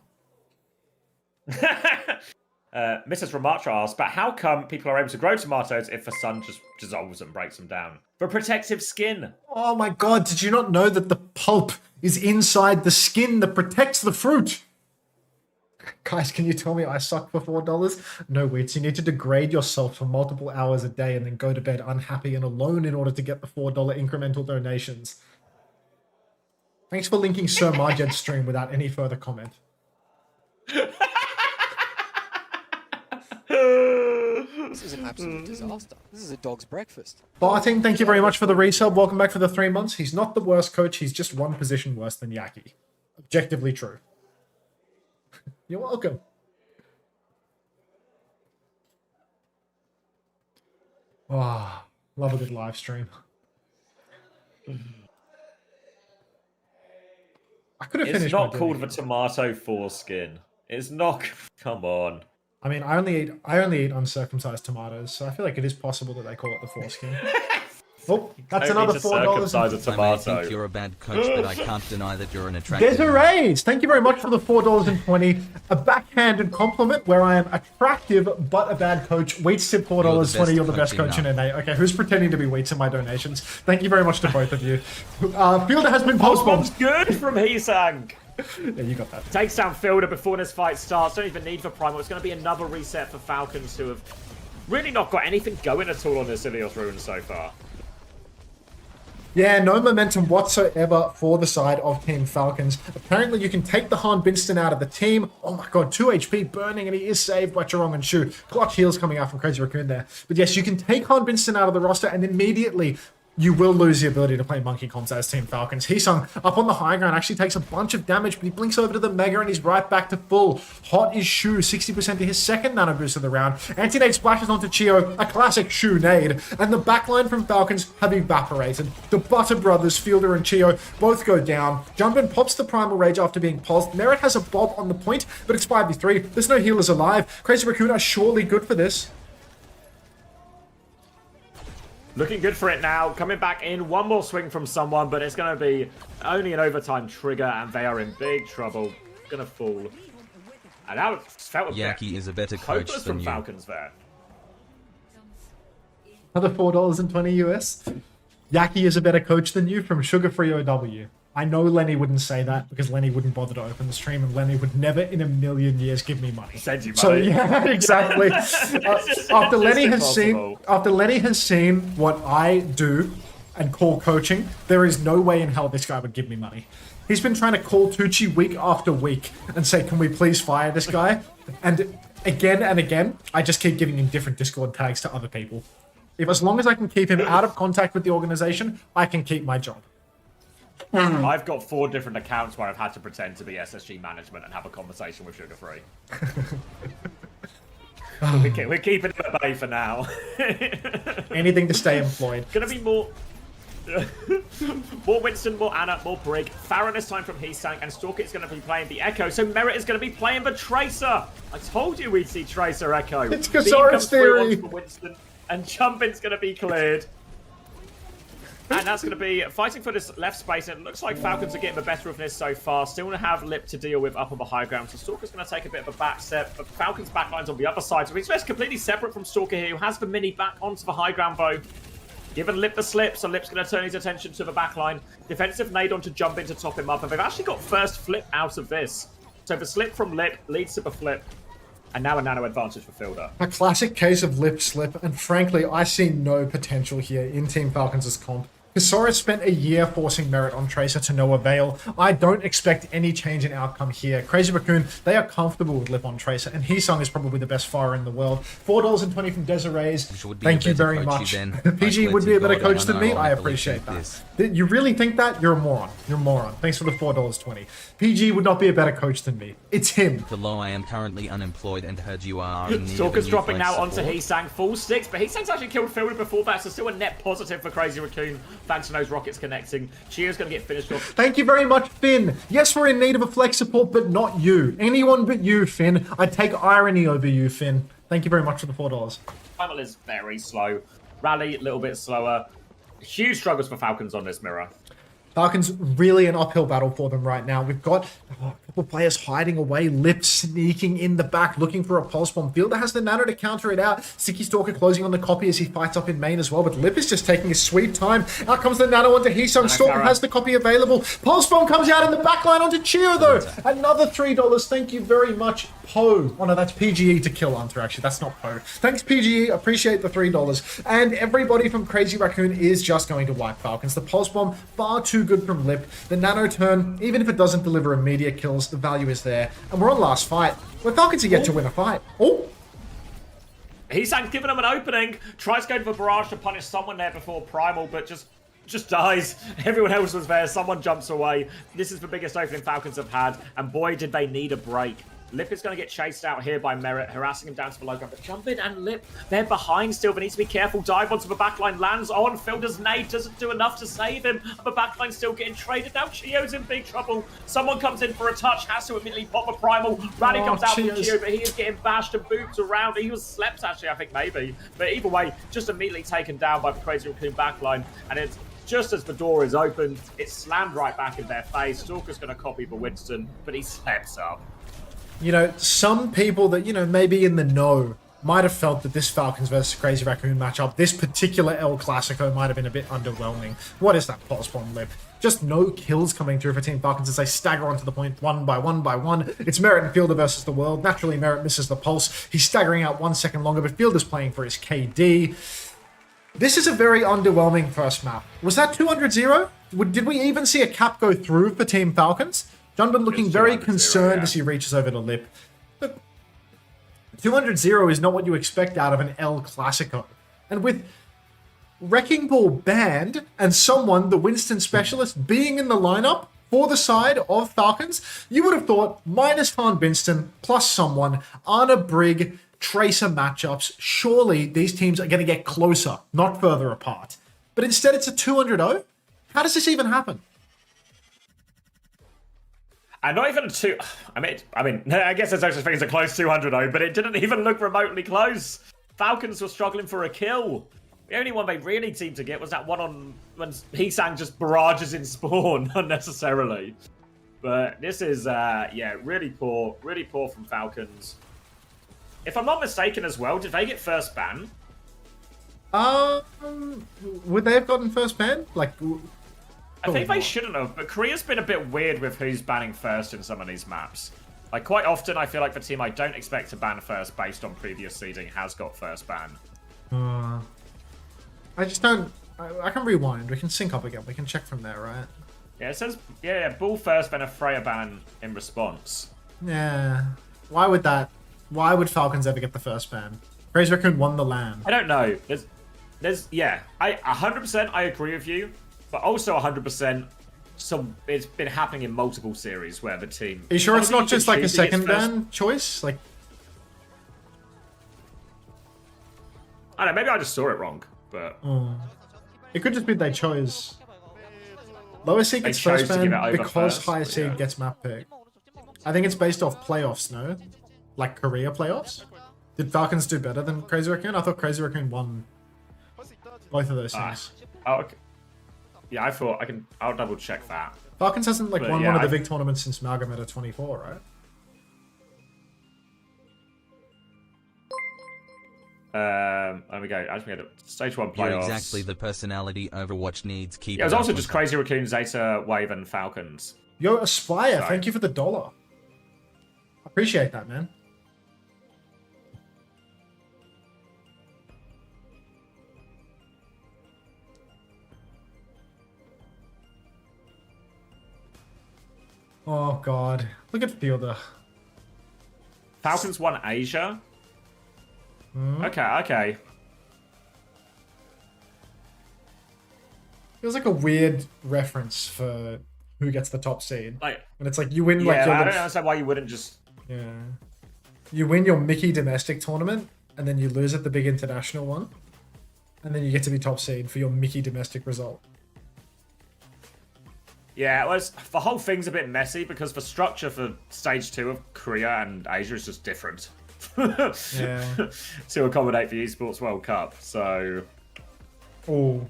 Mrs. Ramatra asks, but how come people are able to grow tomatoes if the sun just dissolves and breaks them down? For protective skin. Oh my god, did you not know that the pulp is inside the skin that protects the fruit? Guys, can you tell me I suck for $4? No, Wits, you need to degrade yourself for multiple hours a day and then go to bed unhappy and alone in order to get the $4 incremental donations. Thanks for linking Sir Marjed's stream without any further comment. This is an absolute disaster. This is a dog's breakfast. Barting, thank you very much for the resub. Welcome back for the 3 months. He's not the worst coach. He's just one position worse than Yaki. Objectively true. You're welcome. Oh, love a good live stream. I could have It's finished. not called the tomato foreskin. It's not. Come on. I mean, I only eat uncircumcised tomatoes, so I feel like it is possible that they call it the foreskin. Oh, that's Don't need another to $4. circumcise a I may tomato. think you're a bad coach, but I can't deny that you're an attractive There's a man. raise. Thank you very much for the $4.20. A backhanded compliment where I am attractive but a bad coach. Wheats tip $4.20. You're the best coach in NA. Okay, who's pretending to be Wheats in my donations? Thank you very much to both of you. Fielder has been Postbomb's postponed. good from Heesang. Yeah, you got that. Takes down Fielder before this fight starts. Don't even need for Primal. It's going to be another reset for Falcons, who have really not got anything going at all on this Ilios Ruin so far. Yeah, no momentum whatsoever for the side of Team Falcons. Apparently, you can take the Han Binston out of the team. Oh my god, 2 HP burning, and he is saved by Charong and Shu. Clutch heals coming out from Crazy Raccoon there. But yes, you can take Han Binston out of the roster, and immediately you will lose the ability to play Monkey Comps as Team Falcons. Heesung up on the high ground actually takes a bunch of damage, but he blinks over to the Mega and he's right back to full. Hot is Shu, 60% to his second nano boost of the round. Anti-nade splashes onto Chio, a classic Shu nade, and the backline from Falcons have evaporated. The Butter Brothers, Fielder and Chio, both go down. Jumpin pops the Primal Rage after being pulsed. Merit has a Bob on the point, but it's 5v3. There's no healers alive. Crazy Raccoon are surely good for this. Looking good for it now. Coming back in. One more swing from someone, but it's going to be only an overtime trigger, and they are in big trouble. Going to fall. And now it felt a bit Yaki is a better coach hopeless than from you. Falcons there. Another $4.20 US. Yaki is a better coach than you from Sugar Free OW. I know Lenny wouldn't say that because Lenny wouldn't bother to open the stream, and Lenny would never in a million years give me money. Send you money. So yeah, exactly. After Lenny has seen what I do and call coaching, there is no way in hell this guy would give me money. He's been trying to call Tucci week after week and say, "Can we please fire this guy?" And again, I just keep giving him different Discord tags to other people. If as long as I can keep him out of contact with the organization, I can keep my job. I've got 4 different accounts where I've had to pretend to be SSG management and have a conversation with Sugar Free. We're keeping it at bay for now. Anything to stay employed. Gonna be more... more Winston, more Anna, more Brig. Farron this time from Heesang, and Stalkit's going to be playing the Echo, so Merit is going to be playing the Tracer. I told you we'd see Tracer Echo. It's Beam Kasaris comes through theory. onto Winston, and Jumpin's going to be cleared. And that's going to be fighting for this left space, and it looks like Falcons are getting the better of this so far. Still going to have Lip to deal with up on the high ground, so Stalker's going to take a bit of a back step, but Falcons' backline's on the other side, so he's just completely separate from Stalker here, who has the mini back onto the high ground, though. Given Lip the slip, so Lip's going to turn his attention to the backline. Defensive nade on to jump in to top him up, and they've actually got first flip out of this. So the slip from Lip leads to the flip, and now a nano advantage for Fielder. A classic case of lip slip, and frankly, I see no potential here in Team Falcons' comp. Kasaris spent a year forcing Merit on Tracer to no avail. I don't expect any change in outcome here. Crazy Raccoon, they are comfortable with Lip on Tracer, and Heesung is probably the best firer in the world. $4.20 from Desiree's. Thank you very much. PG would be a better coach than me. I appreciate that. You really think that? You're a moron. You're a moron. Thanks for the $4.20. PG would not be a better coach than me. It's him. Hello, I am currently unemployed and heard you are in need of a Stalker's new dropping flank now onto support. Heesang, full sticks, but Heesang's actually killed Fielder before that, so still a net positive for Crazy Raccoon, thanks to those rockets connecting. Chio's going to get finished off. Thank you very much, Finn. Yes, we're in need of a flex support, but not you. Anyone but you, Finn. I'd take irony over you, Finn. Thank you very much for the $4. Primal is very slow. Rally, a little bit slower. Huge struggles for Falcons on this mirror. Falcons really an uphill battle for them right now. We've got a couple players hiding away, Lip sneaking in the back, looking for a pulse bomb. Fielder has the nano to counter it out. Sticky Stalker closing on the copy as he fights up in main as well, but Lip is just taking his sweet time. Out comes the nano onto Heesung. Stalker has the copy available. Pulse bomb comes out in the back line onto Chio though. Another $3. Thank you very much, Poe. Oh no, that's PGE to kill Hunter actually. That's not Poe. Thanks PGE. Appreciate the $3. And everybody from Crazy Raccoon is just going to wipe Falcons. The pulse bomb far too good from Lip. The nano turn, even if it doesn't deliver immediate kills, the value is there. And we're on last fight, where Falcons are yet to win a fight. Oh! He's giving him an opening. Tries going for Barrage to punish someone there before Primal, but just dies. Everyone else was there. Someone jumps away. This is the biggest opening Falcons have had, and boy, did they need a break. Lip is going to get chased out here by Merit, harassing him down to the low ground. But jump in and Lip, they're behind still. They need to be careful. Dive onto the backline, lands on. Filder's nade doesn't do enough to save him. The backline's still getting traded. Now Chio's in big trouble. Someone comes in for a touch, has to immediately pop a Primal. Randy comes out from Chio, but he is getting bashed and booped around. He was slept, actually, I think, maybe. But either way, just immediately taken down by the Crazy Raccoon backline. And it's just as the door is opened, it's slammed right back in their face. Stalker's going to copy the Winston, but he steps up. You know, some people that, you know, maybe in the know might have felt that this Falcons versus Crazy Raccoon matchup, this particular El Clasico might have been a bit underwhelming. What is that pulse bomb, Lip? Just no kills coming through for Team Falcons as they stagger onto the point one by one. It's Merit and Fielder versus the world. Naturally, Merit misses the pulse. He's staggering out 1 second longer, but Fielder's playing for his KD. This is a very underwhelming first map. Was that 200-0? Did we even see a cap go through for Team Falcons? Junbin looking very concerned as he reaches over to Lip. Look, 200-0 is not what you expect out of an El Clasico. And with Wrecking Ball banned and someone, the Winston specialist, being in the lineup for the side of Falcons, you would have thought minus Han Winston plus someone, Ana Brig, Tracer matchups, surely these teams are going to get closer, not further apart. But instead it's a 200-0? How does this even happen? And not even a two. I mean, I guess there's no such thing as a close 200-0, but it didn't even look remotely close. Falcons were struggling for a kill. The only one they really seemed to get was that one on when Heesang just barrages in spawn unnecessarily. But this is, yeah, really poor from Falcons. If I'm not mistaken as well, did they get first ban? Would they have gotten first ban? Like, I think they shouldn't have, but Korea's been a bit weird with who's banning first in some of these maps. Like, quite often, I feel like the team I don't expect to ban first based on previous seeding has got first ban. I just don't... I can rewind. We can sync up again. We can check from there, right? Yeah, it says, yeah, Bull first, then a Freya ban in response. Yeah. Why would that... Why would Falcons ever get the first ban? Crazy Raccoon won the LAN. I don't know. Yeah, 100% I agree with you. But also 100%, it's been happening in multiple series where the team... Are you sure it's not just like a second ban choice? Like, I don't know, maybe I just saw it wrong, but... It could just be they chose... Lower seed gets first ban because higher seed gets map pick. I think it's based off playoffs, no? Like Korea playoffs? Did Falcons do better than Crazy Raccoon? I thought Crazy Raccoon won both of those things. Oh, okay. Yeah, I'll double check that. Falcons hasn't won one of the big tournaments since Malgameta 24, right? There we go. I just get stage 1 playoffs. You're exactly the personality Overwatch needs. Keep it was also just Crazy Raccoon, Zeta, Wave, and Falcons. Yo, Aspire, thank you for the $1. Appreciate that, man. Oh, God. Look at Fielder. Falcons won Asia? Okay. Feels like a weird reference for who gets the top seed. Like, and it's like you win I don't understand why you wouldn't just... Yeah. You win your Mickey domestic tournament, and then you lose at the big international one. And then you get to be top seed for your Mickey domestic result. Yeah, well, the whole thing's a bit messy because the structure for stage 2 of Korea and Asia is just different. Yeah. To accommodate the Esports World Cup, so... Oh.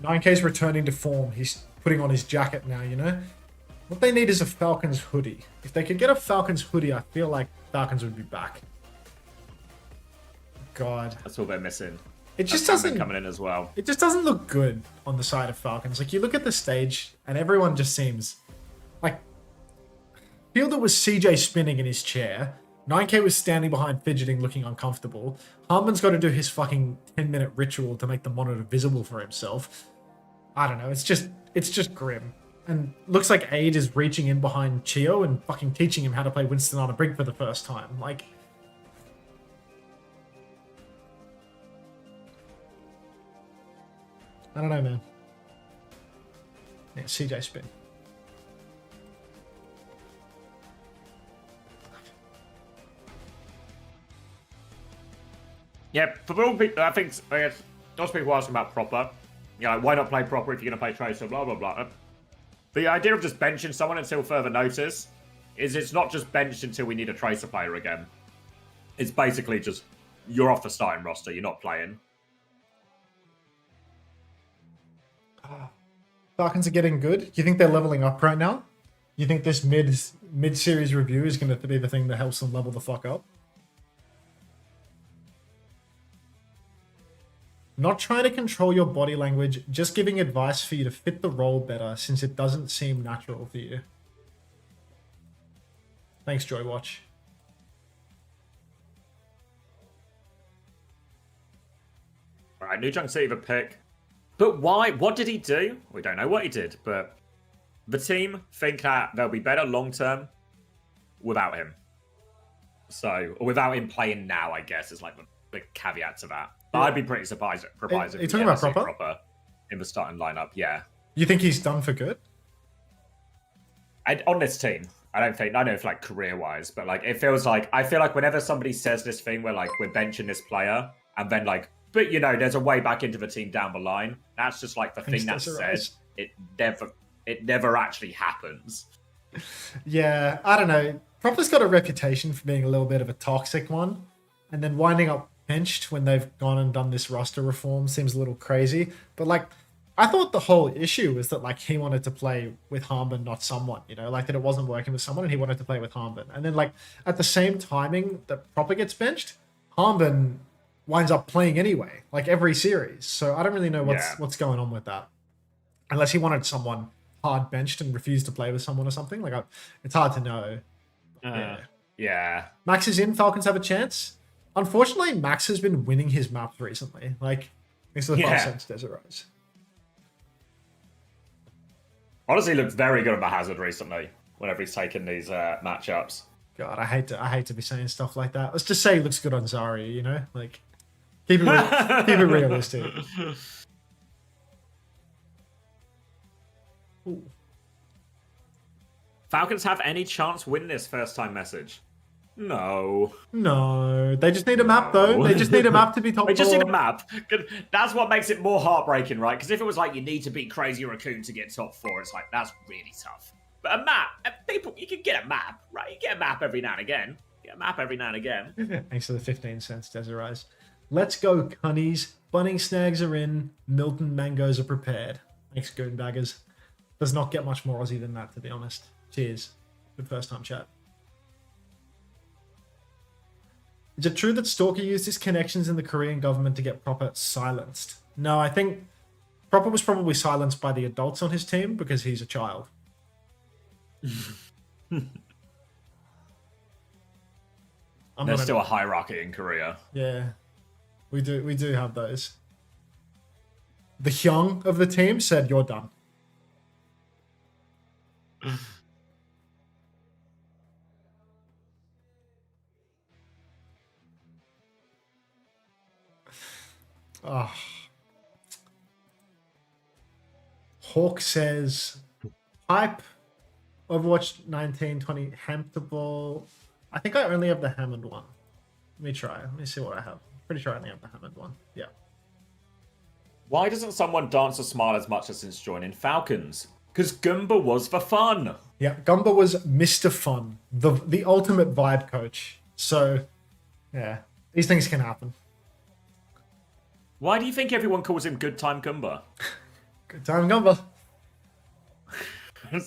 9K's returning to form. He's putting on his jacket now, you know? What they need is a Falcons hoodie. If they could get a Falcons hoodie, I feel like Falcons would be back. God. That's all they're missing. It just doesn't coming in as well. It just doesn't look good on the side of Falcons. Like, you look at the stage and everyone just seems like Fielder was CJ spinning in his chair. 9K was standing behind fidgeting, looking uncomfortable. Harmon's got to do his fucking 10-minute ritual to make the monitor visible for himself. I don't know. It's just grim. And looks like Aid is reaching in behind Chio and fucking teaching him how to play Winston on a Brig for the first time. Like, I don't know, man. Yeah, CJ spin. Yeah, for all people, I think lots of people asking about proper. You know, why not play proper if you're going to play tracer, blah, blah, blah. The idea of just benching someone until further notice is it's not just benched until we need a tracer player again. It's basically just, you're off the starting roster, you're not playing. Falcons are getting good. You think they're leveling up right now? You think this mid-series review is going to be the thing that helps them level the fuck up? Not trying to control your body language, just giving advice for you to fit the role better since it doesn't seem natural for you. Thanks, Joywatch. Alright, New Junk City the pick. But why? What did he do? We don't know what he did, but the team think that they'll be better long-term without him. So, or without him playing now, I guess, is like the caveat to that. But I'd be pretty surprised if Are you we talking ever about see Proper in the starting lineup. Yeah, You think he's done for good? on this team, I don't know if like career-wise, but like it feels like I feel like whenever somebody says this thing where like we're benching this player and then like, but you know, there's a way back into the team down the line. That's just like the thing that's said. It never actually happens. Yeah, I don't know. Proper's got a reputation for being a little bit of a toxic one, and then winding up benched when they've gone and done this roster reform seems a little crazy. But like, I thought the whole issue was that like he wanted to play with Harmon, not someone, you know, like that it wasn't working with someone and he wanted to play with Harmon. And then like at the same timing that Proper gets benched, Harmon winds up playing anyway, like every series. So I don't really know what's going on with that, unless he wanted someone hard benched and refused to play with someone or something. Like it's hard to know. Yeah. Max is in. Falcons have a chance. Unfortunately, Max has been winning his maps recently. Like, thanks for the 5 cents, Desert Rise. Honestly, looks very good on the hazard recently. Whenever he's taken these matchups. God, I hate to be saying stuff like that. Let's just say he looks good on Zarya. You know, like keep it realistic. Ooh. Falcons have any chance win this first time message? No. No, they just need a map though. They just need a map to be top They just four. need a map. That's what makes it more heartbreaking, right? Because if it was like you need to beat Crazy Raccoon to get top 4, it's like that's really tough. But a map, people, you can get a map, right? You get a map every now and again. Get a map every now and again. Thanks for the 15 cents, Desert Rise. Let's go, cunnies. Bunning snags are in. Milton mangoes are prepared. Thanks, Goonbaggers. Does not get much more Aussie than that, to be honest. Cheers. Good first time chat. Is it true that Stalker used his connections in the Korean government to get Proper silenced? No, I think Proper was probably silenced by the adults on his team because he's a child. There's still a hierarchy in Korea. Yeah, we do have those. The Hyung of the team said, "You're done." Oh. Hawk says, hype, Overwatch 1920 Hamptable. I think I only have the Hammond one. Let me try. Let me see what I have. Pretty sure I only have the Hammond one. Yeah. Why doesn't someone dance or smile as much as since joining Falcons? Because Goomba was for fun. Yeah, Gumba was Mr. Fun, the ultimate vibe coach. So, yeah, these things can happen. Why do you think everyone calls him Good Time Goomba? Good time, Gumba. I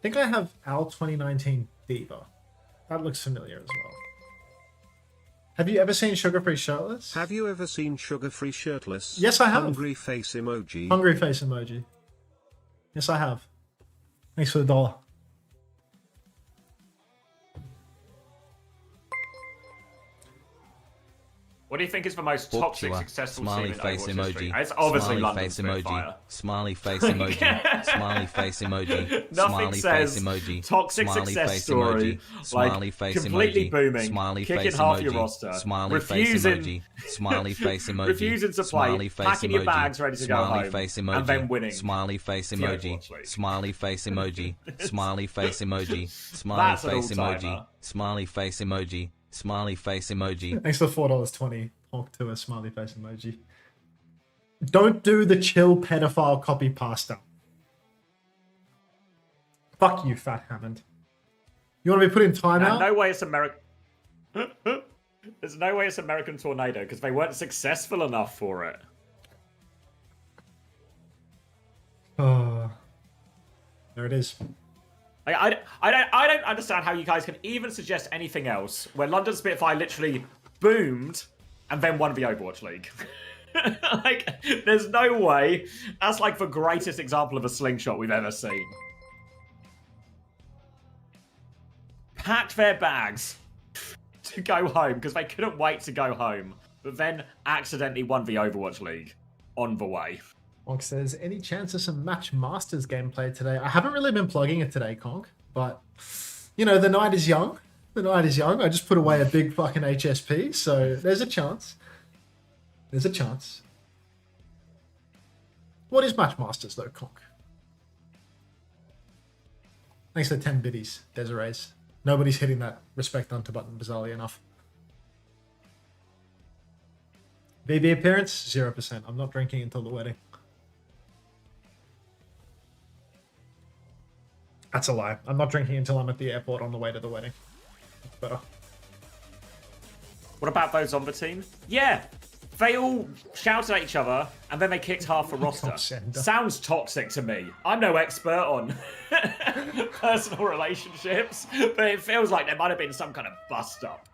think I have Al 2019 Diva. That looks familiar as well. Have you ever seen Sugar Free Shirtless? Have you ever seen Sugar Free Shirtless? Yes, I have. Hungry face emoji. Hungry face emoji. Yes, I have. Thanks for the $1. What do do you think is the most toxic, Booktua, successful smiley team in face Overwatch history? emoji, It's obviously smiley London face Spitfire. emoji, smiley face emoji, smiley face emoji, Nothing smiley says face emoji, toxic smiley success face story emoji, smiley like face completely emoji, booming, smiley kicking face half emoji, your roster, smiley refusing, face emoji, smiley face emoji, refusing to play, smiley face packing emoji, your bags ready to go smiley home, face and emoji, then winning. smiley face the emoji, Overwatch League. smiley face emoji, smiley face emoji, smiley That's an face all-timer. emoji, smiley face emoji, smiley face emoji. Thanks for $4.20. Talk to a smiley face emoji. Don't do the chill pedophile copy pasta. Fuck you, Fat Hammond. You want to be put in timeout? No way it's American. There's no way it's American Tornado because they weren't successful enough for it. There it is. I don't understand how you guys can even suggest anything else where London Spitfire literally boomed and then won the Overwatch League. Like, there's no way. That's like the greatest example of a slingshot we've ever seen. Packed their bags to go home because they couldn't wait to go home, but then accidentally won the Overwatch League on the way. Conk says, any chance of some Match Masters gameplay today? I haven't really been plugging it today, Conk, but, you know, the night is young. The night is young. I just put away a big fucking HSP, so there's a chance. There's a chance. What is Match Masters, though, Conk? Thanks for the 10 biddies, Desiree's. Nobody's hitting that respect onto button bizarrely enough. VB appearance, 0%. I'm not drinking until the wedding. That's a lie. I'm not drinking until I'm at the airport on the way to the wedding. That's better. What about those on the team? Yeah, they all shouted at each other and then they kicked half the roster. Sender. Sounds toxic to me. I'm no expert on personal relationships, but it feels like there might have been some kind of bust up.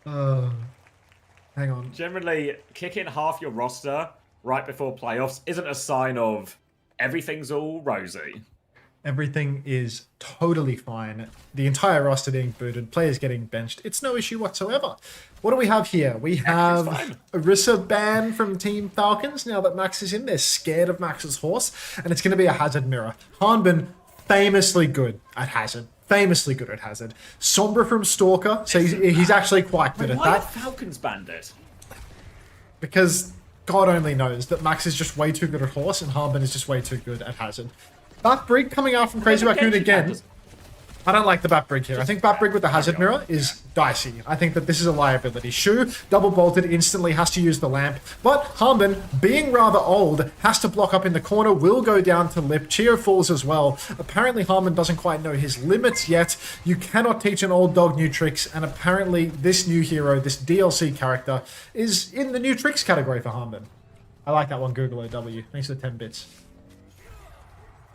Hang on. Generally, kicking half your roster right before playoffs isn't a sign of everything's all rosy. Everything is totally fine. The entire roster being booted, players getting benched. It's no issue whatsoever. What do we have here? We have Orisa banned from Team Falcons now that Max is in. They're scared of Max's horse, and it's going to be a Hazard mirror. Hanbin, famously good at Hazard. Famously good at Hazard. Sombra from Stalker, so he's actually quite good at Why that. did Falcons banned it? Because God only knows that Max is just way too good at horse, and Hanbin is just way too good at Hazard. Bat Brig coming out from Crazy Raccoon again. I don't like the Bat Brig here. I think Bat Brig with the Hazard Mirror is dicey. I think that this is a liability. Shu, double bolted, instantly has to use the lamp. But Hanbin, being rather old, has to block up in the corner, will go down to lip. Chio falls as well. Apparently Hanbin doesn't quite know his limits yet. You cannot teach an old dog new tricks, and apparently this new hero, this DLC character, is in the new tricks category for Hanbin. I like that one, Google OW. Thanks for the 10 bits.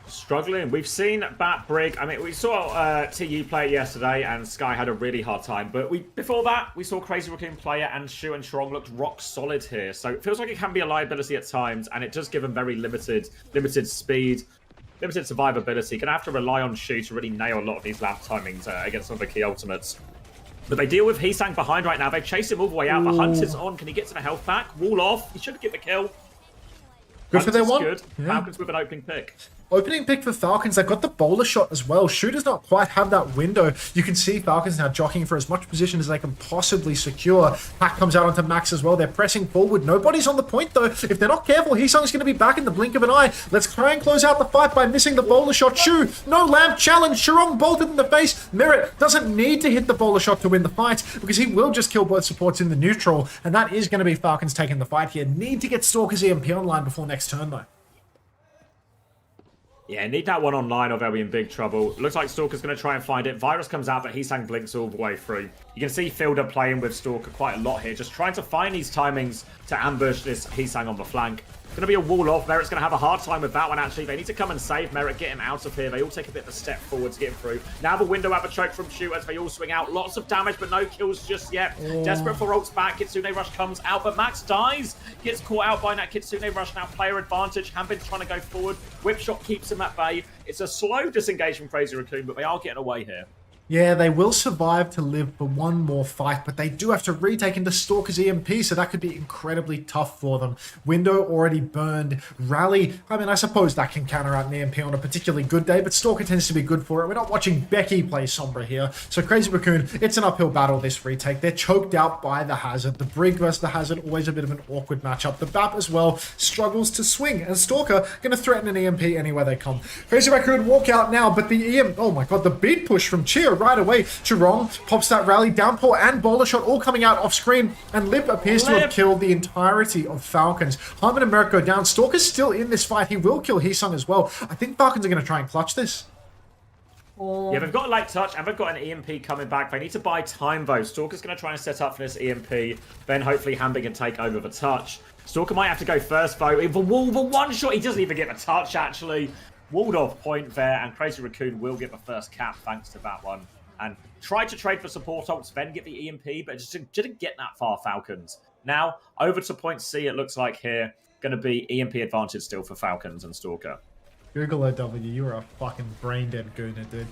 Struggling. We've seen Bat Brig. I mean, we saw TU play it yesterday, and Sky had a really hard time. But before that, we saw Crazy Raccoon play it, and Shu and Strong looked rock solid here. So it feels like it can be a liability at times, and it does give them very limited speed, limited survivability. Gonna have to rely on Shu to really nail a lot of these lap timings against some of the key ultimates. But they deal with Heesang behind right now. They've chased him all the way out. The Hunt is on. Can he get to the health pack? Wall off. He should get the kill. Good for their one. Good. Yeah. Falcons with an opening pick. Opening pick for Falcons, they've got the bowler shot as well. Shu does not quite have that window. You can see Falcons now jockeying for as much position as they can possibly secure. Pack comes out onto Max as well. They're pressing forward. Nobody's on the point though. If they're not careful, Heesung's going to be back in the blink of an eye. Let's try and close out the fight by missing the bowler shot. Shu, no lamp challenge. Shurong bolted in the face. Merritt doesn't need to hit the bowler shot to win the fight because he will just kill both supports in the neutral. And that is going to be Falcons taking the fight here. Need to get Stalker's EMP online before next turn though. Yeah, need that one online or they'll be in big trouble. Looks like Stalker's going to try and find it. Virus comes out, but Heesang blinks all the way through. You can see Fielder playing with Stalker quite a lot here, just trying to find these timings to ambush this Heesang on the flank. Going to be a wall off. Merritt's going to have a hard time with that one, actually. They need to come and save Merritt, get him out of here. They all take a bit of a step forward to get him through. Now the window have a choke from Shu as they all swing out. Lots of damage, but no kills just yet. Desperate for ults back. Kitsune Rush comes out, but Max dies. Gets caught out by that Kitsune Rush. Now player advantage. Hanbin's trying to go forward. Whip shot keeps him at bay. It's a slow disengage from Crazy Raccoon, but they are getting away here. Yeah, they will survive to live for one more fight, but they do have to retake into Stalker's EMP, so that could be incredibly tough for them. Window already burned. Rally, I mean, I suppose that can counter out an EMP on a particularly good day, but Stalker tends to be good for it. We're not watching Becky play Sombra here, so Crazy Raccoon, it's an uphill battle this retake. They're choked out by the Hazard. The Brig versus the Hazard, always a bit of an awkward matchup. The BAP as well struggles to swing, and Stalker going to threaten an EMP anywhere they come. Crazy Raccoon walk out now, but the oh my god, the beat push from Cheer right away. Chirong pops that rally, downpour and bowler shot all coming out off screen, and Lip appears to have killed the entirety of Falcons. Harmon and Merrick go down. Stalker's still in this fight. He will kill Heesung as well. I think Falcons are going to try and clutch this. Yeah, they've got a light touch and they've got an EMP coming back. They need to buy time though. Stalker's going to try and set up for this EMP. Then hopefully Hambing can take over the touch. Stalker might have to go first though. The one shot, he doesn't even get the touch actually. Walled off point there, and Crazy Raccoon will get the first cap thanks to that one. And tried to trade for support ults, then get the EMP, but just didn't get that far, Falcons. Now, over to point C, it looks like here. Going to be EMP advantage still for Falcons and Stalker. Google OW, you are a fucking brain-dead gooner, dude.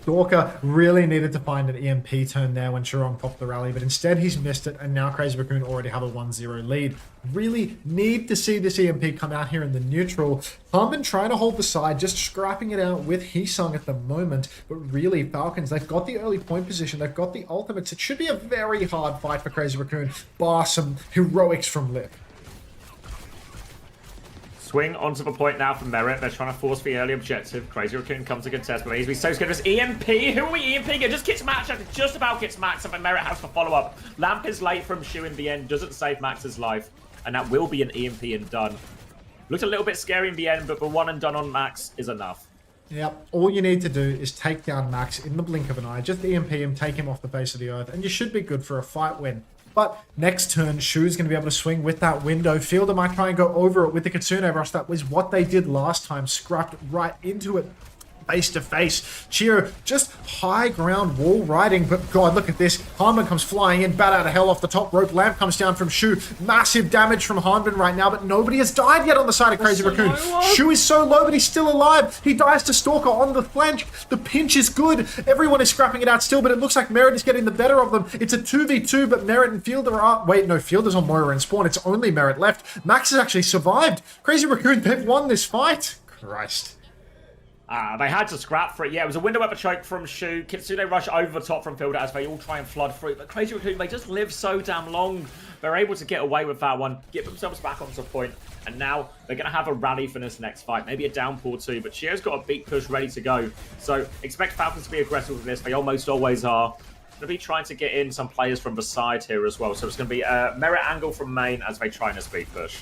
Stalker really needed to find an EMP turn there when Chirong popped the rally, but instead he's missed it, and now Crazy Raccoon already have a 1-0 lead. Really need to see this EMP come out here in the neutral. Harmon trying to hold the side, just scrapping it out with Heesung at the moment, but really, Falcons, they've got the early point position, they've got the ultimates. It should be a very hard fight for Crazy Raccoon, bar some heroics from Lip. Swing onto the point now from Merit. They're trying to force the early objective. Crazy Raccoon comes to contest, but he's so scared of this EMP. Who are we EMPing? It just gets Max. It just about gets Max, and Merit has to follow up. Lamp is late from Shu in the end, doesn't save Max's life, and that will be an EMP and done. Looked a little bit scary in the end, but the one and done on Max is enough. Yep, all you need to do is take down Max in the blink of an eye. Just EMP him, take him off the face of the earth, and you should be good for a fight win. But next turn, Shu's going to be able to swing with that window. Fielder might try and go over it with the Kitsune Rush. That was what they did last time. Scrapped right into it. Face to face. Cheer just high ground wall riding, but God, look at this. Harmon comes flying in, bat out of hell off the top rope. Lamp comes down from Shu. Massive damage from Harmon right now, but nobody has died yet on the side of Crazy Raccoon. Shu is so low, but he's still alive. He dies to Stalker on the flank. The pinch is good. Everyone is scrapping it out still, but it looks like Merit is getting the better of them. It's a 2v2, but Merit and Fielder are... Wait, no, Fielder's on Moira and Spawn. It's only Merit left. Max has actually survived. Crazy Raccoon, they've won this fight. Christ. They had to scrap for it. Yeah, it was a window up a choke from Shu. Kitsune rush over the top from Fielder as they all try and flood through. But Crazy Raccoon, they just live so damn long. They're able to get away with that one, get themselves back onto point. And now they're going to have a rally for this next fight. Maybe a downpour too. But Chio's got a beat push ready to go. So expect Falcons to be aggressive with this. They almost always are. Going to be trying to get in some players from the side here as well. So it's going to be a Merit angle from main as they try and speed push.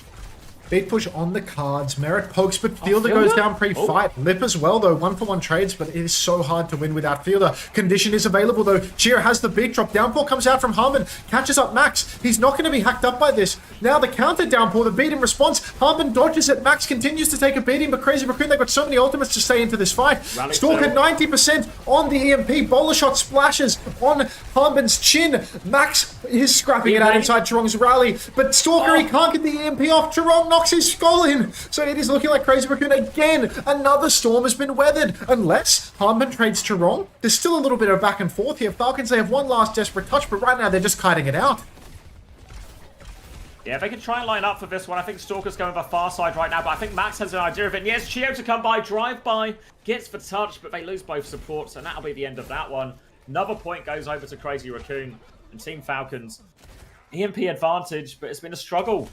Beat push on the cards. Merit pokes, but Fielder goes down pre-fight. Lip as well, though. 1-for-1 trades, but it is so hard to win without Fielder. Condition is available, though. Cheer has the beat drop. Downpour comes out from Harmon. Catches up Max. He's not going to be hacked up by this. Now the counter downpour, the beat in response. Harmon dodges it. Max continues to take a beating, but Crazy Raccoon, they've got so many ultimates to stay into this fight. Stalker 90% on the EMP. Bowler shot splashes on Harmon's chin. Max is scrapping it out inside Chirong's rally, but Stalker, he can't get the EMP off. Chirong knocks his skull in. So it is looking like Crazy Raccoon again. Another storm has been weathered. Unless Harmon trades Chirong. There's still a little bit of back and forth here. Falcons, they have one last desperate touch, but right now they're just kiting it out. Yeah, they can try and line up for this one. I think Stalker's going the far side right now, but I think Max has an idea of it. Yes, Chio to come by, drive by, gets the touch, but they lose both supports, and that'll be the end of that one. Another point goes over to Crazy Raccoon and Team Falcons. EMP advantage, but it's been a struggle.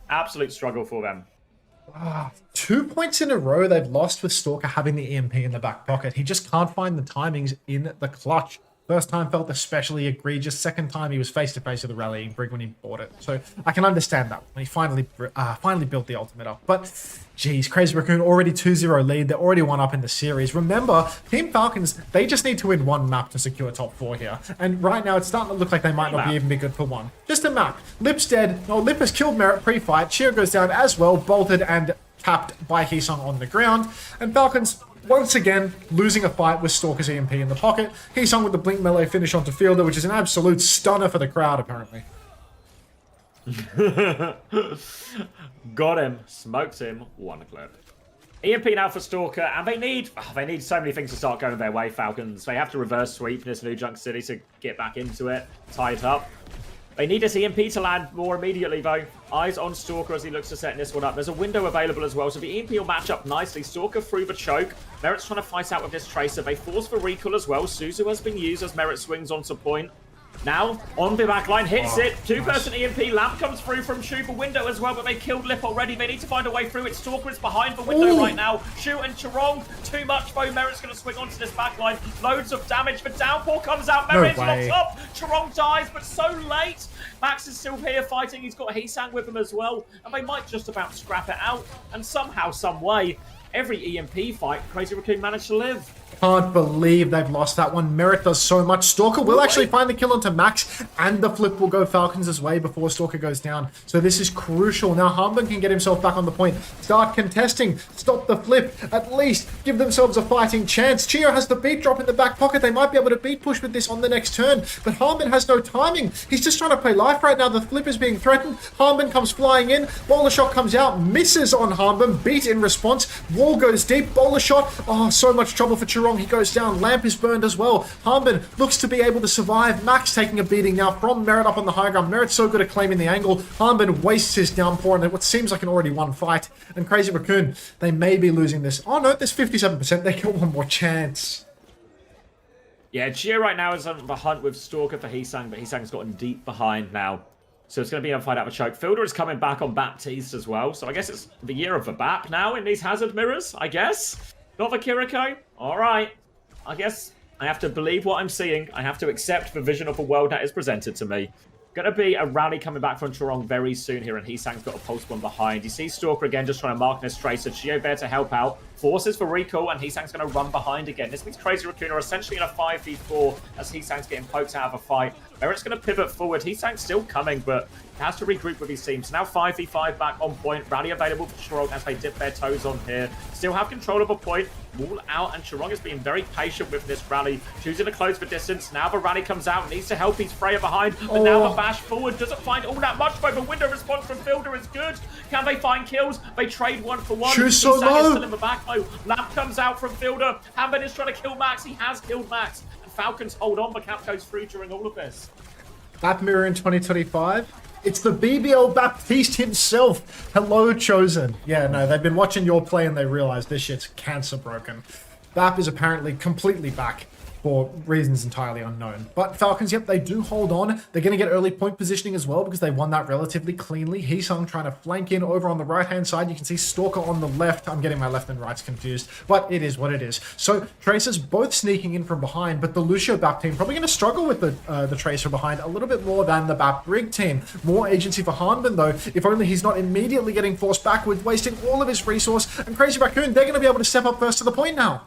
Absolute struggle for them. 2 points in a row they've lost with Stalker having the EMP in the back pocket. He just can't find the timings in the clutch. First time felt especially egregious. Second time he was face-to-face with the rallying Brig when he bought it. So I can understand that when he finally built the ultimate up. But, geez, Crazy Raccoon already 2-0 lead. They're already one up in the series. Remember, Team Falcons, they just need to win one map to secure top 4 here. And right now it's starting to look like they might not even be good for one. Just a map. Lip's dead. No, Lip has killed Merit pre-fight. Cheer goes down as well, bolted and tapped by Heesung on the ground. And Falcons, once again, losing a fight with Stalker's EMP in the pocket. Heesung with the blink melee finish onto Fielder, which is an absolute stunner for the crowd, apparently. Got him. Smoked him. One clip. EMP now for Stalker, and they need so many things to start going their way, Falcons. They have to reverse sweep this New Junk City to get back into it, tie it up. They need this EMP to land more immediately, though. Eyes on Stalker as he looks to set this one up. There's a window available as well, so the EMP will match up nicely. Stalker through the choke. Merit's trying to fight out with this Tracer. They force for recall as well. Suzu has been used as Merit swings onto point. Now, on the backline, hits it. Two-person EMP. Lamp comes through from Shu for window as well, but they killed Lip already. They need to find a way through it. Stalker is behind the window right now. Shu and Charong, too much though. Merit's going to swing onto this backline. Loads of damage. The downpour comes out. Merit's locked up. Charong dies, but so late. Max is still here fighting. He's got Heesang with him as well, and they might just about scrap it out. And somehow, some way, every EMP fight, Crazy Raccoon managed to live. Can't believe they've lost that one. Merit does so much. Stalker will actually find the kill onto Max, and the flip will go Falcons' way before Stalker goes down. So this is crucial. Now Harmon can get himself back on the point. Start contesting. Stop the flip. At least give themselves a fighting chance. Chio has the beat drop in the back pocket. They might be able to beat push with this on the next turn. But Harmon has no timing. He's just trying to play life right now. The flip is being threatened. Harmon comes flying in. Bowler shot comes out. Misses on Harmon. Beat in response. Wall goes deep. Bowler shot. Oh, so much trouble for Charong. He goes down. Lamp is burned as well. Harmon looks to be able to survive. Max taking a beating now from Merit up on the high ground. Merit's so good at claiming the angle. Harmon wastes his downpour in what seems like an already won fight. And Crazy Raccoon, they may be losing this. Oh no, there's 57%. They get one more chance. Yeah, Gio right now is on the hunt with Stalker for Heesang, but Heesang's gotten deep behind now. So it's going to be a fight out of a choke. Fielder is coming back on Baptiste as well. So I guess it's the year of the Bap now in these hazard mirrors, I guess. Not the Kiriko. All right. I guess I have to believe what I'm seeing. I have to accept the vision of the world that is presented to me. Going to be a rally coming back from Charong very soon here, and Heesang's got a pulse one behind. You see Stalker again just trying to mark this Tracer. Chio there to help out. Forces for recall, and Heesang's going to run behind again. This means Crazy Raccoon are essentially in a 5v4 as Heesang's getting poked out of a fight. Merit's going to pivot forward. Heesang's still coming, but he has to regroup with his team. So now 5v5 back on point. Rally available for Charong as they dip their toes on here. Still have control of a point. Wall out, and Charong is being very patient with this rally, choosing to close for distance. Now the rally comes out, needs to help his Freya behind, but now the bash forward doesn't find all that much, but the window response from Fielder is good. Can they find kills? They trade one for one. Choose so Heesang low. is still in the back though. Lamp comes out from Fielder. Hamben is trying to kill Max. He has killed Max. And Falcons hold on, but Cap goes through during all of this. Bap Mirror in 2025. It's the BBL Baptiste himself. Hello, Chosen. Yeah, no, they've been watching your play and they realize this shit's cancer broken. Bap is apparently completely back for reasons entirely unknown. But Falcons, yep, they do hold on. They're going to get early point positioning as well because they won that relatively cleanly. Heesung trying to flank in over on the right-hand side. You can see Stalker on the left. I'm getting my left and rights confused, but it is what it is. So Tracer's both sneaking in from behind, but the Lucio Bap team probably going to struggle with the Tracer behind a little bit more than the Bap Brig team. More agency for Hanbin though, if only he's not immediately getting forced backwards, wasting all of his resource. And Crazy Raccoon, they're going to be able to step up first to the point now.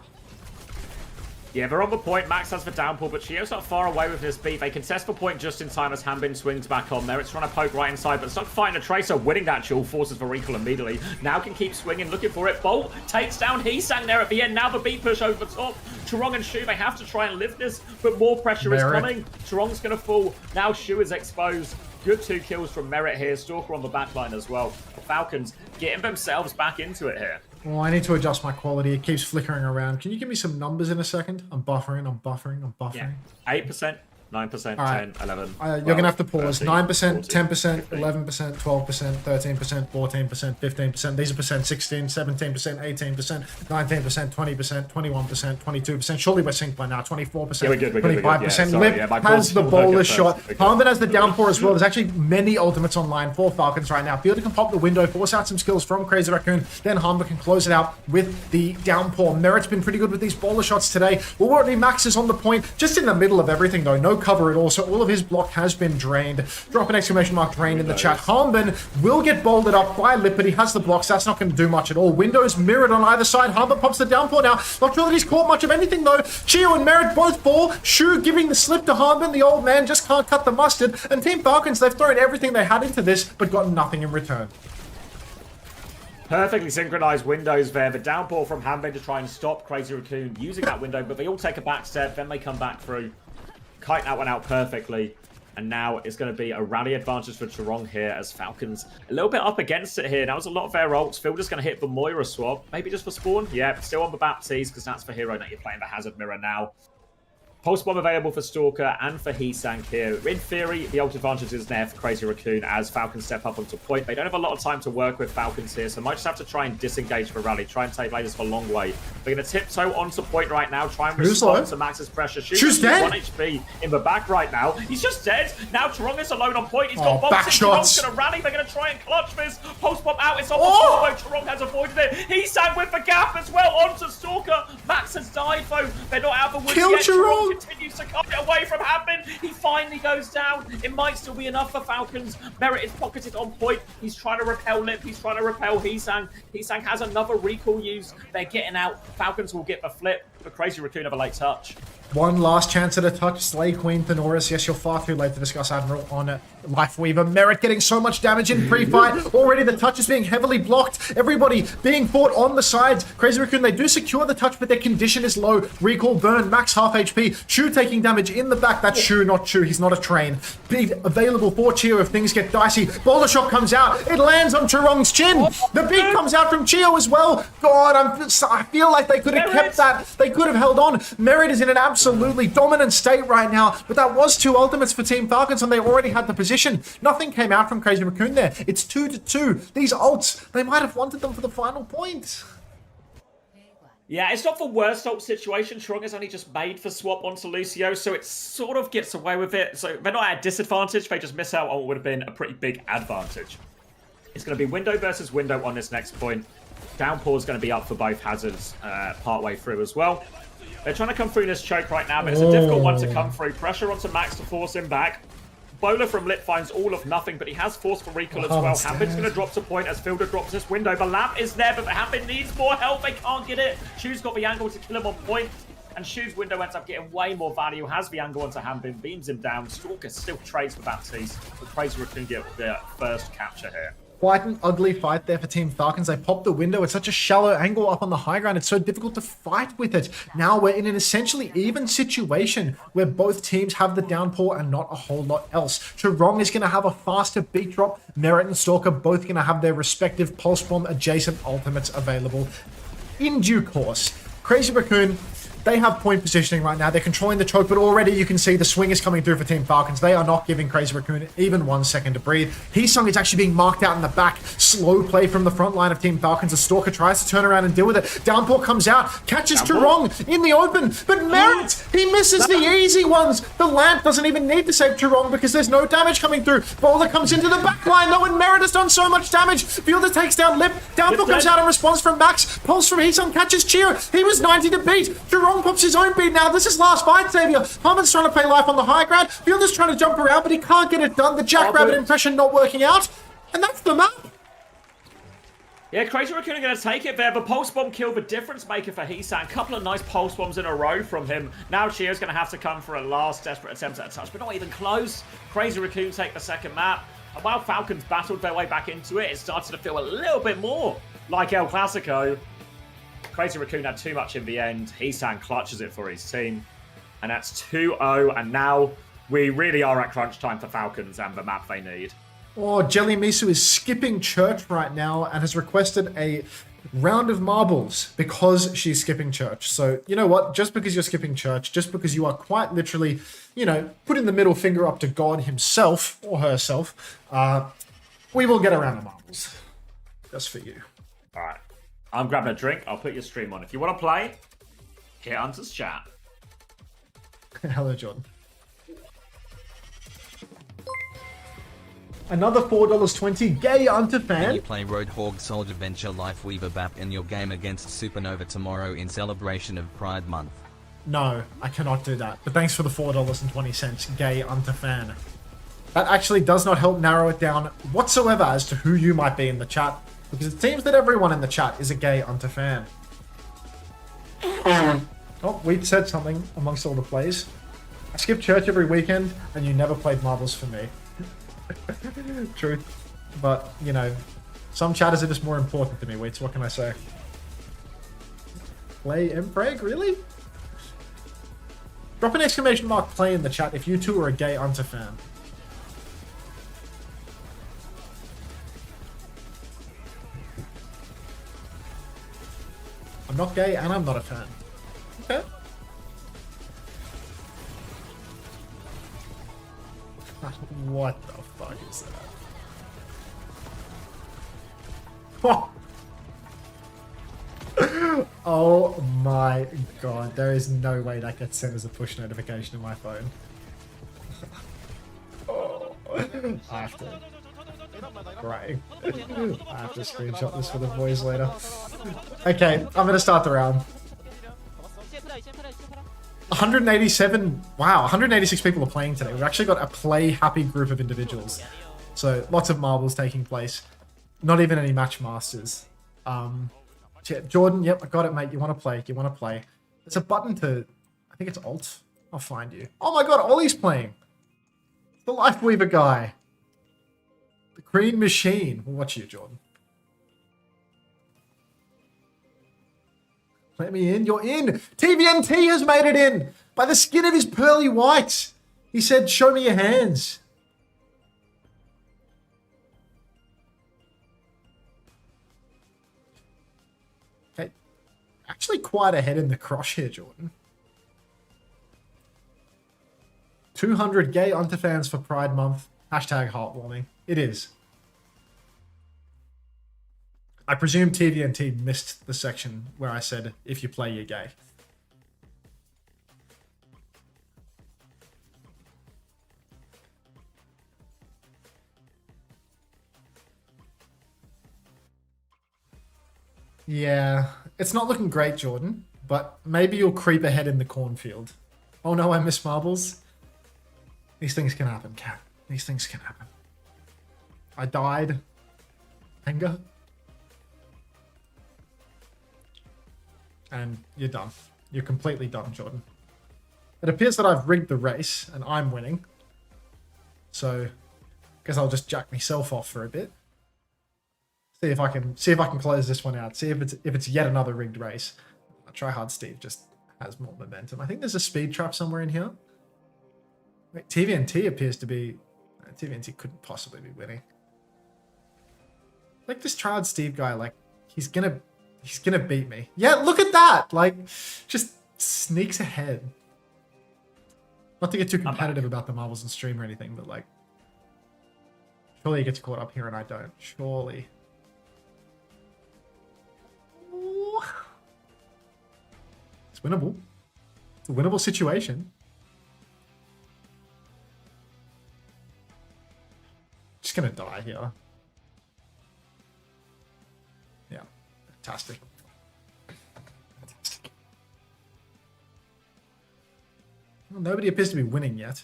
Yeah, they're on the point. Max has the downpour, but Chio's not far away with this beat. They contest the point just in time as Hanbin swings back on there. It's trying to poke right inside, but it's not fighting a Tracer. Winning that duel, forces for recall immediately. Now can keep swinging, looking for it. Bolt takes down Heesang there at the end. Now the beat push over the top. Charong and Shu, they have to try and lift this, but more pressure is coming. Charong's going to fall. Now Shu is exposed. Good 2 kills from Merit here. Stalker on the backline as well. The Falcons getting themselves back into it here. Oh, I need to adjust my quality. It keeps flickering around. Can you give me some numbers in a second? I'm buffering. Yeah, 8%. 9%, right. 10, 11. You're going to have to pause. 13, 9%, 14, 10%, 15. 11%, 12%, 13%, 14%, 15%. These are percent. 16, 17%, 18%, 19%, 20%, 21%, 22%. Surely we're synced by now. 24%, Yeah, we're good, 25%. Yeah, Lip my has the pause. bowler Okay, shot. okay. Harmon has the downpour as well. There's actually many ultimates online for Falcons right now. Fielder can pop the window, force out some skills from Crazy Raccoon. Then Harmon can close it out with the downpour. Merit's been pretty good with these bowler shots today. Already Max is on the point, just in the middle of everything though. No cover at all. So all of his block has been drained. Drop an exclamation mark drained in the chat. Harmon will get bowled up by Lip, but he has the blocks. That's not going to do much at all. Windows mirrored on either side. Harmon pops the downpour now. Not sure that he's caught much of anything though. Chio and Merit both fall. Shu giving the slip to Harmon. The old man just can't cut the mustard. And Team Falcons, they've thrown everything they had into this, but got nothing in return. Perfectly synchronized windows there. The downpour from Hanbin to try and stop Crazy Raccoon using that window, but they all take a back step, then they come back through. Kite that one out perfectly. And now it's going to be a rally advantage for Toronto here as Falcons a little bit up against it here. Now, there's a lot of their ults. Fielder's going to hit the Moira swap. Maybe just for spawn. Yeah, still on the Baptiste because that's for hero that you're playing the Hazard Mirror now. Pulse Bomb available for Stalker and for Heesank here. In theory, the ult advantage is there for Crazy Raccoon as Falcons step up onto point. They don't have a lot of time to work with Falcons here, so might just have to try and disengage for rally, try and take lasers for long way. They're going to tiptoe onto point right now, try and respond to Max's pressure. Shoot's dead. 1 HP in the back right now. He's just dead. Now Toronto's alone on point. He's got bombs. Back shots. Toronto's going to rally. They're going to try and clutch this. Pulse Bomb out. It's on the floor. Toronto has avoided it. Heesank with the gap as well onto Stalker. Max has died though. They're not out of the woods Kill yet. Toronto Continues to come away from Hampton. He finally goes down. It might still be enough for Falcons. Merit is pocketed on point. He's trying to repel Lip. He's trying to repel Heesank. Heesank has another recall use. They're getting out. Falcons will get the flip. But Crazy Raccoon have a late touch. One last chance at a touch. Slay Queen Thenoris. Yes, you're far too late to discuss Admiral on Life Weaver. Merit getting so much damage in pre-fight. Already the touch is being heavily blocked. Everybody being fought on the sides. Crazy Raccoon, they do secure the touch, but their condition is low. Recall, burn, max half HP. Shu taking damage in the back. That's Shu, not Shu. He's not a train. Beat available for Chio if things get dicey. Boulder Shot comes out. It lands on Chirong's chin. The beat comes out from Chio as well. God, I feel like they could have kept that. They could have held on. Merit is in an absolutely dominant state right now, but that was 2 ultimates for Team Falcons and they already had the position. Nothing came out from Crazy Raccoon there. It's 2-2. These ults, they might have wanted them for the final point. Yeah, it's not the worst ult situation. Toronto's only just made for swap onto Lucio, so it sort of gets away with it. So they're not at a disadvantage. They just miss out on what would have been a pretty big advantage. It's going to be window versus window on this next point. Downpour is going to be up for both hazards partway through as well. They're trying to come through this choke right now, but it's a difficult one to come through. Pressure onto Max to force him back. Bowler from Lit finds all of nothing, but he has force for recall as well. Hampin's going to drop to point as Fielder drops this window. The lamp is there, but Hampin needs more help. They can't get it. Shu's got the angle to kill him on point. And Shu's window ends up getting way more value. Has the angle onto Hampin, beams him down. Stalker still trades for Baptiste. The Crazy Raccoon get their first capture here. Quite an ugly fight there for Team Falcons. They popped the window at such a shallow angle up on the high ground. It's so difficult to fight with it. Now we're in an essentially even situation where both teams have the downpour and not a whole lot else. Chirong is going to have a faster beat drop. Merit and Stalker both going to have their respective Pulse Bomb adjacent ultimates available in due course. Crazy Raccoon, they have point positioning right now. They're controlling the choke, but already you can see the swing is coming through for Team Falcons. They are not giving Crazy Raccoon even 1 second to breathe. Heesung is actually being marked out in the back. Slow play from the front line of Team Falcons. The Stalker tries to turn around and deal with it. Downpour comes out, catches Chirong in the open, but Merit, he misses the easy ones. The lamp doesn't even need to save Chirong because there's no damage coming through. Bowler comes into the back line though, and Merit has done so much damage. Fielder takes down Lip. Downpour comes out in response from Max. Pulse from Heesung catches Cheer. He was 90 to beat. Chirong pops his own beat now. This is last fight, Xavier. Harmon's trying to play life on the high ground. Fielder's trying to jump around, but he can't get it done. The Jackrabbit impression not working out. And that's the map. Yeah, Crazy Raccoon are going to take it there. The Pulse Bomb kill, the difference maker for Heesan. A couple of nice Pulse Bombs in a row from him. Now Chio's going to have to come for a last desperate attempt at a touch, but not even close. Crazy Raccoon take the second map. And while Falcons battled their way back into it, it started to feel a little bit more like El Clasico. Crazy Raccoon had too much in the end. Heesan clutches it for his team. And that's 2-0. And now we really are at crunch time for Falcons and the map they need. Oh, Jelly Misu is skipping church right now and has requested a round of marbles because she's skipping church. So, you know what? Just because you're skipping church, just because you are quite literally, you know, putting the middle finger up to God himself or herself, we will get a round of marbles. Just for you. All right. I'm grabbing a drink. I'll put your stream on. If you want to play, hit Hunter's chat. Hello, Jordan. Another $4.20 gay Hunter fan. Can you play Roadhog Soldier Venture Life Weaver BAP in your game against Supernova tomorrow in celebration of Pride Month? No, I cannot do that. But thanks for the $4.20 gay Hunter fan. That actually does not help narrow it down whatsoever as to who you might be in the chat. Because it seems that everyone in the chat is a gay Hunter fan. Oh, we said something amongst all the plays. I skip church every weekend, and you never played marbles for me. Truth. But, you know, some chatters are just more important to me. Wait, so what can I say? Play Impreg? Really? Drop an exclamation mark play in the chat if you two are a gay Hunter fan. not gay and I'm not a fan. Okay. What the fuck is that? Oh. Oh my god, there is no way that gets sent as a push notification to my phone. Oh. I have to... Great. I have to screenshot this for the boys later. Okay, I'm gonna start the round. 187, wow, 186 people are playing today. We've actually got a play-happy group of individuals. So, lots of marbles taking place. Not even any match masters. Jordan, yep, I got it, mate. You want to play, you want to play. It's a button to, I think it's Alt. I'll find you. Oh my god, Ollie's playing. The Life Weaver guy. The Green Machine. We'll watch you, Jordan. Let me in. You're in. TVNT has made it in by the skin of his pearly white. He said, show me your hands. Okay. Actually quite ahead in the crush here, Jordan. 200 gay Unterfans for Pride Month. Hashtag heartwarming. It is. I presume TVNT missed the section where I said, if you play, you're gay. Yeah, it's not looking great, Jordan, but maybe you'll creep ahead in the cornfield. Oh no, I missed marbles. These things can happen, Cat. These things can happen. I died. Anger. And you're done. You're completely done, Jordan. It appears that I've rigged the race and I'm winning. So, guess I'll just jack myself off for a bit. See if I can close this one out. See if it's yet another rigged race. Try hard Steve just has more momentum. I think there's a speed trap somewhere in here. Wait, TVNT appears to be... TVNT couldn't possibly be winning. Like this Triad Steve guy, like, he's gonna beat me. Yeah, look at that! Like, just sneaks ahead. Not to get too competitive about the marbles and stream or anything, but like... Surely he gets caught up here and I don't. Surely. Ooh. It's winnable. It's a winnable situation. Just gonna die here. Yeah, fantastic. Fantastic. Well, nobody appears to be winning yet.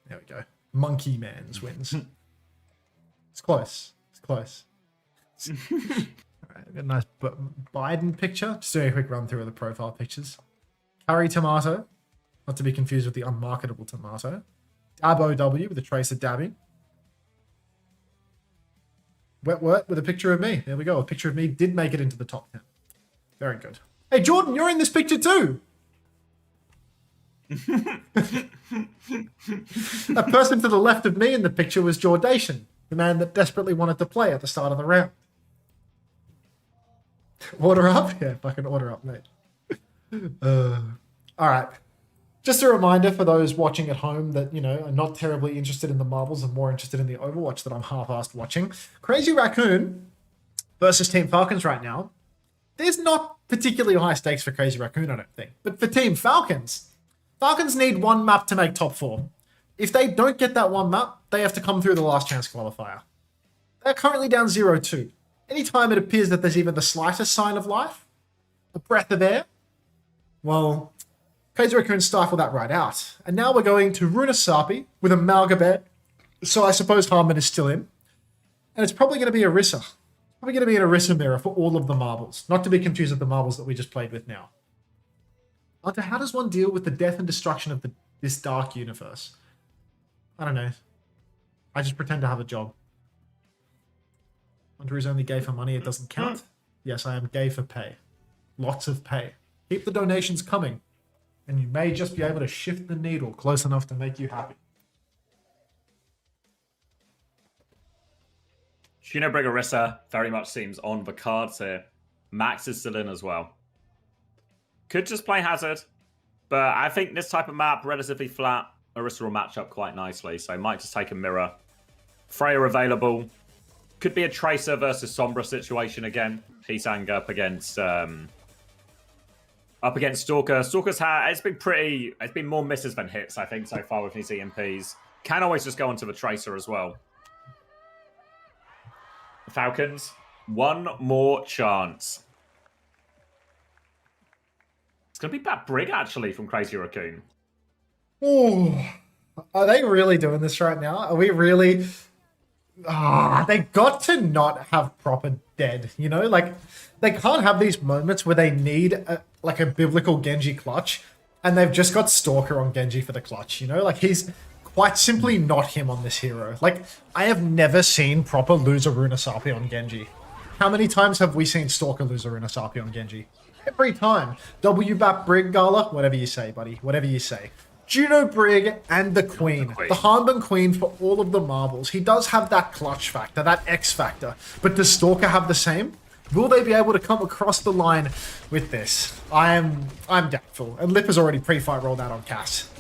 There we go. Monkey Man's wins. It's close. It's close. Alright, I've got a nice Biden picture. Just doing a quick run through of the profile pictures. Curry tomato. Not to be confused with the unmarketable tomato. Dab OW with a trace of dabbing. Wet Wet with a picture of me. There we go. A picture of me did make it into the top 10. Very good. Hey, Jordan, you're in this picture too. That person to the left of me in the picture was Jordation, the man that desperately wanted to play at the start of the round. Order up? Yeah, fucking order up, mate. All right. Just a reminder for those watching at home that, you know, are not terribly interested in the marbles and more interested in the Overwatch that I'm half-assed watching. Crazy Raccoon versus Team Falcons right now. There's not particularly high stakes for Crazy Raccoon, I don't think. But for Team Falcons, Falcons need one map to make top 4. If they don't get that one map, they have to come through the last chance qualifier. They're currently down 0-2. Anytime it appears that there's even the slightest sign of life, a breath of air, well... Crazy Raccoon stifled that right out. And now we're going to Runasapi with a Malgabet. So I suppose Harmon is still in. And it's probably going to be Orisa. Probably going to be an Orisa mirror for all of the marbles. Not to be confused with the marbles that we just played with now. Hunter, how does one deal with the death and destruction of this dark universe? I don't know. I just pretend to have a job. Hunter is only gay for money, it doesn't count. Yes, I am gay for pay. Lots of pay. Keep the donations coming. And you may just be able to shift the needle close enough to make you happy. Shino Brigorissa very much seems on the cards here. Max is still in as well. Could just play Hazard, but I think this type of map, relatively flat, Orisa will match up quite nicely, so might just take a mirror. Freya available. Could be a Tracer versus Sombra situation again. Hisang up against Stalker. Stalker's it's been more misses than hits, I think, so far with his EMPs. Can always just go onto the Tracer as well. Falcons, one more chance. It's going to be bad Brig, actually, from Crazy Raccoon. Oh, are they really doing this right now? Are we really... they got to not have proper dead, you know? Like, they can't have these moments where they need a biblical Genji clutch, and they've just got Stalker on Genji for the clutch, you know? Like, he's quite simply not him on this hero. Like, I have never seen proper lose a Runasapi on Genji. How many times have we seen Stalker lose a Runasapi on Genji? Every time. WBAP Brig Gala, whatever you say, buddy. Whatever you say. Juno Brig and the Queen. The Hanbin Queen for all of the marbles. He does have that clutch factor, that X factor. But does Stalker have the same? Will they be able to come across the line with this? I'm doubtful. And Lip has already pre-fight rolled out on Cass.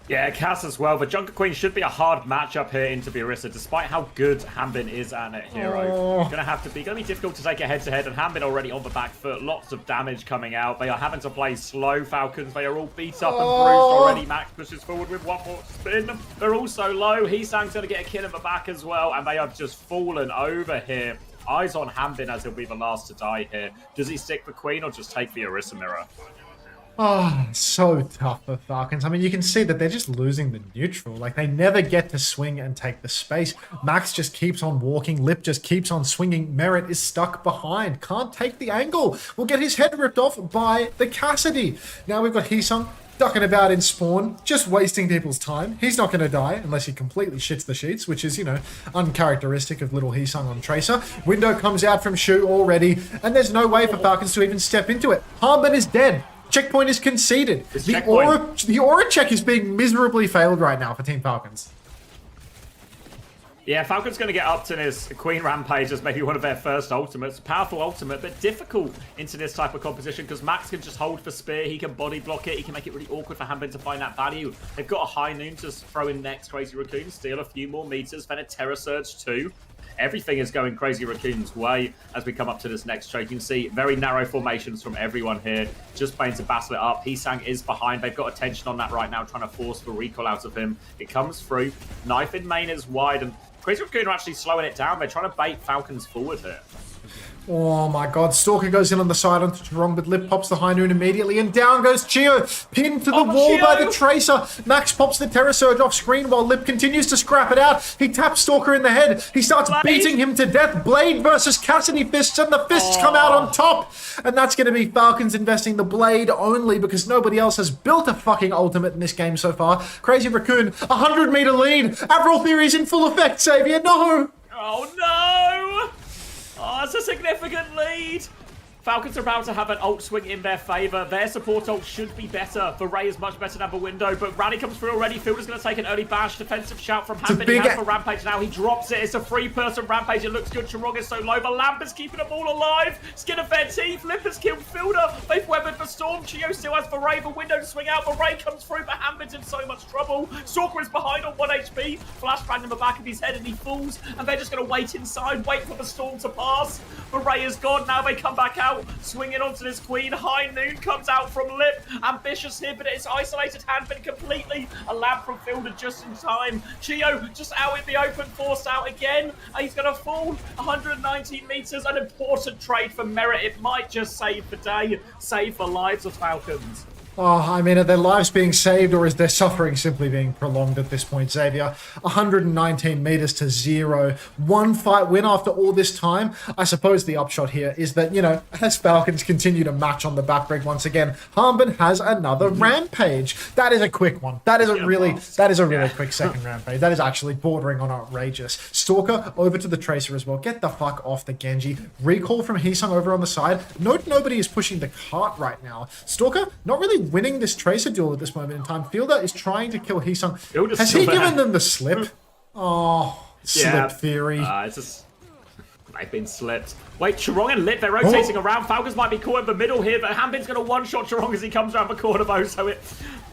Yeah, Cass as well. The Junker Queen should be a hard matchup here into Orisa, despite how good Hanbin is at it hero. Gonna be difficult to take a head-to-head, and Hanbin already on the back foot. Lots of damage coming out. They are having to play slow Falcons. They are all beat up and bruised already. Max pushes forward with one more spin. They're all so low. Hisang's gonna get a kill in the back as well, and they have just fallen over here. Eyes on Hanbin as he'll be the last to die here. Does he stick the Queen or just take the Orisa mirror? Oh, so tough for Falcons. I mean, you can see that they're just losing the neutral. Like, they never get to swing and take the space. Max just keeps on walking. Lip just keeps on swinging. Merit is stuck behind. Can't take the angle. Will get his head ripped off by the Cassidy. Now we've got Hisang ducking about in spawn, just wasting people's time. He's not going to die unless he completely shits the sheets, which is, you know, uncharacteristic of little Hisang on Tracer. Window comes out from Shu already, and there's no way for Falcons to even step into it. Hanbin is dead. Checkpoint is conceded. The aura check is being miserably failed right now for Team Falcons. Yeah, Falcon's going to get up to his Queen Rampage as maybe one of their first ultimates. Powerful ultimate, but difficult into this type of composition because Max can just hold for Spear. He can body block it. He can make it really awkward for Hanbin to find that value. They've got a High Noon to throw in next. Crazy Raccoon, steal a few more meters. Then a Terror Surge too. Everything is going Crazy Raccoon's way as we come up to this next trade. You can see very narrow formations from everyone here, just playing to battle it up. Hisang is behind. They've got attention on that right now, trying to force the recall out of him. It comes through. Knife in main is wide, and Crazy Raccoon are actually slowing it down. They're trying to bait Falcons forward here. Oh my god, Stalker goes in on the side onto Tarong, but Lip pops the High Noon immediately, and down goes Chio, pinned to the wall by the Tracer. Max pops the Terror Surge off screen while Lip continues to scrap it out. He taps Stalker in the head. He starts beating him to death. Blade versus Cassidy fists, and the fists come out on top. And that's going to be Falcons investing the Blade only because nobody else has built a fucking ultimate in this game so far. Crazy Raccoon, 100-meter lead. Avril Theory's in full effect, Xavier. No! Oh no! Oh, it's a significant lead. Falcons are about to have an ult swing in their favor. Their support ult should be better. The Ray is much better than the window, but Rally comes through already. Fielder's going to take an early bash. Defensive shout from Hanbin. He has for Rampage now. He drops it. It's a three-person Rampage. It looks good. Chirog is so low, but Lamp is keeping them all alive. Skin of their teeth. Lip has killed Fielder. They've weathered the storm. Chio still has the Ray. The window to swing out. The Ray comes through, but Hanbin's in so much trouble. Stalker is behind on 1 HP. Flashbang in the back of his head, and he falls. And they're just going to wait inside, wait for the storm to pass. The Ray is gone. Now they come back out, swinging onto this Queen. High Noon comes out from Lip. Ambitious here, but it's isolated Hanbin completely. A Lamp from Fielder just in time. Chio just out in the open, forced out again. He's going to fall 119 meters. An important trade for Merit. It might just save the day, save the lives of Falcons. Oh, I mean, are their lives being saved or is their suffering simply being prolonged at this point, Xavier? 119 meters to 0. One fight win after all this time. I suppose the upshot here is that, you know, as Falcons continue to match on the back break once again, Hanbin has another Rampage. That is a quick one. That is a really quick second Rampage. That is actually bordering on outrageous. Stalker over to the Tracer as well. Get the fuck off the Genji. Recall from Hisang over on the side. Note nobody is pushing the cart right now. Stalker, not really winning this Tracer duel at this moment in time. Fielder is trying to kill Hisang. Has he given them the slip? Oh, slip theory. It's just... They've been slipped. Wait, Chirong and Lip, they're rotating around. Falcons might be caught in the middle here, but Hanbin's going to one-shot Chirong as he comes around the corner, though, so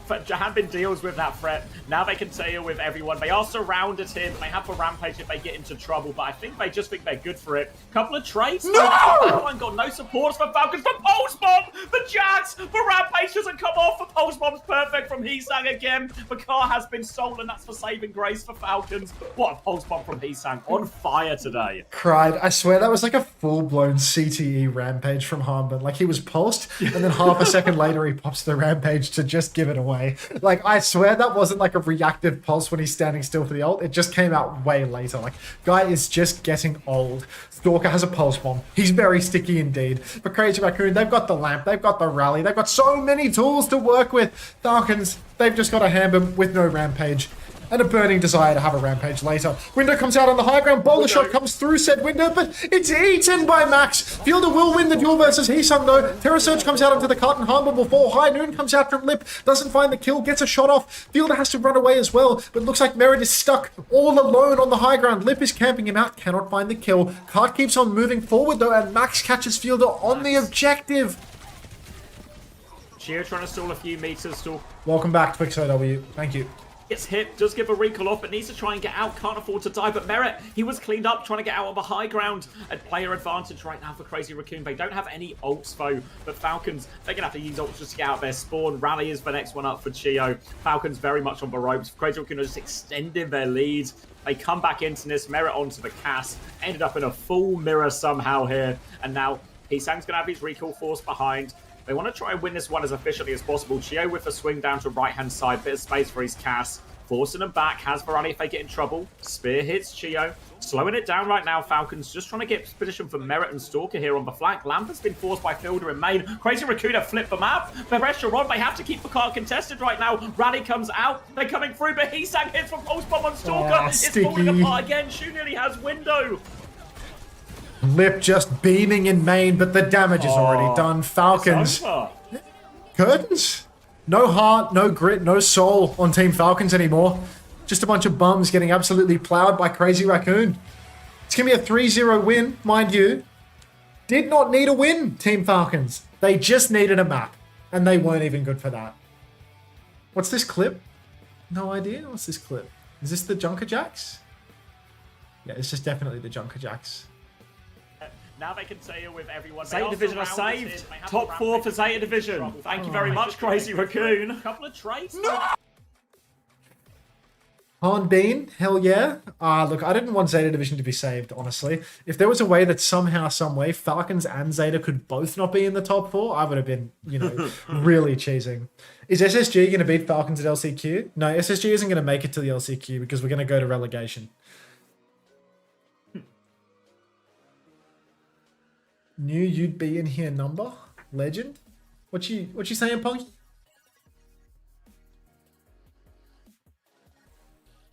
Hanbin deals with that threat. Now they can deal with everyone. They are surrounded here, but they have a rampage if they get into trouble, but I think they just think they're good for it. Couple of trades. No! Backline got no supports for Falcons. For Pulse Bomb! The Jax! The rampage doesn't come off. The Pulse Bomb's perfect from Heesang again. The car has been stolen. That's for saving grace for Falcons. What a Pulse Bomb from Heesang. On fire today. Cried. I swear that was like a full-blown CTE rampage from Hanbin. Like, he was pulsed, and then half a second later he pops the rampage to just give it away. Like, I swear that wasn't like a reactive pulse when he's standing still for the ult. It just came out way later. Like, guy is just getting old. Stalker has a pulse bomb. He's very sticky indeed. For Crazy Raccoon, they've got the lamp, they've got the rally, they've got so many tools to work with. Falcons, they've just got a Hanbin with no rampage. And a burning desire to have a rampage later. Window comes out on the high ground. Boulder shot comes through said window, but it's eaten by Max. Fielder will win the duel versus Heesung though. Terra Surge comes out onto the cart and Hanbin will fall. High Noon comes out from Lip. Doesn't find the kill. Gets a shot off. Fielder has to run away as well. But looks like Merritt is stuck all alone on the high ground. Lip is camping him out. Cannot find the kill. Cart keeps on moving forward though, and Max catches Fielder on the objective. Chio trying to stall a few meters. Welcome back, Twix OW. Thank you. Gets hit, does give a recall off, but needs to try and get out. Can't afford to die, but Merritt, he was cleaned up, trying to get out of the high ground. A player advantage right now for Crazy Raccoon. They don't have any ults, though, but Falcons, they're going to have to use ults just to get out their spawn. Rally is the next one up for Chio. Falcons very much on the ropes. Crazy Raccoon are just extending their lead. They come back into this, Merritt onto the cast. Ended up in a full mirror somehow here, and now Heesang's going to have his recall force behind. They want to try and win this one as efficiently as possible. Chio with a swing down to right-hand side, bit of space for his cast. Forcing them back, has Varane if they get in trouble. Spear hits Chio. Slowing it down right now, Falcons just trying to get position for Merritt and Stalker here on the flank. Lamp has been forced by Fielder in main. Crazy Raccoon have flipped the map. The pressure on, they have to keep the card contested right now. Rally comes out, they're coming through, but Heesang hits from Pulse Bomb on Stalker. It's falling apart again. Shu nearly has window. Lip just beaming in main, but the damage is already done. Falcons. Curtains? No heart, no grit, no soul on Team Falcons anymore. Just a bunch of bums getting absolutely plowed by Crazy Raccoon. It's going to be a 3-0 win, mind you. Did not need a win, Team Falcons. They just needed a map, and they weren't even good for that. What's this clip? No idea. What's this clip? Is this the Junker Jacks? Yeah, it's just definitely the Junker Jacks. Now they can deal with everyone. Zeta Division are saved. Top 4 for Zeta Division. Thank you very much, Crazy Raccoon. A couple of trades. No! Han Bean, hell yeah. Look, I didn't want Zeta Division to be saved, honestly. If there was a way that somehow, some way, Falcons and Zeta could both not be in the top 4, I would have been, you know, really cheesing. Is SSG going to beat Falcons at LCQ? No, SSG isn't going to make it to the LCQ because we're going to go to relegation. Knew you'd be in here, number legend. What you saying, Punky?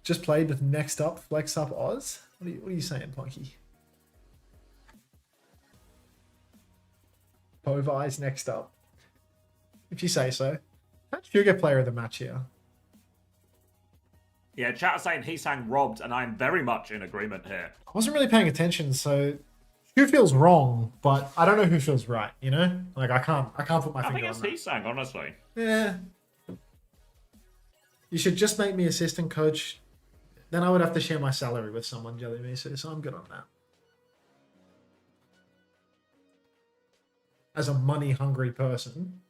Just played with Next Up, Flex Up Oz. What are you saying, Punky? Povey's next up. If you say so. Sugar player of the match here. Yeah, chat are saying Heesang robbed, and I'm very much in agreement here. I wasn't really paying attention, so who feels wrong, but I don't know who feels right, you know? Like, I can't put my finger on that. I think it's Heesang, honestly. Yeah. You should just make me assistant coach. Then I would have to share my salary with someone, Jelly Me, so I'm good on that. As a money-hungry person.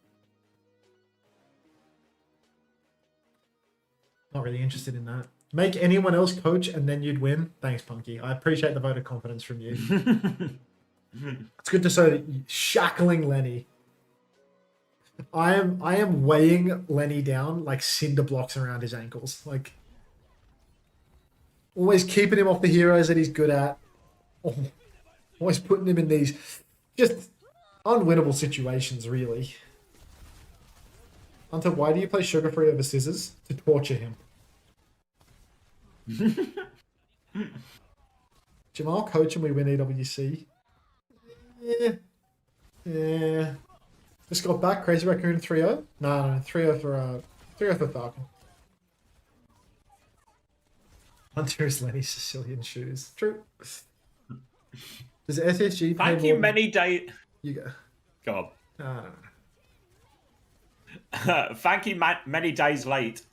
Not really interested in that. Make anyone else coach and then you'd win. Thanks, Punky. I appreciate the vote of confidence from you. It's good to say that you're shackling Lenny. I am weighing Lenny down like cinder blocks around his ankles. Like, always keeping him off the heroes that he's good at. Always putting him in these just unwinnable situations, really. Hunter, why do you play Sugar Free over Scissors? To torture him. Jamal, coach and we win EWC. Yeah. Just got back. Crazy Raccoon 3-0. No, 3-0 for Falcon. Hunter is Lenny's Sicilian shoes. True. Does SSG pay Thank you more? many days. You go. God. Ah. Thank you many days late.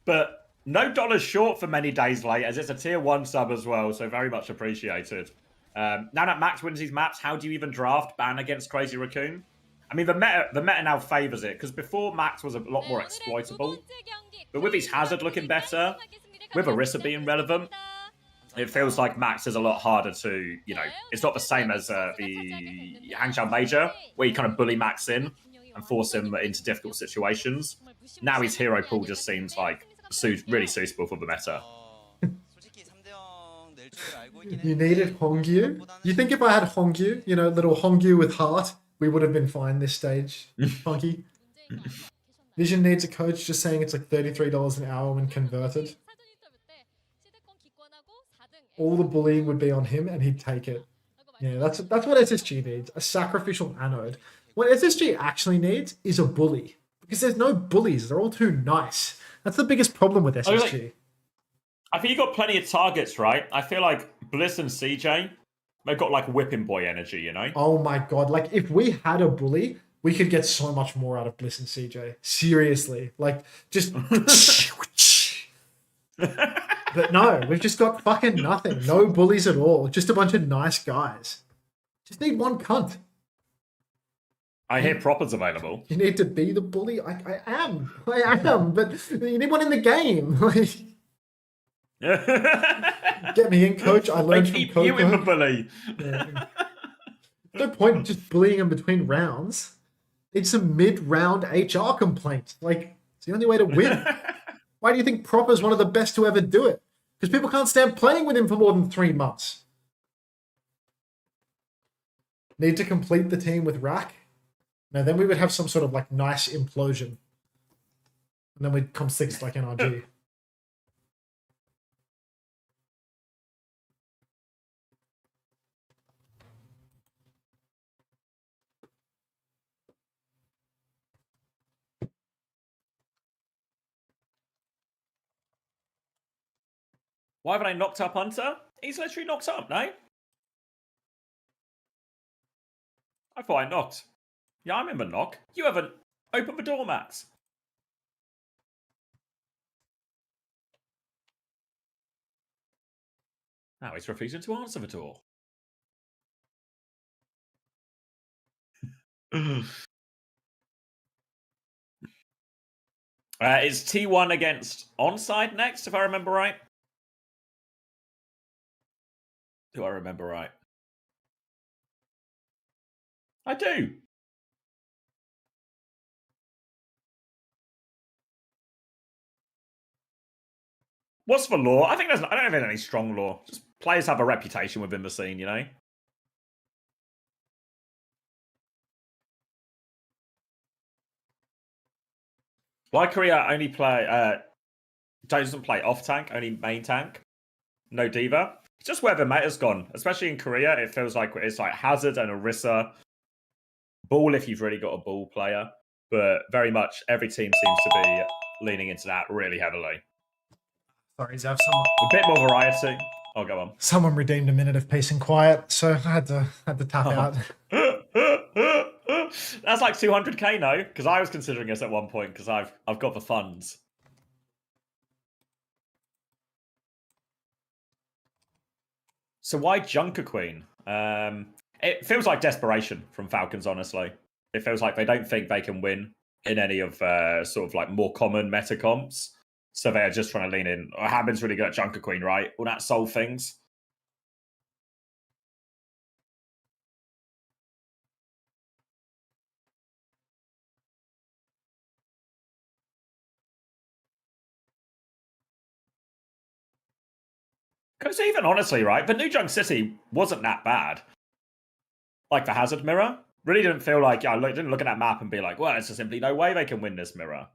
But no dollars short for many days late, as it's a tier 1 sub as well, so very much appreciated. Now that Max wins these maps, how do you even draft ban against Crazy Raccoon? I mean, the meta now favours it, because before Max was a lot more exploitable. But with his Hazard looking better, with Orisa being relevant, it feels like Max is a lot harder to, you know, it's not the same as the Hangzhou Major, where you kind of bully Max in and force him into difficult situations. Now his hero pool just seems like really suitable for the meta. You needed Hongyu? You think if I had Hongyu, you know, little Hongyu with heart, we would have been fine this stage, Funky? Vision needs a coach, just saying it's like $33 an hour when converted. All the bullying would be on him and he'd take it. Yeah, that's what SSG needs, a sacrificial anode. What SSG actually needs is a bully. Because there's no bullies, they're all too nice. That's the biggest problem with SSG. I think you got plenty of targets, right? I feel like Bliss and CJ, they've got like whipping boy energy, you know? Oh my god, like if we had a bully, we could get so much more out of Bliss and CJ. Seriously. Like, just... But no, we've just got fucking nothing. No bullies at all. Just a bunch of nice guys. Just need one cunt. I hear Proper's available. You need to be the bully? I am, but you need one in the game. Get me in, coach. I learned from Coco. You in the bully. Yeah. No point in just bullying him between rounds. Need some mid-round HR complaint. Like, it's the only way to win. Why do you think Proper's one of the best to ever do it? Because people can't stand playing with him for more than 3 months. Need to complete the team with Rack. Now then we would have some sort of like nice implosion. And then we'd come 6th like NRG. Why haven't I knocked up Hunter? He's literally knocked up, no? I thought I knocked. Yeah, I remember knock. You haven't opened the door, Max. Now he's refusing to answer the door. Is T1 against Onside next, if I remember right? Do I remember right? I do. What's the law? I don't think there's any strong law. Just players have a reputation within the scene, you know? Why Korea only doesn't play off tank, only main tank? No diva? It's just where the meta's gone. Especially in Korea, it feels like it's like Hazard and Orisa. Ball if you've really got a ball player. But very much every team seems to be leaning into that really heavily. Sorry, Zav, A bit more variety. Oh, go on. someone redeemed a minute of peace and quiet, so I had to tap out. That's like 200k, no? Because I was considering this at one point because I've got the funds. So why Junker Queen? It feels like desperation from Falcons, honestly. It feels like they don't think they can win in any of sort of like more common meta comps. So they're just trying to lean in. Oh, Hammond's really good at Junker Queen, right? Will that solve things? Because even honestly, right, the new Junk City wasn't that bad. Like the Hazard mirror. Really didn't feel like, I didn't look at that map and be like, well, there's just simply no way they can win this mirror.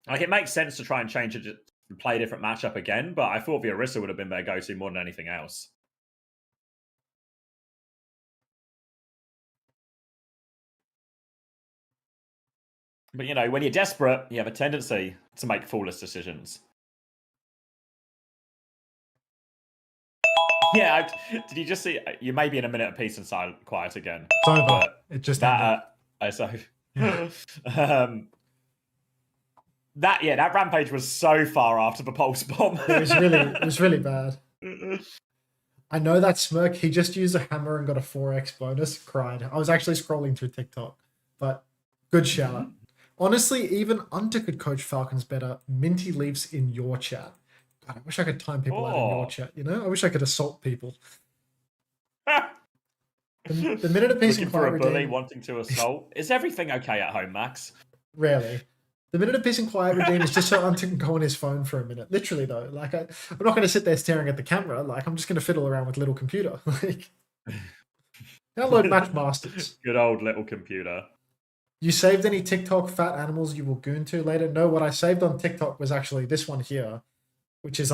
Like, it makes sense to try and change it, to play a different matchup again, but I thought the Orisa would have been their go-to more than anything else. But, you know, when you're desperate, you have a tendency to make foolish decisions. Yeah, did you just see? You may be in a minute of peace and silent, quiet again. It's over. But It just ended. so that rampage was so far after the pulse bomb. It was really bad. I know that smirk. He just used a hammer and got a 4x bonus. Cried. I was actually scrolling through TikTok, but good shout. Honestly, even Unter could coach Falcons better. Minty leaves in your chat. God, I wish I could time people out in your chat. You know, I wish I could assault people. The minute of peace Looking and for quiet a bully redeem. wanting to assault. Is everything okay at home, Max? Rarely. The minute of peace and quiet redeem is just so Unter can go on his phone for a minute. Literally, though. Like, I'm not going to sit there staring at the camera. Like, I'm just going to fiddle around with little computer. Like, download Match Masters. Good old little computer. You saved any TikTok fat animals you will goon to later? No, what I saved on TikTok was actually this one here, which is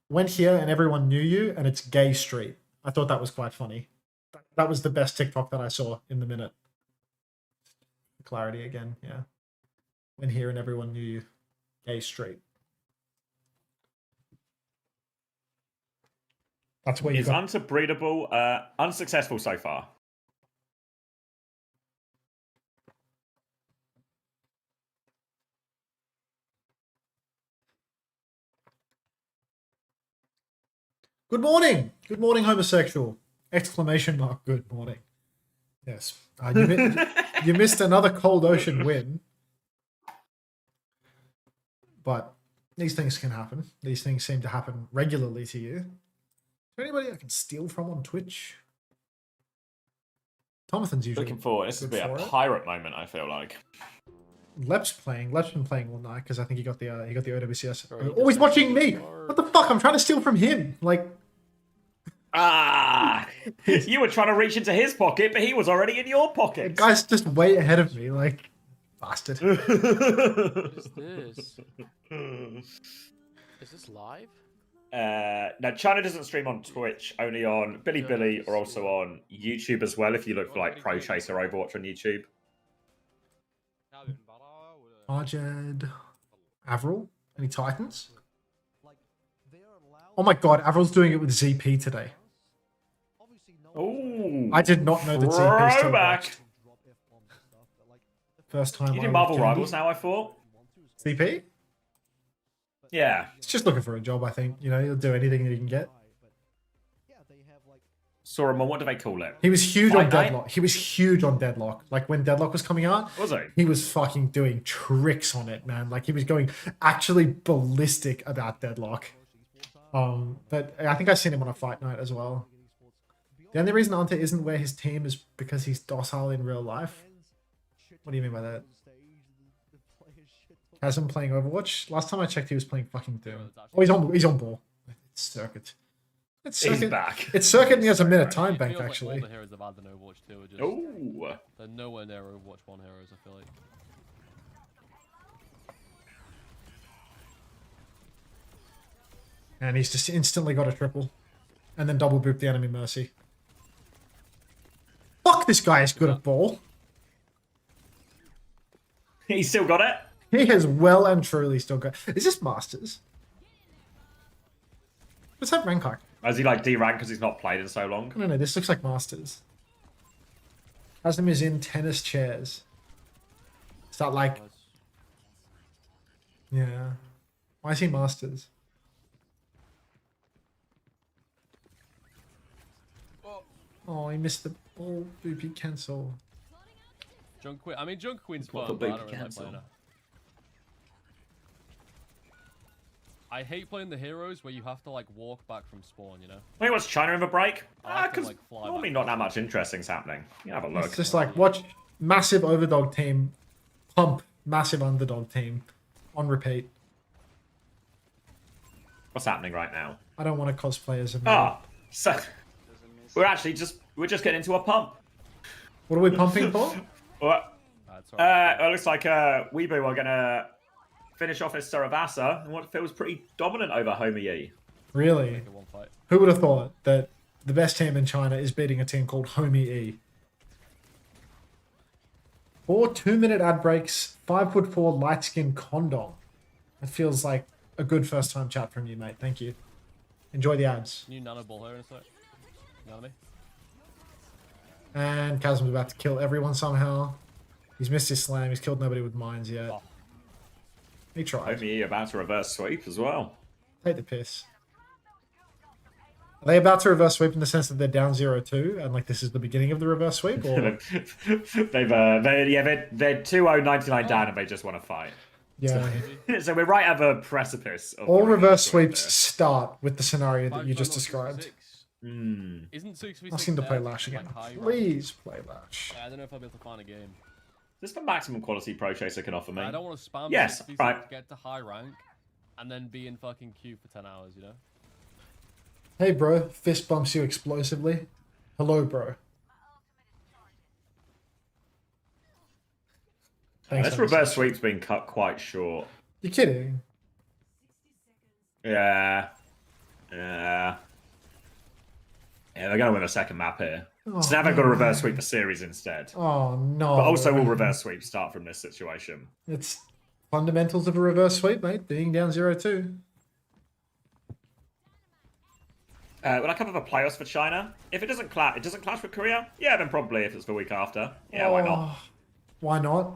went here and everyone knew you, and it's Gay Street. I thought that was quite funny. That was the best TikTok that I saw in the minute. Clarity again, yeah. Went here and everyone knew you. Gay Street. That's where you Is got. unbreedable, unsuccessful so far. Good morning! Good morning, homosexual! Exclamation mark, good morning. Yes. You missed another cold ocean win. But these things can happen. These things seem to happen regularly to you. Is there anybody I can steal from on Twitch? Tomathan's usually Looking forward. This would be a pirate moment, I feel like. Lep's playing. Lep's been playing all night because I think he got the OWCS. Oh, he's watching me! What the fuck? I'm trying to steal from him. Like, You were trying to reach into his pocket, but he was already in your the pocket. guy's just way ahead of me. Like, bastard. What is this? Is this live? No, China doesn't stream on Twitch, only on Bilibili or also on YouTube as well, if you look for like Pro Chaser Overwatch on YouTube. Arjed. Avril? Any Titans? Oh my god, Avril's doing it with ZP today. Ooh. I did not know that ZP still Throwback. watched. First time. You do Marvel Rivals now, I thought? ZP? Yeah. He's just looking for a job, I think. You know, he'll do anything that he can get. Saruman, what do they call it? He was huge Fight on Night? Deadlock. He was huge on Deadlock. Like, when Deadlock was coming out, Was he? he was fucking doing tricks on it, man. Like, he was going actually ballistic about Deadlock. But I think I've seen him on a Fight Night as well. The only reason Ante isn't where his team is because he's docile in real life. What do you mean by that? Has him playing Overwatch? Last time I checked, he was playing fucking Doom. Oh, he's on ball. It's Circuit. It's He's Circuit. back. It's Circuit and he has a minute time bank, Feels like actually. all the heroes have had in Overwatch 2 are just... Ooh. They're nowhere near Overwatch 1 heroes, I feel like. And he's just instantly got a triple. And then double boop the enemy Mercy. Fuck, this guy is good at ball. He still got it? He has well and truly still got... Is this Masters? What's that rank like? Has he like D-rank because he's not played in so long? I don't know, this looks like Masters. Haslam is in tennis chairs. Is that like... Yeah. Why is he Masters? Oh, he missed the ball. Boopy cancel. Junk Queen. I mean, Junk Queen's What fun, the but I boot don't really like cancel? playing her. I hate playing the heroes where you have to like walk back from spawn, you know? Wait, what's China in the break? I have to, Because like, fly normally back. not that much interesting's happening. You have a look. It's just like, watch massive overdog team pump massive underdog team on repeat. What's happening right now? I don't want to cosplay as a Ah, so we're just getting into a pump. What are we pumping for? Well, That's alright. it looks like Weibo are gonna finish off his Saravasa and what feels pretty dominant over Homer Yi. Really? Take it one fight. Who would have thought that the best team in China is beating a team called Homie E? 4 2-minute ad breaks, 5'4" light skin condom. It feels like a good first time chat from you, mate. Thank you. Enjoy the ads. New nano ball here in a sec. You know what I mean? And Chasm's about to kill everyone somehow. He's missed his slam. He's killed nobody with mines yet. Oh. He tried. Homie about to reverse sweep as well. Take the piss. Are they about to reverse sweep in the sense that they're down 0-2 and like this is the beginning of the reverse sweep? Or they're 2-0-99 down and they just want to fight. yeah, So we're right at the precipice. Of all the reverse sweeps there. start with the scenario that you just 5-6 described. 6. Mm. Isn't 6v6 Ask him to play there? Lash again. Like high rank? Please play Lash. I don't know if I'll be able to find a game. This is the maximum quality Pro Chaser can offer me. I don't want to spam Yes, 6v6 right. to get to high rank and then be in fucking queue for 10 hours, you know? Hey bro, fist bumps you explosively. Hello bro. Thanks, This Anderson. reverse sweep's been cut quite short. You're kidding. Yeah. Yeah, they're going to win a second map here. Oh, So now they've got to no. reverse sweep the series instead. Oh no. But also will reverse sweep start from this situation. It's fundamentals of a reverse sweep, mate. Being down 0-2. Will I cover the playoffs for China? If it doesn't clash with Korea? Yeah, then probably if it's the week after. Yeah, why not? Oh, why not?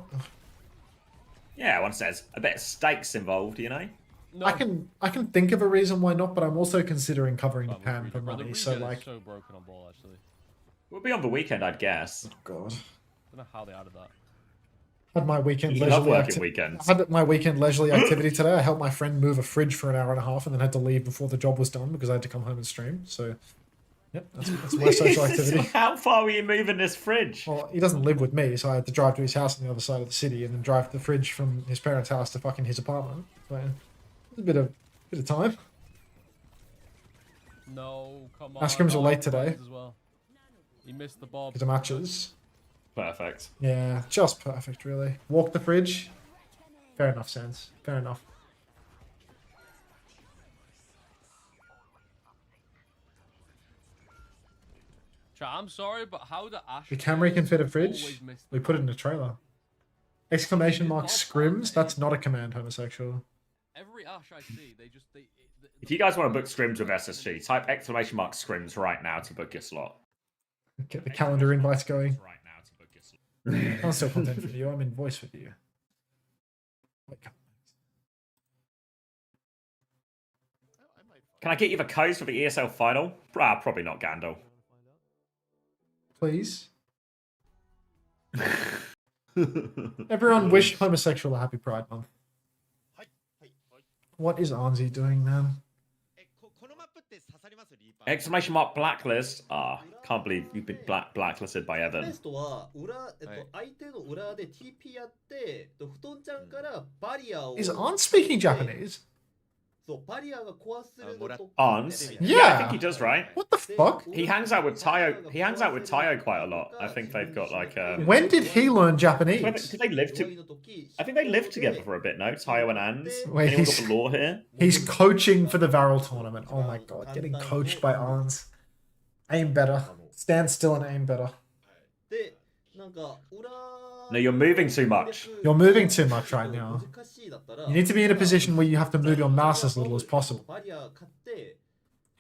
Yeah, once there's a bit of stakes involved, you know? No. I can think of a reason why not, but I'm also considering covering Well, Japan for the money. regen So is like, so broken on ball, actually. We'll be on the weekend, I'd guess. God, I don't know how they added that. had my weekend You love leisurely working weekends. had my weekend leisurely activity today. I helped my friend move a fridge for an hour and a half, and then had to leave before the job was done because I had to come home and stream. So, yep, that's my social activity. How far were you moving this fridge? Well, he doesn't live with me, so I had to drive to his house on the other side of the city, and then drive the fridge from his parents' house to fucking his apartment. So, a bit of time. No, come on. Askrim's were late he today. misses As well. He missed the bob. Because of matches. Perfect. Yeah, just perfect, really. Walk the fridge. Fair enough, Sans. Fair enough. Chat, I'm sorry, but how the Ash The Camry can fit a fridge. always miss the We put it in bob? a trailer. Exclamation mark scrims. That's not a command, homosexual. Every Ash I see, they just If you guys want to book scrims with SSG, type exclamation mark scrims right now to book your slot. Get the calendar invites going. Right now to book your slot. I'm still content for you. I'm in voice with you. Wait, Can I get you the codes for the ESL final? Probably not, Gandalf. please. Everyone wish homosexual a happy Pride Month. What is Anzi doing, man? Exclamation mark blacklist. Can't believe you've been blacklisted by テ Evan. ストは裏、相手の裏で TP やって、布団ちゃんからバリアを Is An speaking Japanese? そうバリアが壊せるのと Arns? Yeah. I think he does, right? What the fuck? He hangs out with Tayo. He hangs out with Tayo quite a lot. I think they've got like a. When did he learn Japanese? Did they live to? I think they lived together for a bit. No, Tayo and Ans. Wait, Anyone got he's- the law here? He's coaching for the Varel tournament. Oh my god, getting coached by Arns. Aim better. Stand still and aim better. で、なんか裏 No, you're moving too much. You're moving too much right now. 難しいだったら You need to be in a position where you have to move your mouse as little as possible. バリア買って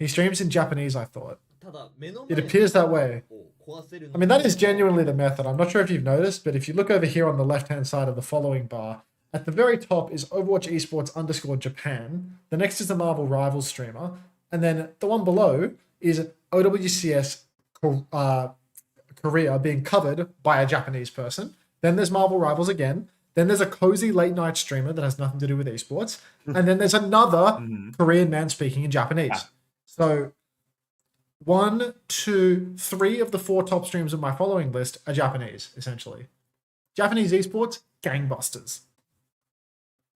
He streams in Japanese, I thought. ただ目の It 前 appears that way. を壊せる I mean, that is genuinely the method. I'm not sure if you've noticed, but if you look over here on the left-hand side of the following bar, at the very top is Overwatch Esports _ Japan. The next is the Marvel Rivals streamer. And then the one below is OWCS Korea being covered by a Japanese person. Then there's Marvel Rivals again. Then there's a cozy late night streamer that has nothing to do with esports. And then there's another Korean man speaking in Japanese. So 1, 2, 3 of the 4 top streams of my following list are Japanese, essentially. Japanese esports, gangbusters.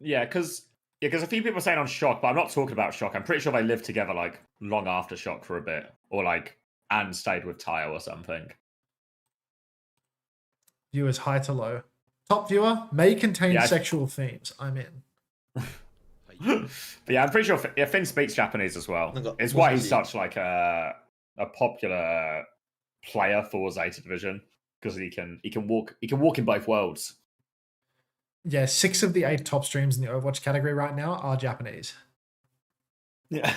Yeah, because a few people are saying on Shock, but I'm not talking about Shock. I'm pretty sure they lived together like long after Shock for a bit, or like Anne stayed with Tayo or something. Viewers high to low. Top viewer may contain Yeah, sexual themes. I'm in. But yeah, I'm pretty sure Finn speaks Japanese as well. It's why he's such like a popular player for Zeta Division, because he can walk in both worlds. Yeah, 6 of the 8 top streams in the Overwatch category right now are Japanese. Yeah.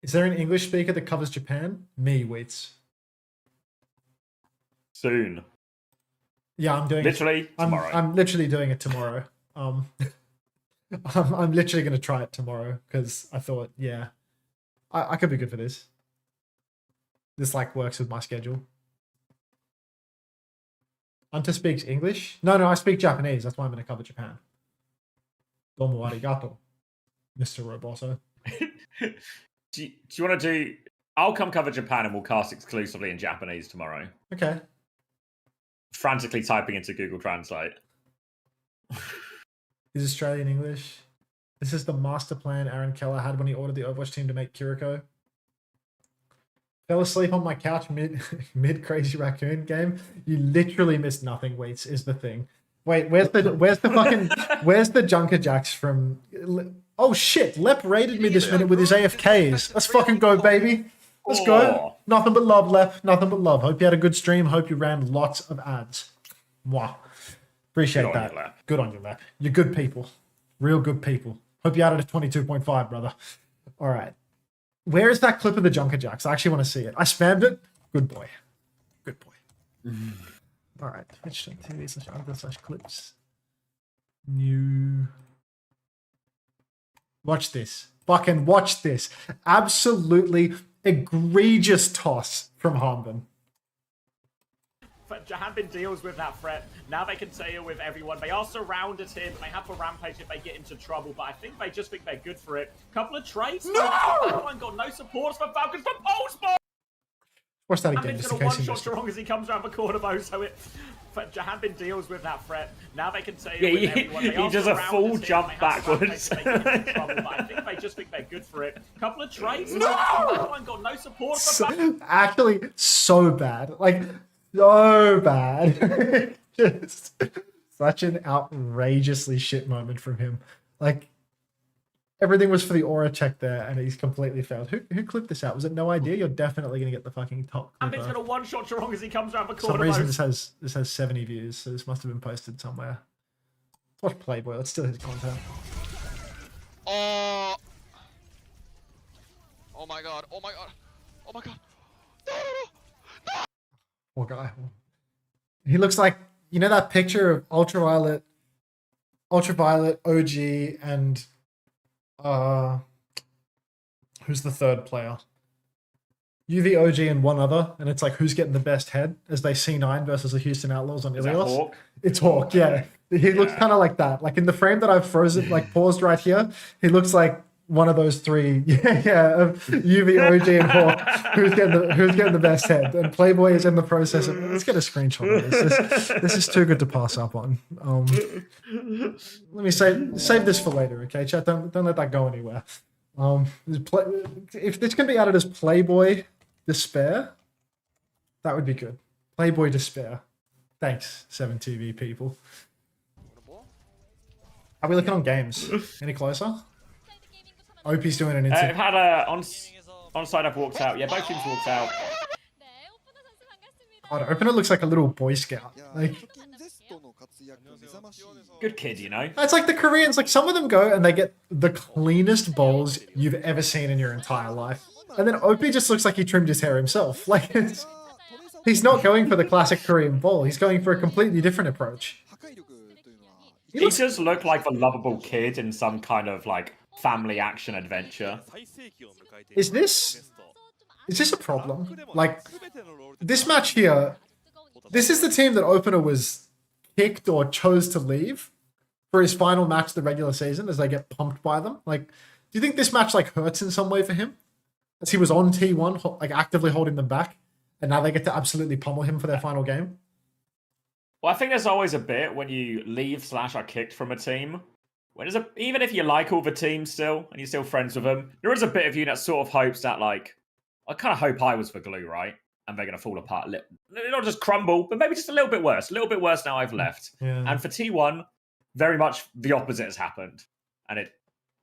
Is there an English speaker that covers Japan? Me, Weets. Soon. Yeah, I'm doing Literally tomorrow. I'm literally doing it tomorrow. I'm literally going to try it tomorrow because I thought, yeah, I could be good for this. This like works with my schedule. Hunter speaks English? No, I speak Japanese. That's why I'm going to cover Japan. Domo arigato, Mr. Roboto. Do you want to do... I'll come cover Japan and we'll cast exclusively in Japanese tomorrow. Okay. Frantically typing into Google Translate. Is Australian English? This is the master plan Aaron Keller had when he ordered the Overwatch team to make Kiriko. Fell asleep on my couch mid Crazy Raccoon game. You literally missed nothing, Weets, is the thing. Wait, where's the Junker Jacks from? Oh shit, Lep raided me this minute with his AFKs. Let's fucking go, baby. Let's go. Nothing but love, Lep. Nothing but love. Hope you had a good stream. Hope you ran lots of ads. Mwah. Appreciate that. Good on you, Lep. You're good people. Real good people. Hope you added a 22.5, brother. All right. Where is that clip of the Junker Jacks? I actually want to see it. I spammed it. Good boy. Good boy. All right. Twitch.tv/clips. New. Watch this. Fucking watch this. Absolutely egregious toss from Harmden. Jahanbin deals with that threat. Now they can deal with everyone. They are surrounded here, but they have a rampage if they get into trouble. But I think they just think they're good for it. Couple of trades. No! Got no supports for Falcons from Pulse. Watch that again. And it's going to one-shot Strong as he comes around the corner, though. So Jahanbin deals with that threat. Now they can deal with everyone. He does a full jump backwards. But I think they just think they're good for it. Couple of trades. No! Got no support for Actually, so bad. Like, so bad. Just such an outrageously shit moment from him. Like, everything was for the aura check there, and he's completely failed. Who clipped this out? Was it No Idea? You're definitely going to get the fucking top. And it's going to one-shot Strong as he comes around the corner. For some reason, this has 70 views, so this must have been posted somewhere. Let's watch Playboy. Let's steal his content. Oh my god. Oh my god. Oh my god. No. Poor guy. He looks like, you know that picture of Ultraviolet, OG, and who's the third player? UV, OG, and one other, and it's like who's getting the best head as they C9 versus the Houston Outlaws on Ilios. Hawk? It's Hawk, yeah. He looks kind of like that. Like in the frame that I've frozen, like paused right here, he looks like one of those three, of UV, OG, and Hawk. Who's getting the best head? And Playboy is in the process of. Let's get a screenshot of this. This is too good to pass up on. Let me save this for later, okay, chat? Don't let that go anywhere. If this can be added as Playboy Despair, that would be good. Playboy Despair. Thanks, 7TV people. Are we looking on games? Any closer? OP's doing an instant. I've had a onside up walked out. Yeah, both teams walked out. God, Opener looks like a little Boy Scout. Like, good kid, you know. it's like the Koreans. Like some of them go and they get the cleanest bowls you've ever seen in your entire life, and then OP just looks like he trimmed his hair himself. Like he's not going for the classic Korean bowl. He's going for a completely different approach. He does look like a lovable kid in some kind of like family action adventure. Is this a problem? Like, this match here, this is the team that Opener was kicked or chose to leave for his final match of the regular season as they get pumped by them. Like, do you think this match like hurts in some way for him? As he was on T1, like actively holding them back, and now they get to absolutely pummel him for their final game? Well, I think there's always a bit when you leave / are kicked from a team. Even if you like all the teams still, and you're still friends with them, there is a bit of you that sort of hopes that, like, I kind of hope I was for Glue, right? And they're going to fall apart. Not just crumble, but maybe just a little bit worse. A little bit worse now I've left. Yeah. And for T1, very much the opposite has happened. And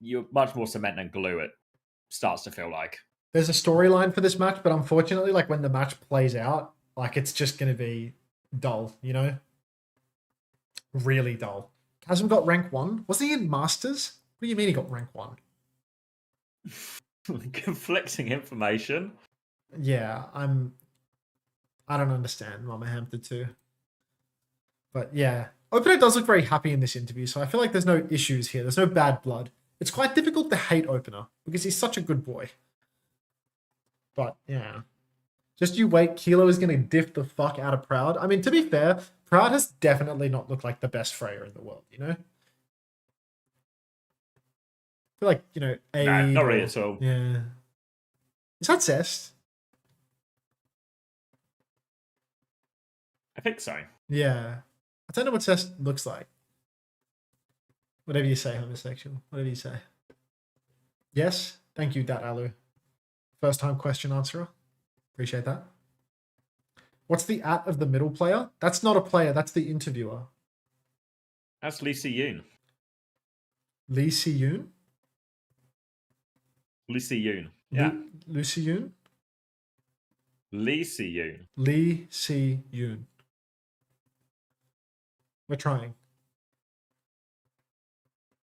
you're much more cement than glue, it starts to feel like. There's a storyline for this match, but unfortunately, like when the match plays out, like it's just going to be dull, you know? Really dull. Hasn't got rank 1. Was he in Masters? do you mean he got rank 1? Conflicting information. Yeah, I don't understand Mama Hampton too. But yeah, Opener does look very happy in this interview, so I feel like there's no issues here. There's no bad blood. It's quite difficult to hate Opener because he's such a good boy. But yeah. Just you wait, Kilo is going to diff the fuck out of Proud. I mean, to be fair, Proud has definitely not looked like the best Freya in the world, you know? I feel like, you know, Nah, not really at all. Yeah. Is that Zest? I think so. Yeah. I don't know what Zest looks like. Whatever you say, homosexual. Whatever you say. Yes? Thank you, Dat Alu. First time question answerer. Appreciate that. What's the at of the middle player? That's not a player, that's the interviewer. That's Lee Si-yoon. Lee Si-yoon? Lee Si-yoon. Yeah. Lee Si-yoon? Lee Si-yoon. Lee Si-yoon. We're trying.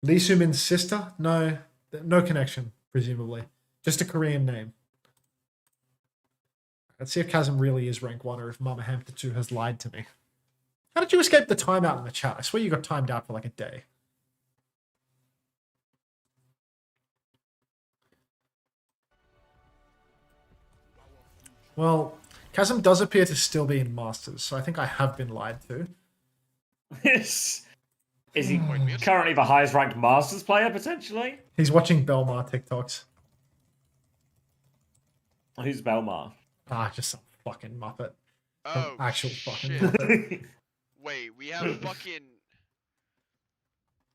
Lee Soo-min's sister? No. No connection, presumably. Just a Korean name. Let's see if Chasm really is rank 1 or if Mama Hampton 2 has lied to me. How did you escape the timeout in the chat? I swear you got timed out for like a day. Well, Chasm does appear to still be in Masters, so I think I have been lied to. Is he currently the highest ranked Masters player, potentially? He's watching Belmar TikToks. Who's Belmar? Ah, just some fucking Muppet. Oh, Actual fucking shit. Muppet. Wait, we have fucking...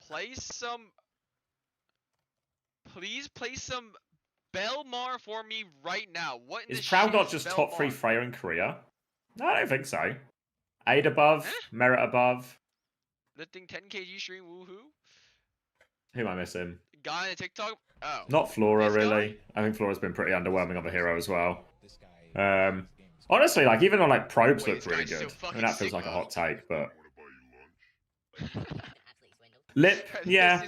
Play some... Please play some Belmar for me right now. What in Is the Proud shit not is just Belmar? top 3 Freya in Korea? No, I don't think so. 8 above, Merit above. Lifting 10 kg stream, woohoo. Who am I missing? Guy on TikTok? Oh. Not Flora, This guy? really. I think Flora's been pretty underwhelming of a hero as well. Honestly, like, even on, like, probes Wait, looks this really guy's good. so I mean, that feels like a Sigma. hot take, but... Lip, yeah.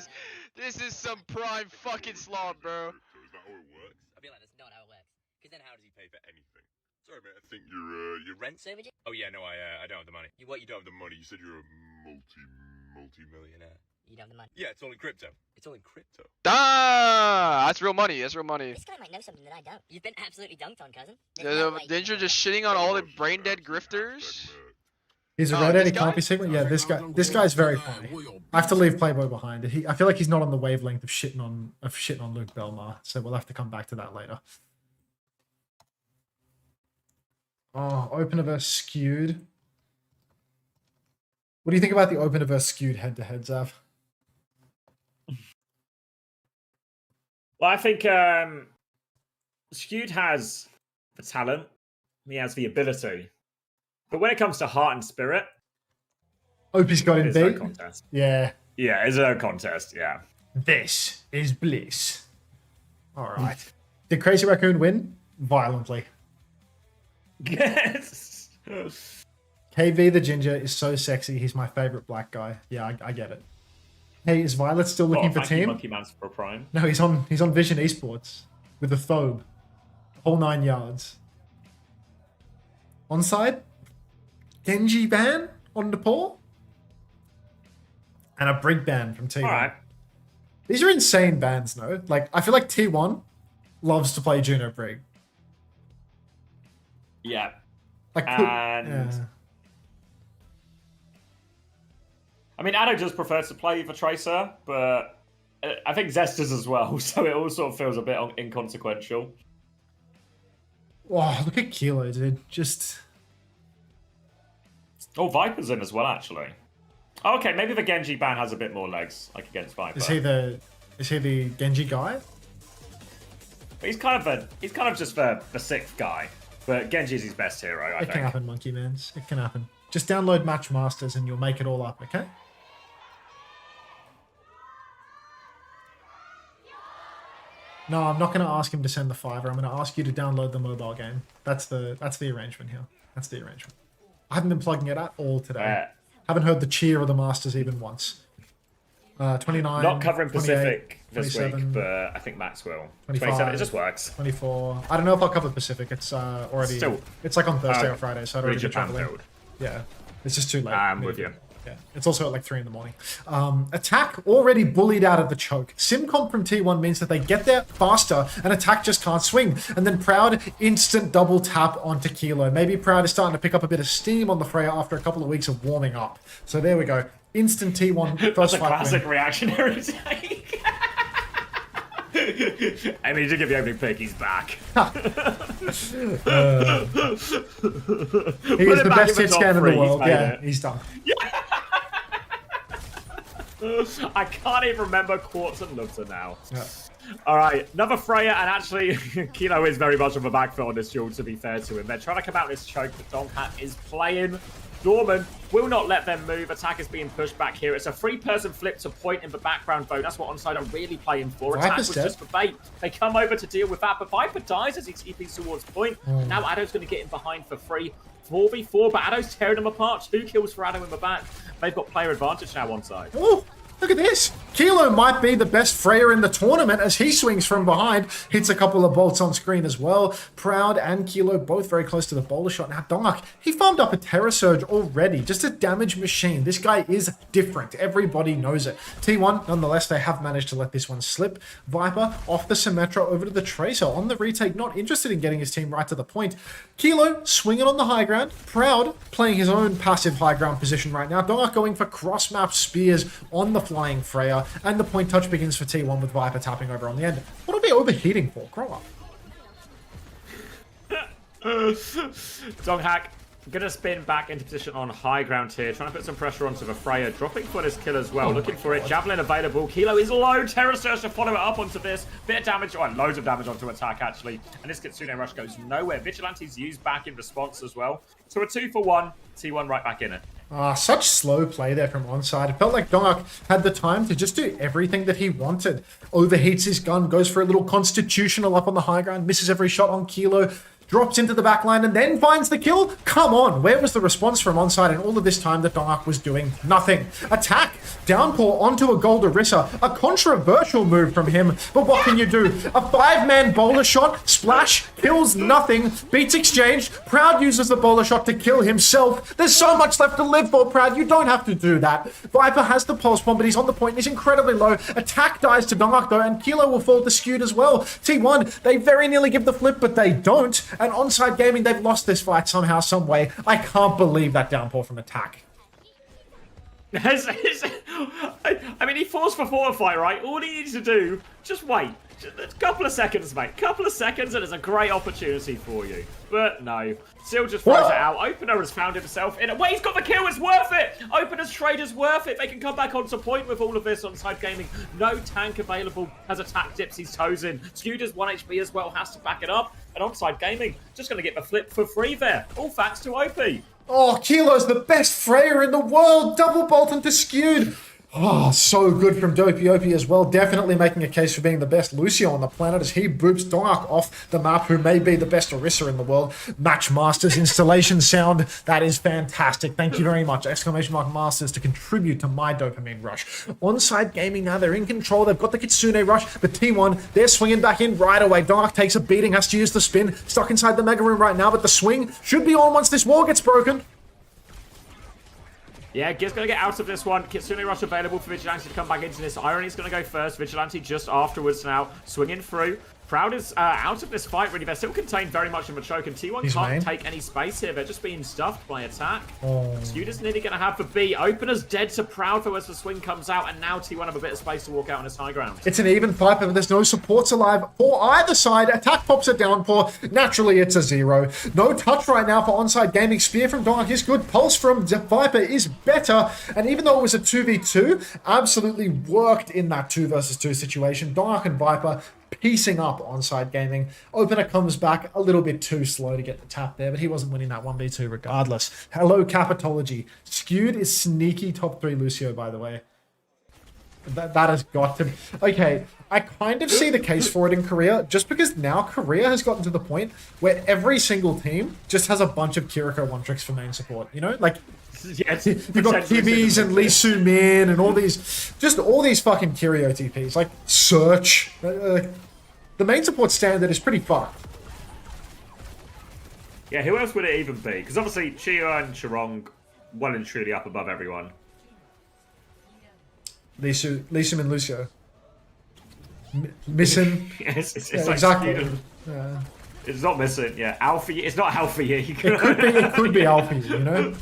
This is some prime fucking slot, bro. So is that how it works? I feel like that's not how it works. Because then how does he pay for anything? Sorry, mate. I think your rent's overdue. Oh yeah, no, I don't have the money. You what? You don't have the money. You said you're a multi-millionaire. You don't have the money. Yeah, it's all in crypto. It's all in crypto. Ah, that's real money. That's real money. This guy might know something that I don't. You've been absolutely dunked on, cousin. Didn't you just shitting on all the brain dead grifters? He's a Oh, redhead, this he can't guy? be Sigma. Yeah, this guy's very funny. I have to leave Playboy behind. I feel like he's not on the wavelength of shitting on Luke Belmar, so we'll have to come back to that later. Oh, opener versus skewed. What do you think about the opener versus skewed head-to-head, Zav? Well, I think Skewed has the talent. He has the ability. But when it comes to heart and spirit... Opie's got him There's no beat. contest. Yeah. Yeah, it's no contest, yeah. This is bliss. Alright. Did Crazy Raccoon win? Violently. Yes. KV the Ginger is so sexy. He's my favorite black guy. Yeah, I get it. Hey, is Violet still looking for team? Monkey Man's for Prime. No, he's on Vision Esports with the Thobe. Whole 9 yards. Onside? Genji ban on Nepal? And a Brig ban from T1. Alright. These are insane bans, no? Like, I feel like T1 loves to play Juno Brig. Yeah. Like, And yeah. I mean, Addo does prefer to play the Tracer, but I think Zest does as well, so it all sort of feels a bit inconsequential. Wow, look at Kilo, dude. Just... Oh, Viper's in as well, actually. Oh, okay, maybe the Genji ban has a bit more legs, like against Viper. Is he the Genji guy? But he's kind of just the sixth guy. But Genji's his best hero, I It think. can happen, Monkey Mans. It can happen. Just download Match Masters and you'll make it all up, okay? No, I'm not going to ask him to send the $5. I'm going to ask you to download the mobile game. That's the arrangement here. That's the arrangement. I haven't been plugging it at all today. Haven't heard the cheer of the Masters even once. 29. Not covering 28, Pacific this 27, week, but I think Max will. 25, 27, it just works. 24. I don't know if I'll cover Pacific. It's already. Still, it's like on Thursday or Friday, so I'd already be Japan traveling. build. Yeah, it's just too late. I'm with you. Yeah, it's also at like 3 in the morning. Attack already bullied out of the choke. Simcomp from T1 means that they get there faster and Attack just can't swing. And then Proud instant double tap onto Kilo. Maybe Proud is starting to pick up a bit of steam on the Freya after a couple of weeks of warming up. So there we go. Instant T1 first That's a fight classic win. reactionary take. I mean, he did give the opening pick. He's back. He is the best hit scan in the world. Yeah, he's done. I can't even remember Quartz and Lubter now. Yeah. All right, another Freya, and actually, Kilo is very much of a back foot on this duel, to be fair to him. They're trying to come out this choke, but Donghack is playing. Dorman will not let them move. Attack is being pushed back here. It's a 3-person flip to point in the background vote. That's what Onside are really playing for. Attack was just for bait. They come over to deal with that, but Viper dies as he TPs towards point. Now Addo's going to get in behind for free. 4v4, but Addo's tearing them apart. 2 kills for Addo in the back. They've got player advantage now Onside. Oh, look at this. Kilo might be the best Freya in the tournament as he swings from behind. Hits a couple of bolts on screen as well. Proud and Kilo both very close to the bowler shot. Now Donghack, he farmed up a Terror Surge already. Just a damage machine. This guy is different. Everybody knows it. T1, nonetheless, they have managed to let this one slip. Viper off the Symmetra over to the Tracer. On the retake, not interested in getting his team right to the point. Kilo swinging on the high ground. Proud playing his own passive high ground position right now. Donghack going for cross-map spears on the flying Freya. And the point touch begins for T1 with Viper tapping over on the end. What are they overheating for? Grow up. Donghack gonna spin back into position on high ground here, trying to put some pressure onto the Freya, dropping for his kill as well, looking for it. Javelin available. Kilo is low. Terror Surge to follow it up onto this. Bit of damage, or loads of damage onto Attack actually. And this Kitsune Rush goes nowhere. Vigilante's used back in response as well. So a 2-for-1. T1 right back in it. Such slow play there from onside. It felt like Donghack had the time to just do everything that he wanted. Overheats his gun, goes for a little constitutional up on the high ground, misses every shot on Kilo, drops into the backline and then finds the kill. Come on, where was the response from onside in all of this time that Donghack was doing nothing? Attack, downpour onto a Gold Orisa, a controversial move from him, but what can you do? A 5-man bowler shot, splash, kills nothing, beats exchange, Proud uses the bowler shot to kill himself. There's so much left to live for, Proud, you don't have to do that. Viper has the pulse bomb, but he's on the point and he's incredibly low. Attack dies to Donghack though, and Kilo will fall to Skewed as well. T1, they very nearly give the flip, but they don't. And Onside Gaming, they've lost this fight somehow, some way. I can't believe that downpour from Attack. I mean, he forced for fortify, right? All he needs to do, just wait. Just a couple of seconds, mate. Couple of seconds, and it's a great opportunity for you. But no. Still just throws it out. Opener has found himself in a way. He's got the kill. It's worth it. Opener's trade is worth it. They can come back onto point with all of this Onside Gaming. No tank available. Has Attack dips his toes in. Skewed 1 HP as well. Has to back it up. And Onside Gaming just going to get the flip for free there. All thanks to OP. Oh, Kilo's the best Freya in the world. Double bolt into Skewed. Oh, so good from Dopey Opie as well. Definitely making a case for being the best Lucio on the planet as he boops Donghack off the map, who may be the best Orisa in the world. Match Masters installation sound. That is fantastic. Thank you very much. Exclamation mark Masters to contribute to my dopamine rush. Onside Gaming now, they're in control. They've got the Kitsune Rush, but T1, they're swinging back in right away. Donghack takes a beating, has to use the spin. Stuck inside the Mega Room right now, but the swing should be on once this wall gets broken. Yeah, Giz's going to get out of this one. Kitsune Rush available for Vigilante to come back into this. Irony's going to go first. Vigilante just afterwards now. Swinging through. Proud is out of this fight, really. They're still contained very much in the choke, and T1 can't take any space here. They're just being stuffed by Attack. Skewed is nearly going to have the B. Opener's dead to Proud for as the swing comes out, and now T1 have a bit of space to walk out on his high ground. It's an even fight, but there's no supports alive for either side. Attack pops a downpour. Naturally, it's a 0. No touch right now for Onside Gaming. Spear from Donghack is good. Pulse from Viper is better. And even though it was a 2v2, absolutely worked in that 2 versus 2 situation. Donghack and Viper piecing up Onside Gaming. Opener comes back a little bit too slow to get the tap there, but he wasn't winning that 1v2 regardless. Hello, Capitology. Skewed is sneaky top 3 Lucio, by the way. That has got to be. Okay, I kind of see the case for it in Korea, just because now Korea has gotten to the point where every single team just has a bunch of Kiriko one-tricks for main support, you know? Like, Yes, you've got Kibis and Lee Soo Min and all these fucking Kiryu TPs. Like, Search. The main support standard is pretty fucked. Yeah, who else would it even be? Because obviously Chio and Chirong well and truly up above everyone. Lee Soo Min Lucio. Missing. Yes, it's Yeah, like exactly. Yeah. It's not missing, yeah. Alfie, it's not Alfie. It could be Alfie, you know?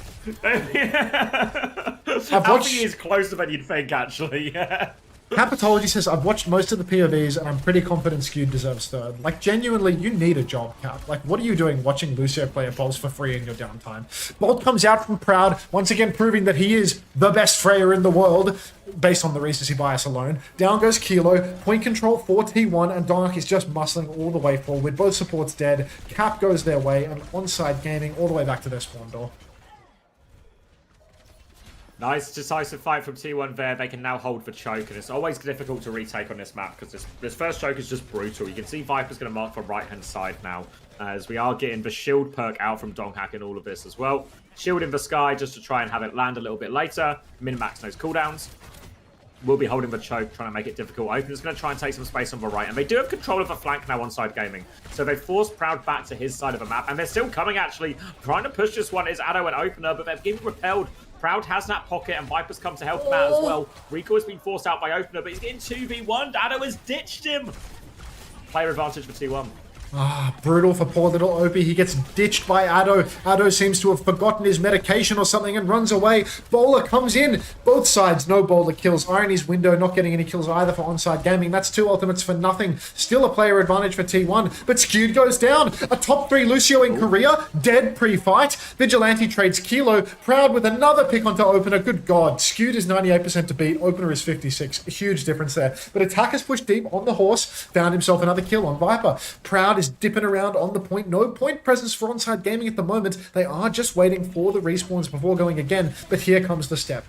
Alfie is closer than you'd think, actually. Yeah. Capitology says, I've watched most of the POVs and I'm pretty confident Skewed deserves third. Like, genuinely, you need a job, Cap. Like, what are you doing watching Lucio play Pulse for free in your downtime? Bolt comes out from Proud, once again proving that he is the best Freya in the world, based on the recency bias alone. Down goes Kilo, point control for T1, and Donk is just muscling all the way forward. Both supports dead, Cap goes their way, and onside gaming all the way back to their spawn door. Nice decisive fight from T1 there. They can now hold for choke, and it's always difficult to retake on this map because this first choke is just brutal. You can see Viper's going to mark for right-hand side now, as we are getting the shield perk out from Donghack in all of this as well. Shield in the sky just to try and have it land a little bit later. Min-max those cooldowns. We'll be holding the choke, trying to make it difficult. Opener's going to try and take some space on the right, and they do have control of the flank now on side gaming. So they forced Proud back to his side of the map, and they're still coming, actually. Trying to push this one is Addo and Opener, but they're getting repelled. Proud has that pocket, and Viper's come to help him out as well. Rico has been forced out by Opener, but he's getting 2v1'd. Addo has ditched him. Player advantage for T1. Ah, brutal for poor little Opie. He gets ditched by Addo. Addo seems to have forgotten his medication or something and runs away. Bowler comes in. Both sides, no Bowler kills. Irony's window not getting any kills either for onside gaming. That's 2 ultimates for nothing. Still a player advantage for T1, but Skewed goes down. A top 3 Lucio in Korea, dead pre-fight. Vigilante trades Kilo. Proud with another pick onto Opener. Good God. Skewed is 98% to beat. Opener is 56. A huge difference there. But Attack has pushed deep on the horse. Found himself another kill on Viper. Proud is dipping around on the point. No point presence for onside gaming at the moment. They are just waiting for the respawns before going again, but here comes the step.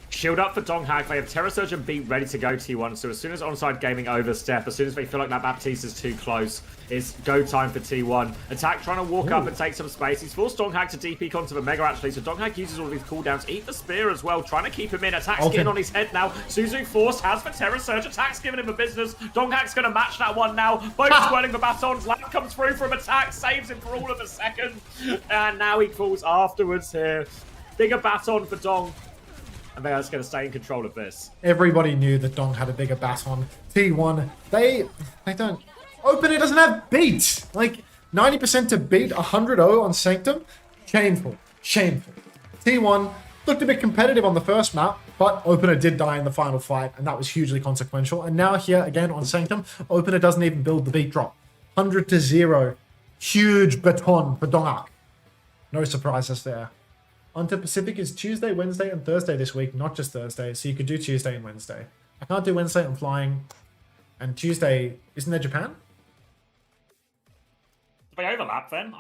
Shield up for Donghack. They have Terror Surge and Beat ready to go T1. So as soon as onside gaming overstep, as soon as they feel like that Baptiste is too close, it's go time for T1. Attack trying to walk up and take some space. He's forced Donghack to DP onto the Mega actually. So Donghack uses all of his cooldowns. Eat the spear as well, trying to keep him in. Attack's getting on his head now. Suzu forced has for Terror Surge. Attack's giving him a business. Donghack's going to match that one now. Both swirling the batons. Lap comes through from Attack, saves him for all of a second. And now he falls afterwards here. Bigger baton for Dong. And they are just going to stay in control of this. Everybody knew that Dong had a bigger baton. T1, they don't... Opener doesn't have beat! Like, 90% to beat 100-0 on Sanctum? Shameful. Shameful. T1 looked a bit competitive on the first map, but Opener did die in the final fight, and that was hugely consequential. And now here, again, on Sanctum, Opener doesn't even build the beat drop. 100-0. Huge baton for Dongak. No surprises there. Onto Pacific is Tuesday, Wednesday, and Thursday this week, not just Thursday, so you could do Tuesday and Wednesday. I can't do Wednesday, I'm flying. And Tuesday, isn't there Japan? Do they overlap then?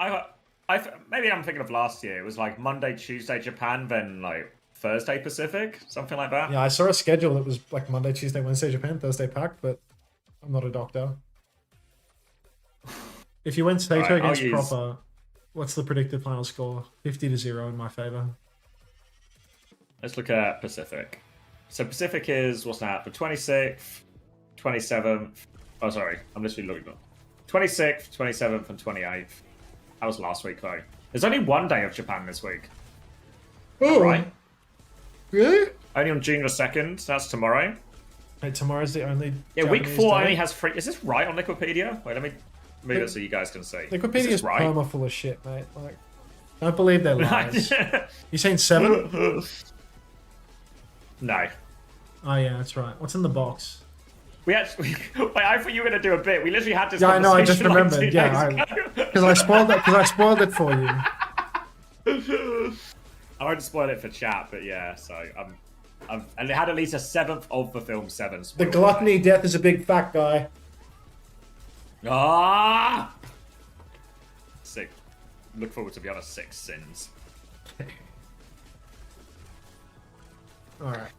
Maybe I'm thinking of last year. It was like Monday, Tuesday, Japan, then like Thursday, Pacific, something like that. Yeah, I saw a schedule that was like Monday, Tuesday, Wednesday, Japan, Thursday, packed, but I'm not a doctor. If you went Sato against Proper, what's the predicted final score? 50-0 in my favor. Let's look at Pacific. So Pacific is, what's that? The 26th, 27th. Oh, sorry. I'm literally looking up. 26th, 27th, and 28th. That was last week, though. There's only one day of Japan this week. Oh, right. Really? Only on June the 2nd. That's tomorrow. Hey, tomorrow's the only. Yeah, Japanese week 4 day. only has 3. Is this right on Wikipedia? Wait, let me move it so you guys can see. Wikipedia is right? perma full of shit, mate. Like, don't believe their lies. You saying 7? No. Oh yeah, that's right. What's in the box? We actually. Wait, I thought you were gonna do a bit. We literally had this. Yeah, I know. I just conversation remembered. like 2 Yeah, days ago. because I spoiled it. Because I spoiled it for you. I won't spoil it for chat, but yeah. So and it had at least a 7th of the film 7. The gluttony death is a big fat guy. Ah! Sick. Look forward to the other 6 sins. All right.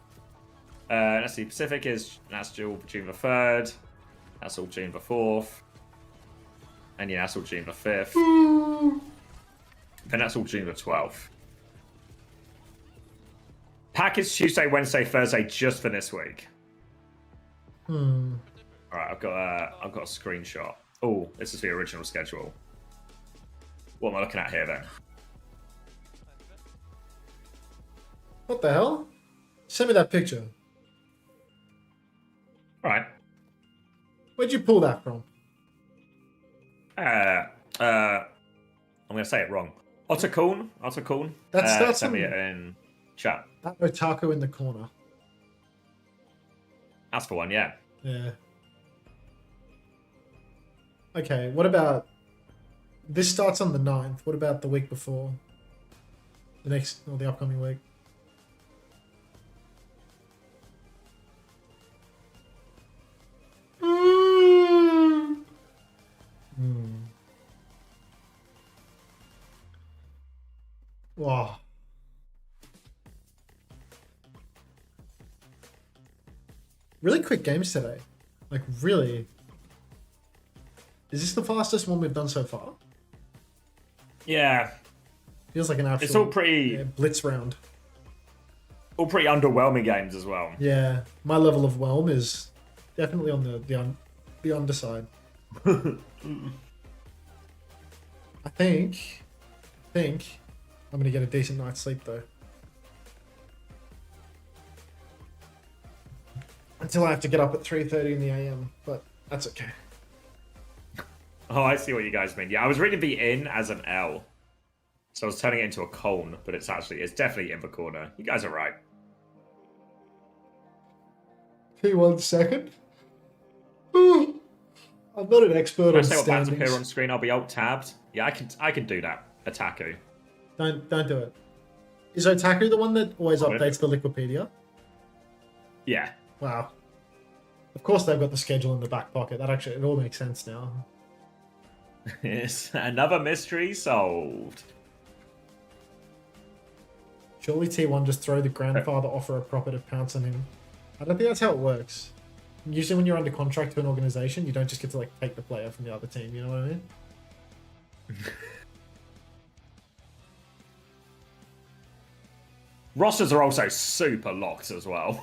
Let's see. Pacific that's all June the 3rd. That's all June the 4th. And yeah, that's all June the 5th. Then that's all June the 12th. Pack is Tuesday, Wednesday, Thursday, just for this week. All right, I've got a screenshot. Oh, this is the original schedule. What am I looking at here then? What the hell? Send me that picture. All right. Where'd you pull that from? I'm gonna say it wrong. Ottercorn. That's send me it in chat. That otaku in the corner. That's the one, yeah. Yeah. Okay, what about... This starts on the 9th. What about the week before? The upcoming week? Wow. Really quick games today. Like, really. Is this the fastest one we've done so far? Yeah. Feels like an actual... It's all pretty... blitz round. All pretty underwhelming games as well. Yeah. My level of whelm is definitely on the underside. I think I'm gonna get a decent night's sleep though. Until I have to get up at 3:30 in the AM, but that's okay. Oh, I see what you guys mean. Yeah, I was reading the in as an L. So I was turning it into a cone, but it's definitely in the corner. You guys are right. Hey, 1 second. I'm not an expert Can I on say what bands standings. appear on screen? I'll be alt-tabbed. Yeah, I can do that. Otaku. Don't do it. Is Otaku the one that always updates the Wikipedia? Yeah. Wow. Of course they've got the schedule in the back pocket. It all makes sense now. Yes, another mystery solved. Surely T1 just throw the grandfather offer a proper to pounce on him. I don't think that's how it works. Usually when you're under contract to an organization, you don't just get to like take the player from the other team, you know what I mean? Rosters are also super locked as well.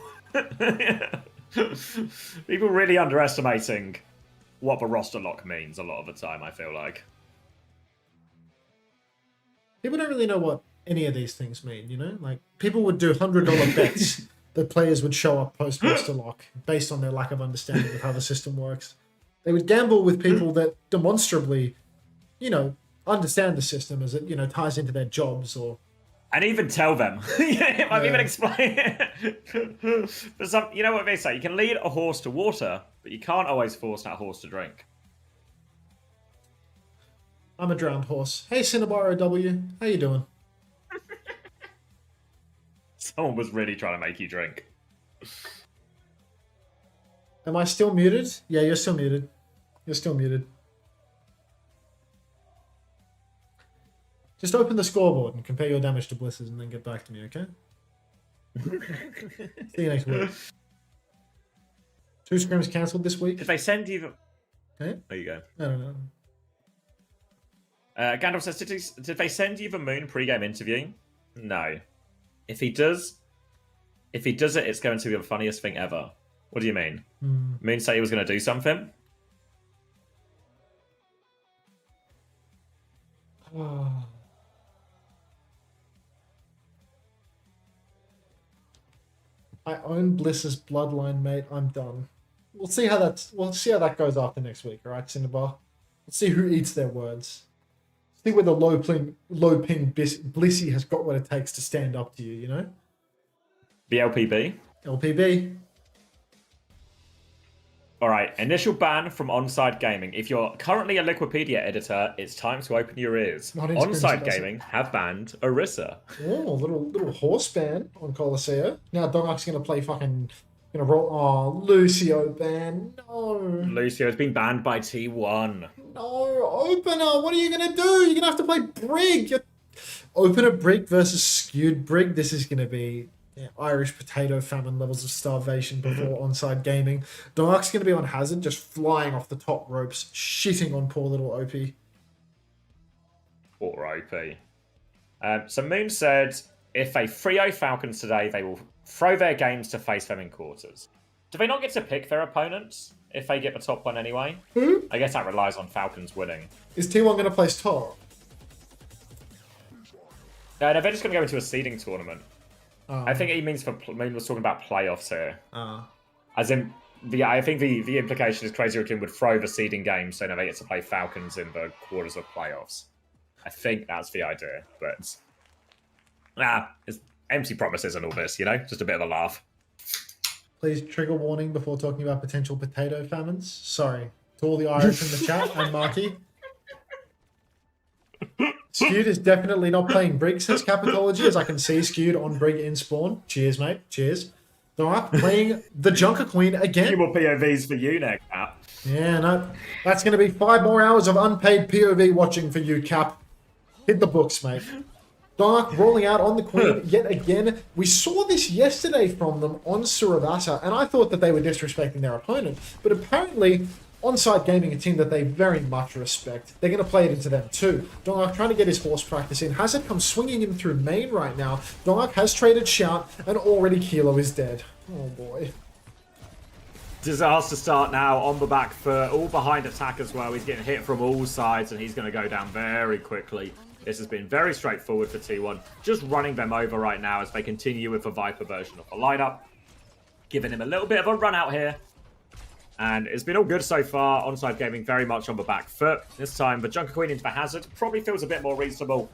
People really underestimating what the roster lock means a lot of the time, I feel like. People don't really know what any of these things mean, you know? Like, people would do $100 bets that players would show up post-roster lock based on their lack of understanding of how the system works. They would gamble with people that demonstrably, you know, understand the system as it, you know, ties into their jobs or... And even tell them. Even explain. For some, you know what they say? You can lead a horse to water, but you can't always force that horse to drink. I'm a drowned horse. Hey, Cinnabaro W. How you doing? Someone was really trying to make you drink. Am I still muted? Yeah, you're still muted. You're still muted. Just open the scoreboard and compare your damage to Bliss's and then get back to me, okay? See you next week. 2 scrims cancelled this week. Did they send you the... Hey? There you go. I don't know. Gandalf says, did they send you the Moon pre-game interview? No. If he does it, it's going to be the funniest thing ever. What do you mean? Moon said he was going to do something? I own Bliss's bloodline, mate. I'm done. We'll see how that goes after next week, alright, Cinnabar? Let's see who eats their words. See whether low ping Blissy has got what it takes to stand up to you, you know? The LPB? LPB. Alright, initial ban from Onside Gaming. If you're currently a Liquipedia editor, it's time to open your ears. Not in Onside Scrimsy, Gaming have banned Orisa. Oh, little horse ban on Colosseo. Now Dongak's gonna play fucking... Gonna roll... Oh, Lucio ban. No. Lucio's been banned by T1. No, opener. What are you gonna do? You're gonna have to play Brig. Opener Brig versus skewed Brig. This is gonna be Yeah, Irish potato famine levels of starvation before onside gaming. Dark's going to be on Hazard, just flying off the top ropes, shitting on poor little OP. Poor OP. So Moon said, if they 3-0 Falcons today, they will throw their games to face them in quarters. Do they not get to pick their opponents if they get the top one anyway? I guess that relies on Falcons winning. Is T1 going to place top? No, they're just going to go into a seeding tournament. I think he means Moon was talking about playoffs here. As in, I think the implication is Crazy Raccoon would throw the seeding game so now they get to play Falcons in the quarters of playoffs. I think that's the idea, but it's empty promises and all this, you know? Just a bit of a laugh. Please trigger warning before talking about potential potato famines. Sorry to all the Irish in the chat and Marky. Skewed is definitely not playing Brig, says Capitology, as I can see Skewed on Brig in spawn. Cheers, mate. Cheers. Dark playing the Junker Queen again. A few more POVs for you next, Cap. Yeah, no. That's going to be 5 more hours of unpaid POV watching for you, Cap. Hit the books, mate. Dark rolling out on the Queen yet again. We saw this yesterday from them on Surabasa, and I thought that they were disrespecting their opponent. But apparently, Onside Gaming, a team that they very much respect, they're going to play it into them too. Dark trying to get his horse practice in. Hazard comes swinging in through main right now. Dark has traded Shout, and already Kilo is dead. Oh boy. Disaster start now on the back foot, all behind attack as well. He's getting hit from all sides, and he's going to go down very quickly. This has been very straightforward for T1, just running them over right now as they continue with the Viper version of the lineup, giving him a little bit of a run out here. And it's been all good so far. Onside Gaming very much on the back foot. This time, the Junker Queen into the Hazard probably feels a bit more reasonable.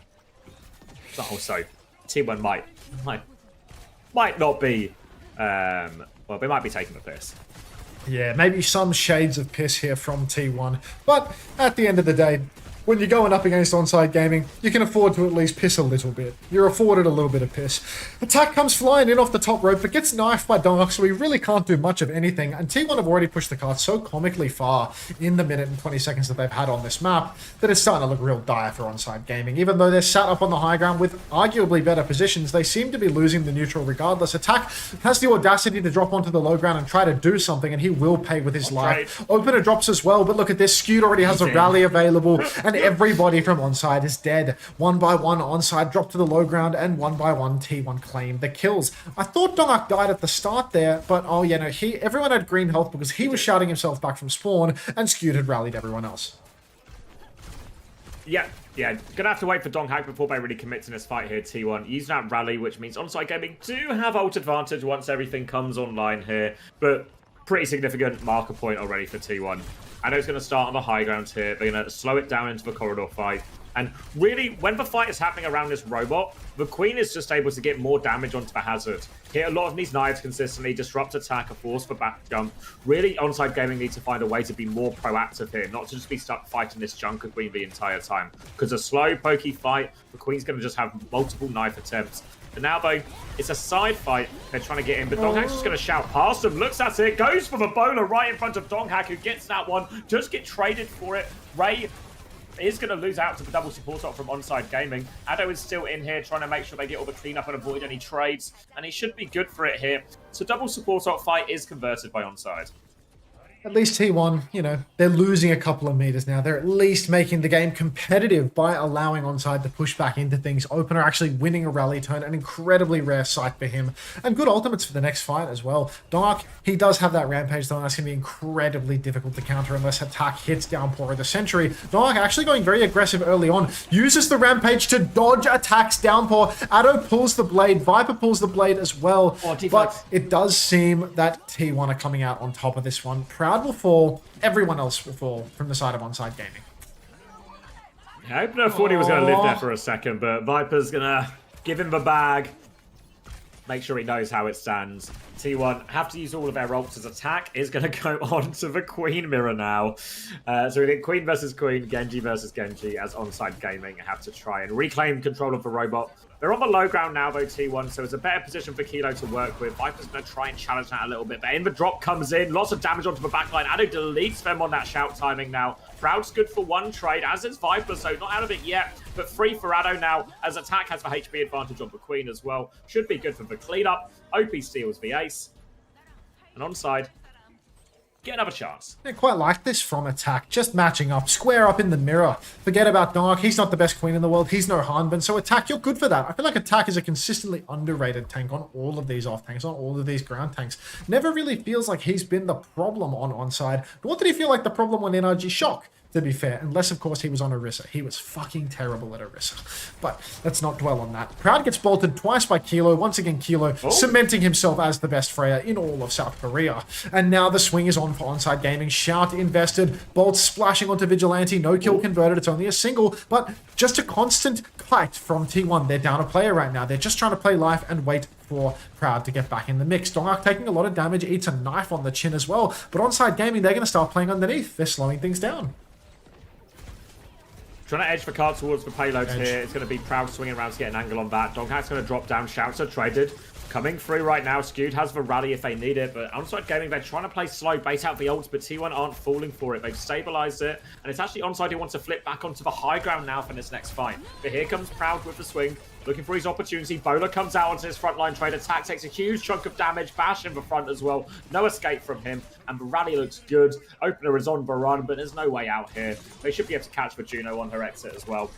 But also, T1 might not be, well, they might be taking the piss. Yeah, maybe some shades of piss here from T1. But at the end of the day, when you're going up against Onside Gaming, you can afford to at least piss a little bit. You're afforded a little bit of piss. Attack comes flying in off the top rope, but gets knifed by Dark, so we really can't do much of anything. And T1 have already pushed the card so comically far in the minute and 20 seconds that they've had on this map that it's starting to look real dire for Onside Gaming. Even though they're sat up on the high ground with arguably better positions, they seem to be losing the neutral regardless. Attack has the audacity to drop onto the low ground and try to do something, and he will pay with his life. Opener drops as well, but look at this. Skewed already has a rally available, and everybody from Onside is dead. One by one, Onside dropped to the low ground, and one by one, T1 claimed the kills. I thought Donark died at the start there, but oh yeah, no, everyone had green health because he was shouting himself back from spawn, and Skewed had rallied everyone else. Yeah, gonna have to wait for Donghak before they really commit to this fight here, T1. Using that rally, which means Onside Gaming do have ult advantage once everything comes online here, but pretty significant marker point already for T1. I know it's going to start on the high ground here. They're going to slow it down into the corridor fight. And really, when the fight is happening around this robot, the Queen is just able to get more damage onto the Hazard. Hit a lot of these knives consistently, disrupt attack, a force for back jump. Really, Onside Gaming need to find a way to be more proactive here, not to just be stuck fighting this Junker Queen the entire time. Because a slow, pokey fight, the Queen's going to just have multiple knife attempts. But now, though, it's a side fight. They're trying to get in, but Donghack's just going to shout past him. Looks at it, goes for the bowler right in front of Donghack, who gets that one. Just get traded for it. Ray is going to lose out to the double support ult from Onside Gaming. Addo is still in here trying to make sure they get all the cleanup and avoid any trades, and he should be good for it here. So double support ult fight is converted by Onside. At least T1, you know, they're losing a couple of meters now. They're at least making the game competitive by allowing Onside to push back into things. Opener actually winning a rally turn, an incredibly rare sight for him. And good ultimates for the next fight as well. Dark, he does have that rampage though, and that's going to be incredibly difficult to counter unless attack hits Downpour of the Sentry. Dark actually going very aggressive early on, uses the rampage to dodge attacks Downpour. Addo pulls the blade, Viper pulls the blade as well. But it does seem that T1 are coming out on top of this one. Proud will fall, everyone else will fall from the side of Onside Gaming. I thought he was going to live there for a second, but Viper's going to give him the bag, make sure he knows how it stands. T1 have to use all of their ults as attack is going to go on to the Queen mirror now. So we get Queen versus Queen, Genji versus Genji, as Onside Gaming have to try and reclaim control of the robot. They're on the low ground now, though, T1, so it's a better position for Kilo to work with. Viper's going to try and challenge that a little bit, but in the drop comes in. Lots of damage onto the backline. Ado deletes them on that shout timing now. Proud's good for one trade, as is Viper, so not out of it yet, but free for Ado now, as attack has the HP advantage on the Queen as well. Should be good for the cleanup. OP steals the ace. And Onside, get another chance. I quite like this from attack. Just matching up, square up in the mirror. Forget about Dark. He's not the best Queen in the world. He's no Hanbin. So attack, you're good for that. I feel like attack is a consistently underrated tank on all of these off tanks, on all of these ground tanks. Never really feels like he's been the problem on Onside. Nor did he feel like the problem on NRG Shock, to be fair. Unless, of course, he was on Orisa. He was fucking terrible at Orisa. But let's not dwell on that. Proud gets bolted twice by Kilo. Once again, Kilo cementing himself as the best Freya in all of South Korea. And now the swing is on for Onside Gaming. Shout invested. Bolts splashing onto Vigilante. No kill converted. It's only a single. But just a constant kite from T1. They're down a player right now. They're just trying to play life and wait for Proud to get back in the mix. Dongak taking a lot of damage. Eats a knife on the chin as well. But Onside Gaming, they're going to start playing underneath. They're slowing things down. Trying to edge the card towards the payloads here. It's going to be Proud swinging around to get an angle on that. Donghack's going to drop down. Shouts are traded. Coming through right now. Skewed has the rally if they need it. But Onside Gaming, they're trying to play slow, bait out the ults. But T1 aren't falling for it. They've stabilized it. And it's actually Onside who wants to flip back onto the high ground now for this next fight. But here comes Proud with the swing. Looking for his opportunity. Bowler comes out onto his frontline trade attack. Takes a huge chunk of damage. Bash in the front as well. No escape from him. And the rally looks good. Opener is on the run, but there's no way out here. They should be able to catch the Juno on her exit as well.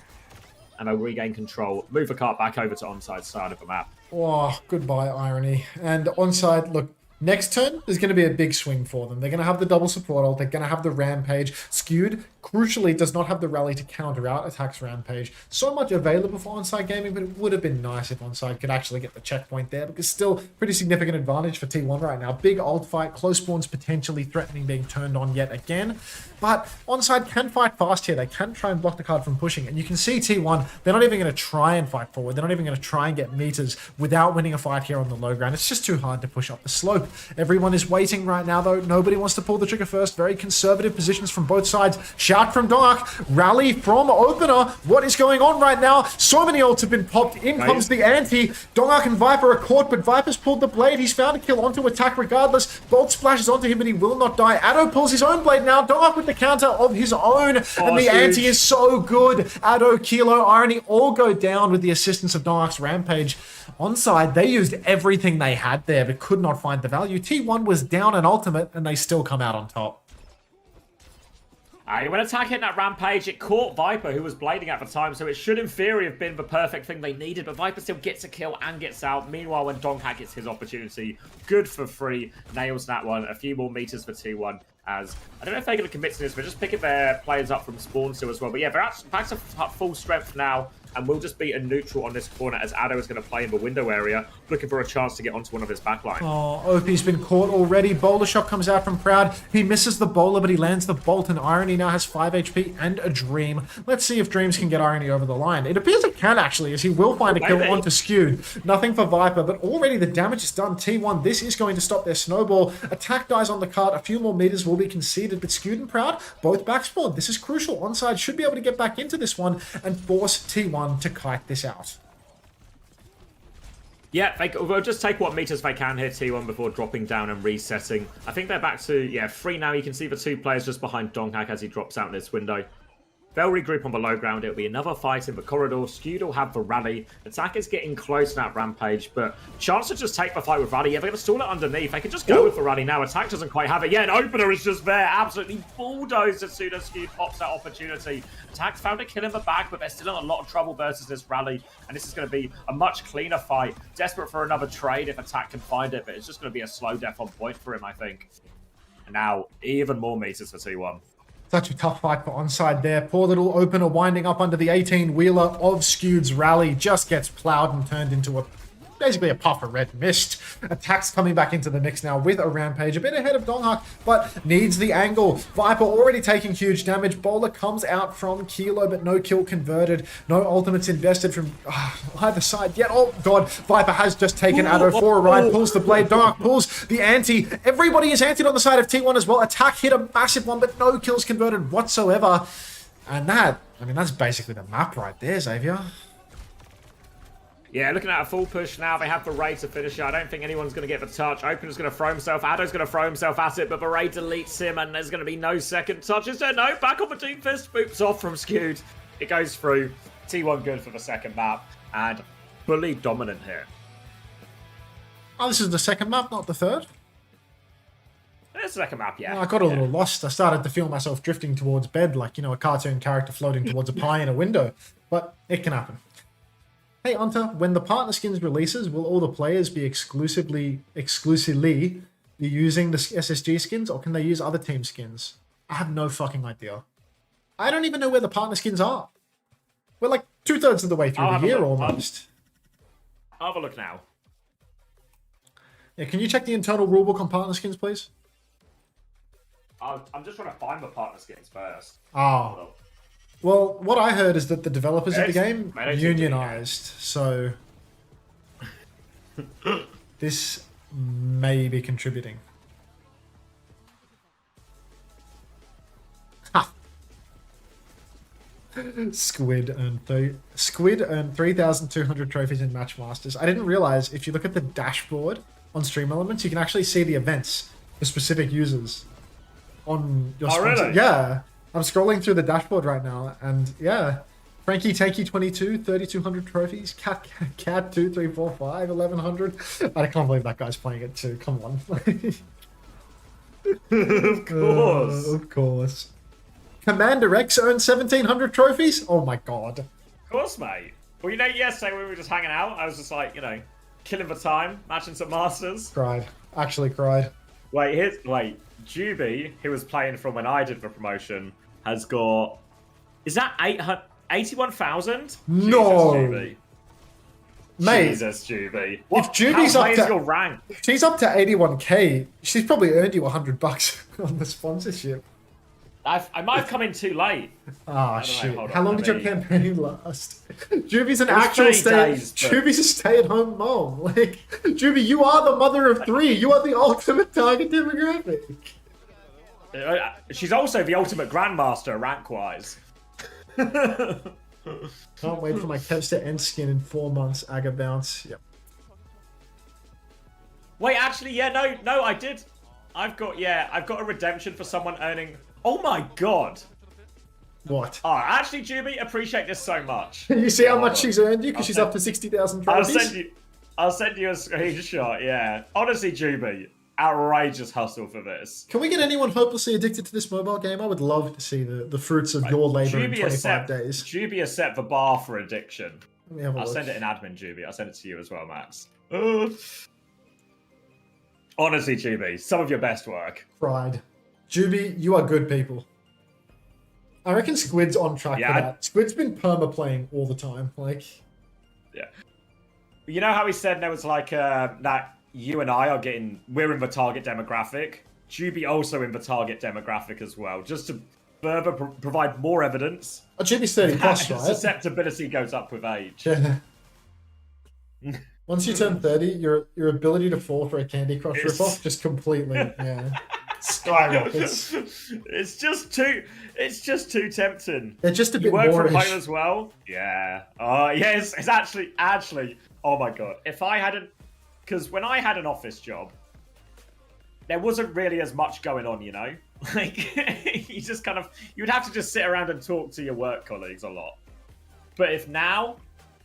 And they'll regain control. Move the cart back over to Onside side of the map. Oh, goodbye, irony. And Onside, look, next turn, there's going to be a big swing for them. They're going to have the double support ult. They're going to have the Rampage. Skewed, crucially, does not have the rally to counter out Attack's Rampage. So much available for Onside Gaming, but it would have been nice if Onside could actually get the checkpoint there, because still pretty significant advantage for T1 right now. Big ult fight, close spawns potentially threatening being turned on yet again. But Onside can fight fast here. They can try and block the card from pushing. And you can see T1, they're not even going to try and fight forward. They're not even going to try and get meters without winning a fight here on the low ground. It's just too hard to push up the slope. Everyone is waiting right now, though. Nobody wants to pull the trigger first. Very conservative positions from both sides. Shout from Dark. Rally from Opener. What is going on right now? So many ults have been popped. In comes the anti. Dark and Viper are caught, but Viper's pulled the blade. He's found a kill onto attack regardless. Bolt splashes onto him, but he will not die. Ado pulls his own blade now. Dark with the counter of his own. And the anti is so good. Ado, Kilo, Irony all go down with the assistance of Dark's Rampage. Onside, they used everything they had there, but could not find the value. T1 was down an ultimate, and they still come out on top. When attack hit that Rampage, it caught Viper, who was blading at the time, so it should in theory have been the perfect thing they needed, but Viper still gets a kill and gets out. Meanwhile, when Donghack gets his opportunity, good for free, nails that one. A few more meters for T1, as I don't know if they're going to commit to this, but just picking their players up from spawn still as well. But yeah, they're back to full strength now, and we'll just be a neutral on this corner as Ado is going to play in the window area, looking for a chance to get onto one of his backline. Oh, OP's been caught already. Bowler shot comes out from Proud. He misses the bowler, but he lands the bolt, and Irony now has 5 HP and a Dream. Let's see if Dreams can get Irony over the line. It appears it can, actually, as he will find a kill onto Skewed. Nothing for Viper, but already the damage is done. T1, this is going to stop their snowball. Attack dies on the cart. A few more meters will be conceded, but Skewed and Proud both backspawn. This is crucial. Onside should be able to get back into this one and force T1 to kite this out. Yeah, they'll just take what meters they can here, T1, before dropping down and resetting. I think they're back to, free now. You can see the two players just behind Donghack as he drops out in this window. They'll regroup on the low ground. It'll be another fight in the corridor. Skewed will have the rally. Attack is getting close to that Rampage, but chance to just take the fight with rally. Yeah, they're going to stall it underneath. They can just go with the rally now. Attack doesn't quite have it. Yeah, an Opener is just there. Absolutely bulldozed as soon as Skewed pops that opportunity. Attack's found a kill in the back, but they're still in a lot of trouble versus this rally, and this is going to be a much cleaner fight. Desperate for another trade if Attack can find it, but it's just going to be a slow death on point for him, I think. And now, even more meters for T1. Such a tough fight for Onside there. Poor little Opener winding up under the 18-wheeler of Skewed's rally. Just gets plowed and turned into a basically a puff of red mist. Attacks coming back into the mix now with a Rampage, a bit ahead of Donghak, but needs the angle. Viper already taking huge damage. Bowler comes out from Kilo, but no kill converted. No ultimates invested from either side yet. Oh god, Viper has just taken Addo for a ride, pulls the blade. Donghak pulls the anti. Everybody is antied on the side of T1 as well. Attack hit a massive one, but no kills converted whatsoever. And that, I mean, that's basically the map right there, Xavier. Yeah, looking at a full push now. They have Beret to finish it. I don't think anyone's going to get the touch. Opener's going to throw himself. Addo's going to throw himself at it, but Beret deletes him, and there's going to be no second touches there. No, back on the Doom Fist. Boops off from Skewed. It goes through. T1 good for the second map, and fully dominant here. Oh, this is the second map, not the third? It's the second map, yeah. I got a little lost. I started to feel myself drifting towards bed, like, you know, a cartoon character floating towards a pie in a window. But it can happen. Hey, Anta, when the partner skins releases, will all the players be exclusively be using the SSG skins, or can they use other team skins? I have no fucking idea. I don't even know where the partner skins are. We're like 2/3 of the way through the year almost. I'll have a look now. Yeah, can you check the internal rulebook on partner skins, please? I'm just trying to find the partner skins first. Oh. Well, what I heard is that the developers of the game unionized, so this may be contributing. Ha! Squid earned 3,200 trophies in Matchmasters. I didn't realize if you look at the dashboard on Stream Elements, you can actually see the events for specific users on your sponsor. Really? Yeah. I'm scrolling through the dashboard right now, and yeah. Frankie Tanky 22, 3,200 trophies. Cat 2, 3, 4, 5, 1,100. I can't believe that guy's playing it too. Come on. Of course. Of course. Commander X earned 1,700 trophies? Oh my god. Of course, mate. Well, you know, yesterday when we were just hanging out, I was just like, you know, killing the time, matching some Masters. Cried. Actually cried. Wait, Juby, who was playing from when I did the promotion, has got... Is that 81,000? No! Juby. Mate, Jesus, Juby. If Juby's How up high to... is your rank? If she's up to 81k, she's probably earned you $100 on the sponsorship. I might have come in too late. Ah, shit. Hold on, How long let did your me- campaign last? Juby's an It was actual 3 days, but- Juby's a stay-at-home mom. Like, Juby, you are the mother of 3. You are the ultimate target demographic. She's also the ultimate grandmaster, rank-wise. Can't wait for my Kevs to end skin in 4 months. Aga bounce. Yep. Wait, actually, yeah, no, I did. I've got a redemption for someone earning... Oh my god! What? Oh, actually, Juby, appreciate this so much. You see how much on. she's earned you? Because she's up to 60,000 trophies? I'll send you a screenshot, yeah. Honestly, Juby, outrageous hustle for this. Can we get anyone hopelessly addicted to this mobile game? I would love to see the fruits of your labor in 25 days. Juby has set the bar for addiction. Let me have a I'll look. send it in admin, Juby. I'll send it to you as well, Max. Honestly, Juby, some of your best work. Pride. Juby, you are good people. I reckon Squid's on track for that. Squid's been perma-playing all the time. Like, yeah. You know how he said there was like that you and I are we're in the target demographic? Juby also in the target demographic as well, just to further provide more evidence. Juby's 30 plus, right? Susceptibility goes up with age. Yeah. Once you turn 30, your ability to fall for a Candy Crush ripoff just completely, skyrockets. It's just too tempting. They're just a bit You work from more-ish. home as well? Yeah. Yes, it's actually, oh my god. Because when I had an office job, there wasn't really as much going on, you know? Like, you'd have to just sit around and talk to your work colleagues a lot. But if now,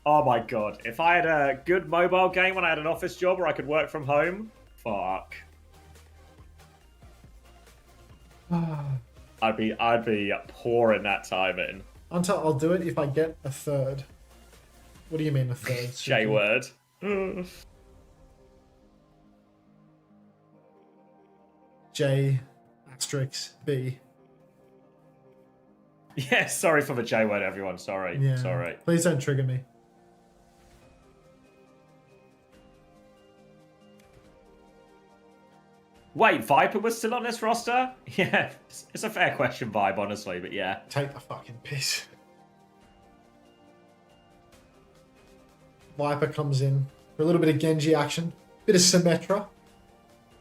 oh my god, if I had a good mobile game when I had an office job where I could work from home, fuck. I'd be pouring that time in. Until I'll do it if I get a third. What do you mean a third? J word. J asterisk B. Yeah, sorry for the J word, everyone. Sorry. Yeah. Sorry. Please don't trigger me. Wait, Viper was still on this roster? Yeah, it's a fair question, Vibe, honestly, but yeah. Take the fucking piss. Viper comes in for a little bit of Genji action. Bit of Symmetra.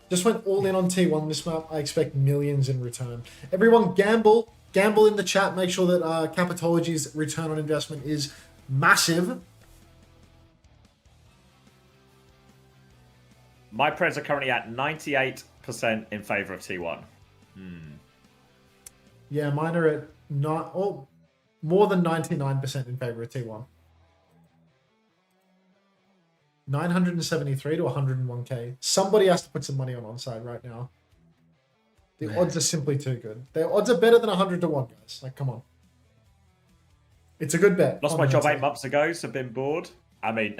Just went all in on T1 this map. I expect millions in return. Everyone gamble. Gamble in the chat. Make sure that Capitology's return on investment is massive. My Preds are currently at 98% in favor of T1. Yeah, mine are at more than 99% in favor of T1. 973 to 101k. Somebody has to put some money on onside right now. The odds are simply too good. The odds are better than 100 to 1, guys. Like, come on. It's a good bet. Lost my job 8 months ago, so been bored. I mean,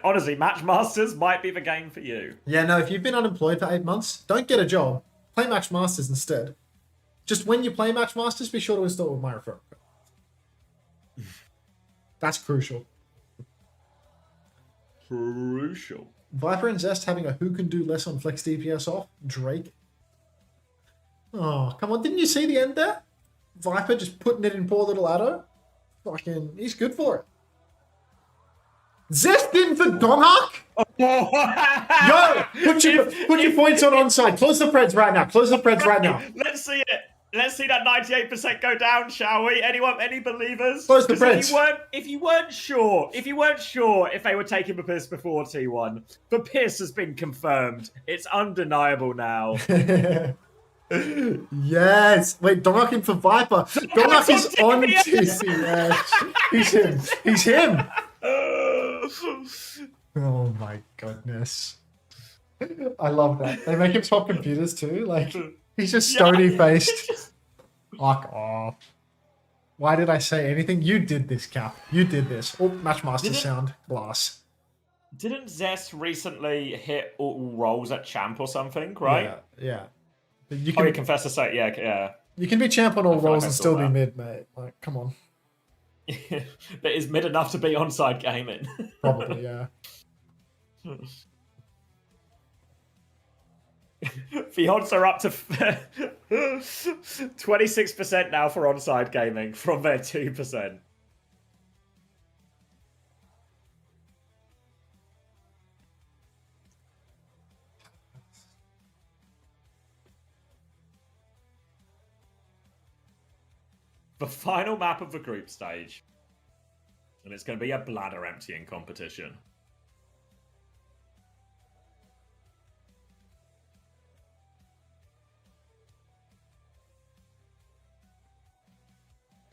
honestly, Matchmasters might be the game for you. Yeah, no, if you've been unemployed for 8 months, don't get a job. Play Matchmasters instead. Just when you play Matchmasters, be sure to install with my referral code. That's crucial. Crucial. Viper and Zest having a who can do less on flex DPS off. Drake. Oh, come on. Didn't you see the end there? Viper just putting it in poor little Addo. Fucking, he's good for it. Zest in for Donhawk? Yo, put your points on onside. Close the Preds right now. Close the Preds right now. Let's see it. Let's see that 98% go down, shall we? Anyone, any believers? Close the Preds. If you weren't sure if they were taking the piss before T1, the piss has been confirmed. It's undeniable now. Yes. Wait, Donhawk in for Viper. Donhawk is on TCS. He's him. He's him. Oh my goodness. I love that. They make him swap computers too. Like, he's just stony faced. Fuck off. Why did I say anything? You did this, Cap. You did this. Oh, Matchmaster sound. Glass. Didn't Zest recently hit all rolls at champ or something, right? Yeah. You can confess to say, yeah. You can be champ on all rolls like and still be mid, mate. Like, come on. But is mid enough to be onside gaming? Probably, yeah. The odds are up to 26% now for onside gaming from their 2%. The final map of the group stage. And it's going to be a bladder emptying competition.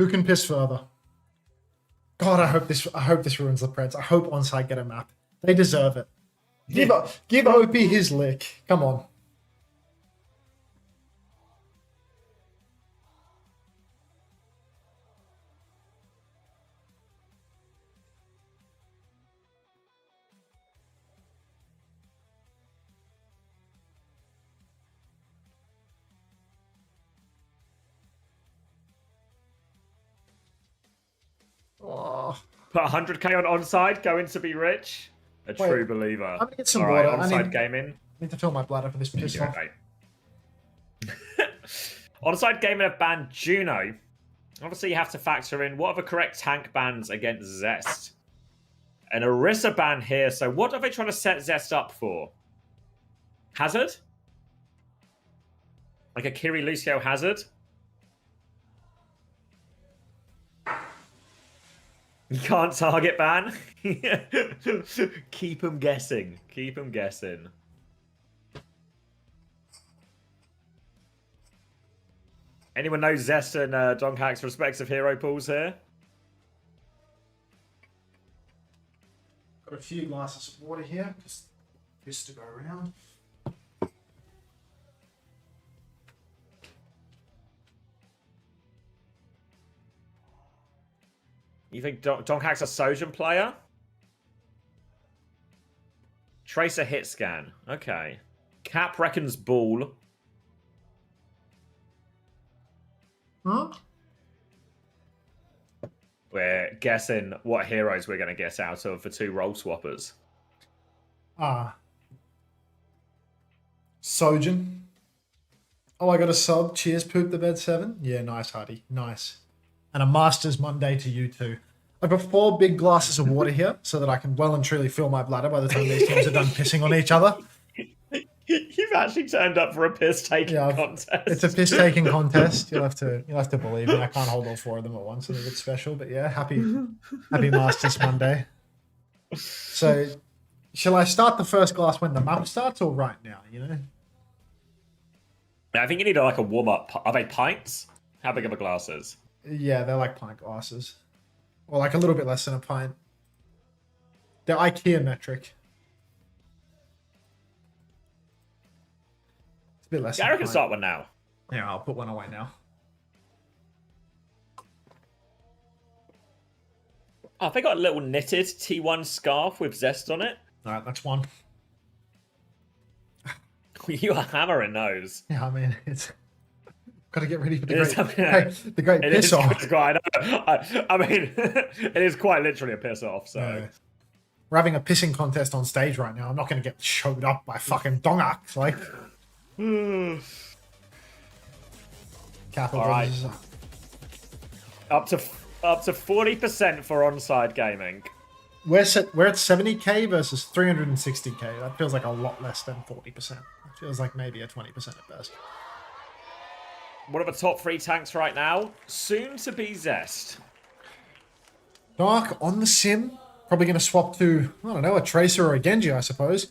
Who can piss further? God, I hope this ruins the Preds. I hope onside get a map. They deserve it. Give OP his lick. Come on. Oh. Put 100k on onside, going to be rich. A true believer. I'm gonna get some All water. right, onside gaming. I need to fill my bladder for this piss off. Onside gaming have banned Juno. Obviously, you have to factor in what are the correct tank bans against Zest. An Orisa ban here. So what are they trying to set Zest up for? Hazard? Like a Kiri Lucio Hazard? You can't target ban? Keep them guessing. Keep them guessing. Anyone knows Zest and Donkhack's respective hero pools here? Got a few glasses of water here. Just this to go around. You think Donkhack's a Sojourn player? Tracer hit scan. Okay. Cap reckons ball. Huh? We're guessing what heroes we're going to get out of the two role swappers. Sojourn. Oh, I got a sub. Cheers, Poop the Bed 7. Yeah, nice, Hardy. Nice. And a Masters Monday to you too. I've got 4 big glasses of water here so that I can well and truly fill my bladder by the time these teams are done pissing on each other. You've actually turned up for a piss-taking contest. It's a piss-taking contest. You'll have to believe me. I can't hold all 4 of them at once. I think it's special. But yeah, happy Masters Monday. So, shall I start the first glass when the map starts or right now? You know. I think you need like a warm-up. Are they pints? How big of a glasses? Yeah, they're like pint glasses, or like a little bit less than a pint. They're IKEA metric. It's a bit less. Gary can start one now. Yeah, I'll put one away now. Oh, they got a little knitted T1 scarf with zest on it. All right, that's one. You are hammering those. Yeah, I mean, it's got to get ready for the great piss off. I mean, it is quite literally a piss off. So we're having a pissing contest on stage right now. I'm not going to get showed up by fucking dongaks. Like, all right, up to 40% for onside gaming. We're at 70k versus 360k. That feels like a lot less than 40%. It feels like maybe a 20% at best. One of the top 3 tanks right now, soon to be Zest. Dark on the sim. Probably going to swap to, I don't know, a Tracer or a Genji, I suppose.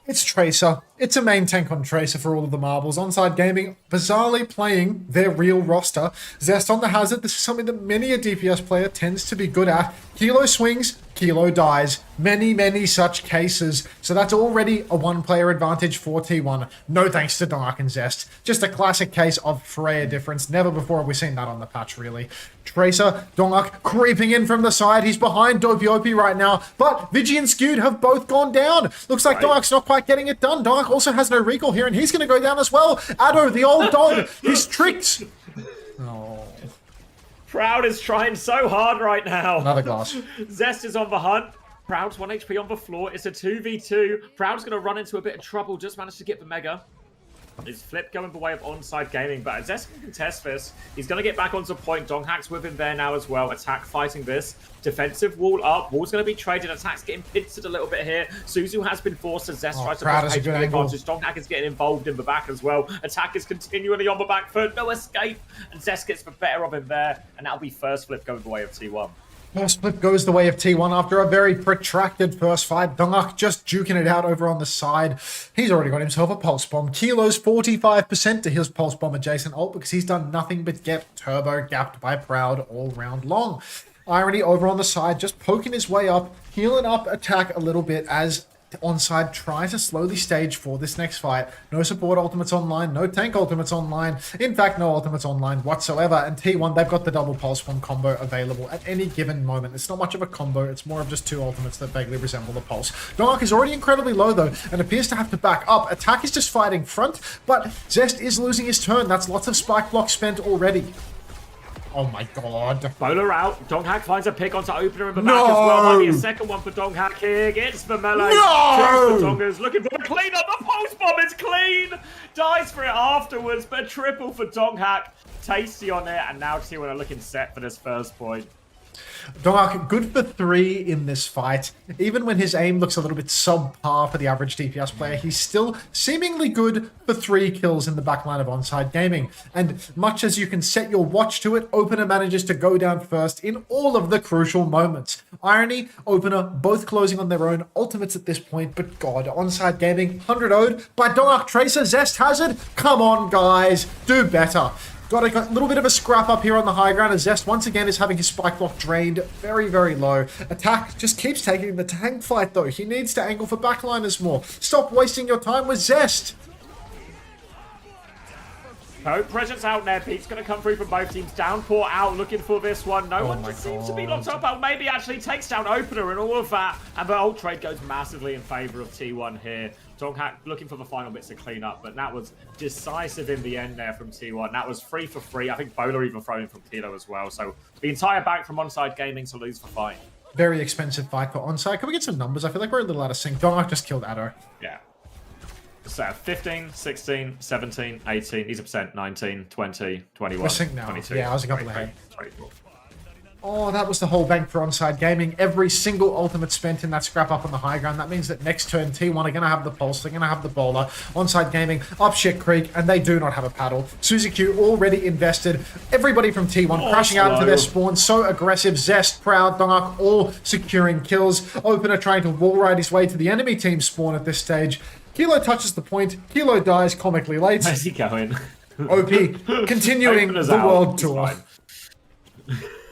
It's Tracer. It's a main tank on Tracer for all of the marbles. Onside Gaming, bizarrely playing their real roster. Zest on the Hazard. This is something that many a DPS player tends to be good at. Kilo swings, Kilo dies. Many such cases. So that's already a 1-player advantage for T1. No thanks to Dark and Zest. Just a classic case of Freya difference. Never before have we seen that on the patch, really. Tracer, Dongak creeping in from the side. He's behind Dopey OP right now. But Vigi and Skewed have both gone down. Looks like Dongak's not quite getting it done. Dongak also has no recall here, and he's going to go down as well. Addo, the old dog, he's tricked. Oh. Proud is trying so hard right now. Another glass. Zest is on the hunt. Proud's 1 HP on the floor. It's a 2v2. Proud's going to run into a bit of trouble. Just managed to get the Mega. His flip going the way of onside gaming, but Zest can contest this. He's going to get back onto point. Donghack's with him there now as well. Attack fighting this. Defensive wall up. Wall's going to be traded. Attack's getting pincered a little bit here. Suzu has been forced as Zest tries to push HP advantage. Donghack is getting involved in the back as well. Attack is continually on the back foot. No escape. And Zest gets the better of him there. And that'll be first flip going the way of T1. First flip goes the way of T1 after a very protracted first fight. Dongak just juking it out over on the side. He's already got himself a pulse bomb. Kilo's 45% to his pulse bomb adjacent ult because he's done nothing but get turbo gapped by Proud all round long. Irony over on the side, just poking his way up, healing up Attack a little bit as Onside tries to slowly stage for this next fight. No support ultimates online, no tank ultimates online. In fact, no ultimates online whatsoever. And T1, they've got the double pulse bomb combo available at any given moment. It's not much of a combo, it's more of just 2 ultimates that vaguely resemble the pulse. Dark is already incredibly low though, and appears to have to back up. Attack is just fighting front, but Zest is losing his turn. That's lots of spike blocks spent already. Oh my god. Bowler out. Donghack finds a pick onto opener in the back as well. Might be a second one for Donghack here. Gets the melee. No! For Dongers looking for the cleanup. The post bomb is clean. Dies for it afterwards, but a triple for Donghack. Tasty on it, and now T1 are looking set for this first point. Dongak, good for 3 in this fight. Even when his aim looks a little bit subpar for the average DPS player, he's still seemingly good for 3 kills in the backline of Onside Gaming. And much as you can set your watch to it, Opener manages to go down first in all of the crucial moments. Irony, Opener, both closing on their own ultimates at this point, but god, Onside Gaming, 100 0'd by Dongak, Tracer, Zest, Hazard. Come on, guys, do better. Got a little bit of a scrap up here on the high ground as Zest once again is having his spike block drained very, very low. Attack just keeps taking the tank fight though. He needs to angle for backliners more. Stop wasting your time with Zest. No presence out there. Pete's going to come through from both teams. Downpour out looking for this one. No one just seems to be locked up. But maybe actually takes down Opener and all of that. And the ult trade goes massively in favour of T1 here. Donghack looking for the final bits to clean up, but that was decisive in the end there from T1. That was 3 for 3. I think Bowler even thrown in from Kilo as well. So the entire back from Onside Gaming to lose the fight. Very expensive fight for Onside. Can we get some numbers? I feel like we're a little out of sync. Donghack just killed Addo. Yeah. So 15, 16, 17, 18, he's a percent, 19, 20, 21, We're synced now. 22. Yeah, I was a couple ahead. 24. Oh, that was the whole bank for Onside Gaming. Every single ultimate spent in that scrap up on the high ground. That means that next turn, T1 are going to have the pulse. They're going to have the bowler. Onside Gaming up shit creek, and they do not have a paddle. Suzy Q already invested. Everybody from T1 crashing out into their spawn. So aggressive. Zest, Proud, Dongak, all securing kills. Opener trying to wall ride his way to the enemy team spawn at this stage. Kilo touches the point. Kilo dies comically late. Where's he going? OP continuing the world tour.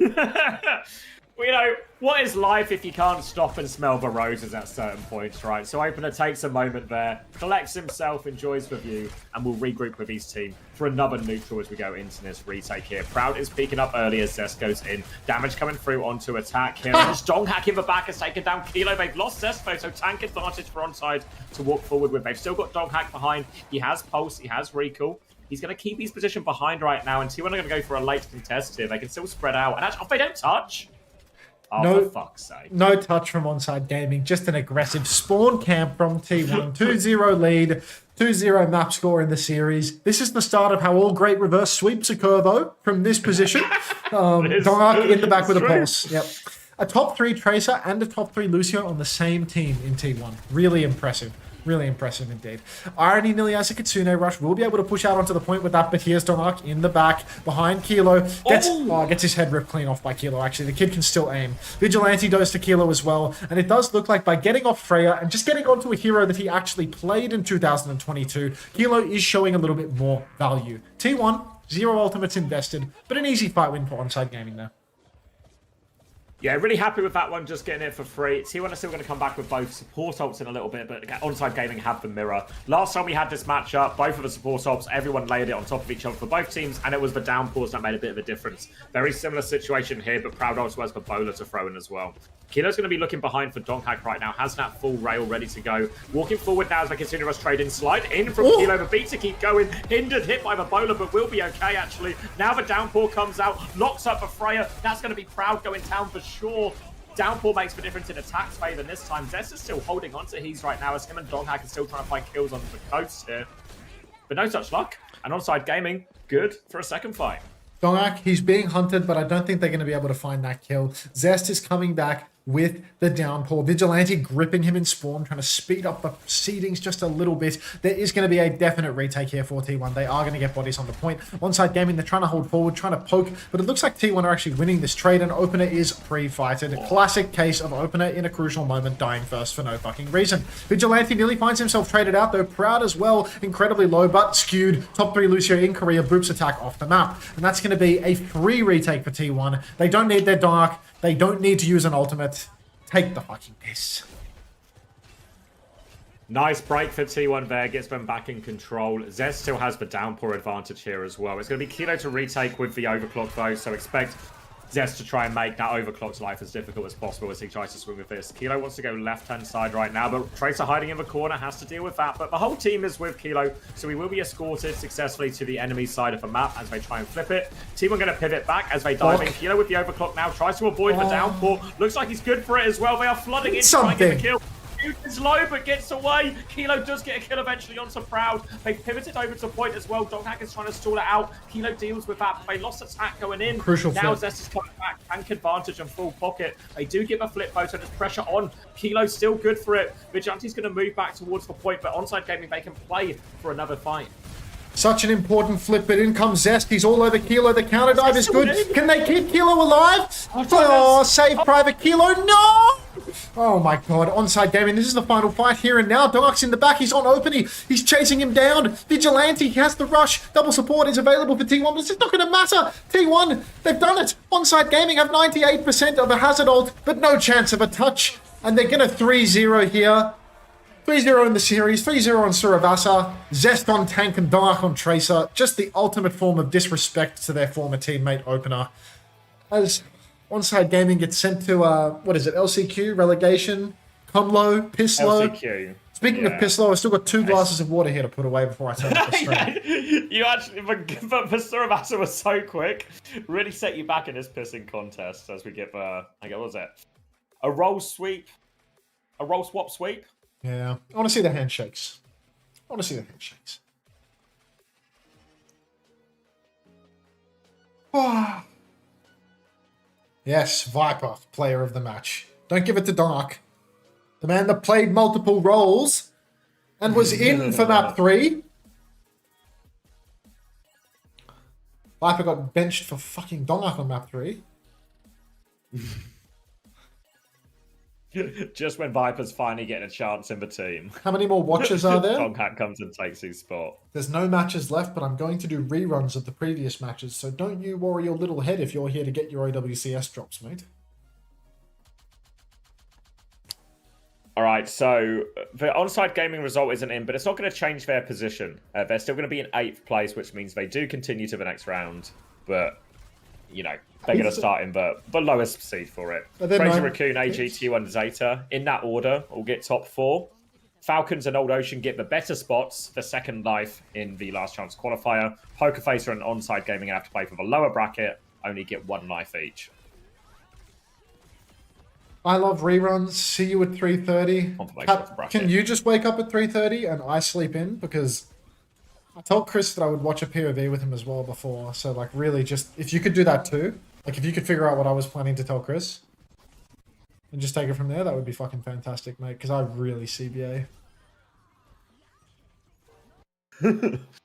Well, you know, what is life if you can't stop and smell the roses at certain points, right? So Opener takes a moment there, collects himself, enjoys the view, and will regroup with his team for another neutral as we go into this retake here. Proud is peeking up early as Zest goes in. Damage coming through onto attack here. And Strong Hack in the back has taken down Kilo. They've lost Zest though, so tank advantage for Onside to walk forward with. They've still got Dog Hack behind. He has Pulse, he has Recall. He's going to keep his position behind right now, and T1 are going to go for a late contest here. They can still spread out. And actually, if they don't touch... Oh, No, for fuck's sake. No touch from Onside Gaming. Just an aggressive spawn camp from T1. 2-0 lead. 2-0 map score in the series. This is the start of how all great reverse sweeps occur, though, from this position. Dongak in the back with a pulse. Yep. A top 3 Tracer and a top 3 Lucio on the same team in T1. Really impressive. Really impressive indeed. Irony nearly has a Kitsune Rush. Will be able to push out onto the point with that, but here's Dongak in the back, behind Kilo. Gets his head ripped clean off by Kilo, actually. The kid can still aim. Vigilante does to Kilo as well, and it does look like by getting off Freya and just getting onto a hero that he actually played in 2022, Kilo is showing a little bit more value. T1, 0 ultimates invested, but an easy fight win for Onside Gaming there. Yeah, really happy with that one, just getting it for free. T1 are still going to come back with both support ults in a little bit, but Onside Gaming have the mirror. Last time we had this matchup, both of the support ults, everyone laid it on top of each other for both teams, and it was the downpours that made a bit of a difference. Very similar situation here, but Proud also has the bowler to throw in as well. Kilo's going to be looking behind for Donghack right now, has that full rail ready to go. Walking forward now as they continue to trade in. Slide in from Kilo, the beat to keep going. Hindered, hit by the bowler, but will be okay actually. Now the downpour comes out, locks up for Freya. That's going to be Proud going down for sure. Downpour makes the difference in attack's favor this time. Zest is still holding on to his right now as him and Donghack are still trying to find kills on the coast here. But no such luck. And Onside Gaming, good for a second fight. Dongak, he's being hunted, but I don't think they're going to be able to find that kill. Zest is coming back with the downpour. Vigilante gripping him in spawn, trying to speed up the proceedings just a little bit. There is going to be a definite retake here for T1. They are going to get bodies on the point. Onside Gaming, they're trying to hold forward, trying to poke, but it looks like T1 are actually winning this trade, and Opener is pre-fighted. Classic case of Opener in a crucial moment dying first for no fucking reason. Vigilante nearly finds himself traded out, though. Proud as well, incredibly low, but skewed. Top 3 Lucio in Korea, Boop's attack off the map. And that's going to be a free retake for T1. They don't need their dark. They don't need to use an ultimate. Take the fucking piss. Nice break for T1 there, gets them back in control. Zest still has the downpour advantage here as well. It's going to be Kilo to retake with the overclock though, so expect Zest to try and make that overclock's life as difficult as possible as he tries to swing with this. Kilo wants to go left-hand side right now, but Tracer hiding in the corner has to deal with that. But the whole team is with Kilo, so he will be escorted successfully to the enemy side of the map as they try and flip it. Team are going to pivot back as they dive in. Kilo with the overclock now tries to avoid the downpour. Looks like he's good for it as well. They are flooding in to try and get the kill. Is low, but gets away. Kilo does get a kill eventually onto Proud. They pivoted over to point as well. Donghack is trying to stall it out. Kilo deals with that. They lost attack going in. Crucial now flip. Zest is coming back. Tank advantage and full pocket. They do give a flip though, so there's pressure on. Kilo's still good for it. Vigilante's going to move back towards the point, but Onside Gaming, they can play for another fight. Such an important flip, but in comes Zest. He's all over Kilo. The counter dive is good. Can they keep Kilo alive? Oh, save Private Kilo. No! Oh my god. Onside Gaming. This is the final fight here and now. Dongak's in the back. He's on opening. He's chasing him down. Vigilante. He has the rush. Double support is available for T1. This is not going to matter. T1, they've done it. Onside Gaming have 98% of a hazard ult, but no chance of a touch. And they're going to 3-0 here. 3-0 in the series, 3-0 on Suravasa, Zest on Tank and Dongak on Tracer. Just the ultimate form of disrespect to their former teammate Opener. As Onside Gaming gets sent to, what is it, LCQ, relegation, Comlo, Pisslow. LCQ. Speaking of Pisslow, I've still got 2 glasses of water here to put away before I turn off the stream. You actually, but Suravasa was so quick. Really set you back in this pissing contest as we get the, what was it? A roll swap sweep? Yeah, I want to see the handshakes. I want to see the handshakes. Yes, Viper, player of the match. Don't give it to Dark. The man that played multiple roles and was in for map 3. Viper got benched for fucking Dongak on map 3. Just when Viper's finally getting a chance in the team. How many more watches are there? Donghack comes and takes his spot. There's no matches left, but I'm going to do reruns of the previous matches, so don't you worry your little head if you're here to get your OWCS drops, mate. Alright, so the onside gaming result isn't in, but it's not going to change their position. They're still going to be in 8th place, which means they do continue to the next round, but, you know, they're going to start in the lowest seed for it. Fraser, Raccoon, AGTU, and Zeta, in that order, will get top 4. Falcons and Old Ocean get the better spots for second life in the last chance qualifier. Pokerfacer and Onside Gaming have to play for the lower bracket, only get 1 life each. I love reruns. See you at 3:30. Can you just wake up at 3:30 and I sleep in? Because I told Chris that I would watch a POV with him as well before. So, like, really just... If you could do that too. Like, if you could figure out what I was planning to tell Chris. And just take it from there, that would be fucking fantastic, mate. Because I really CBA.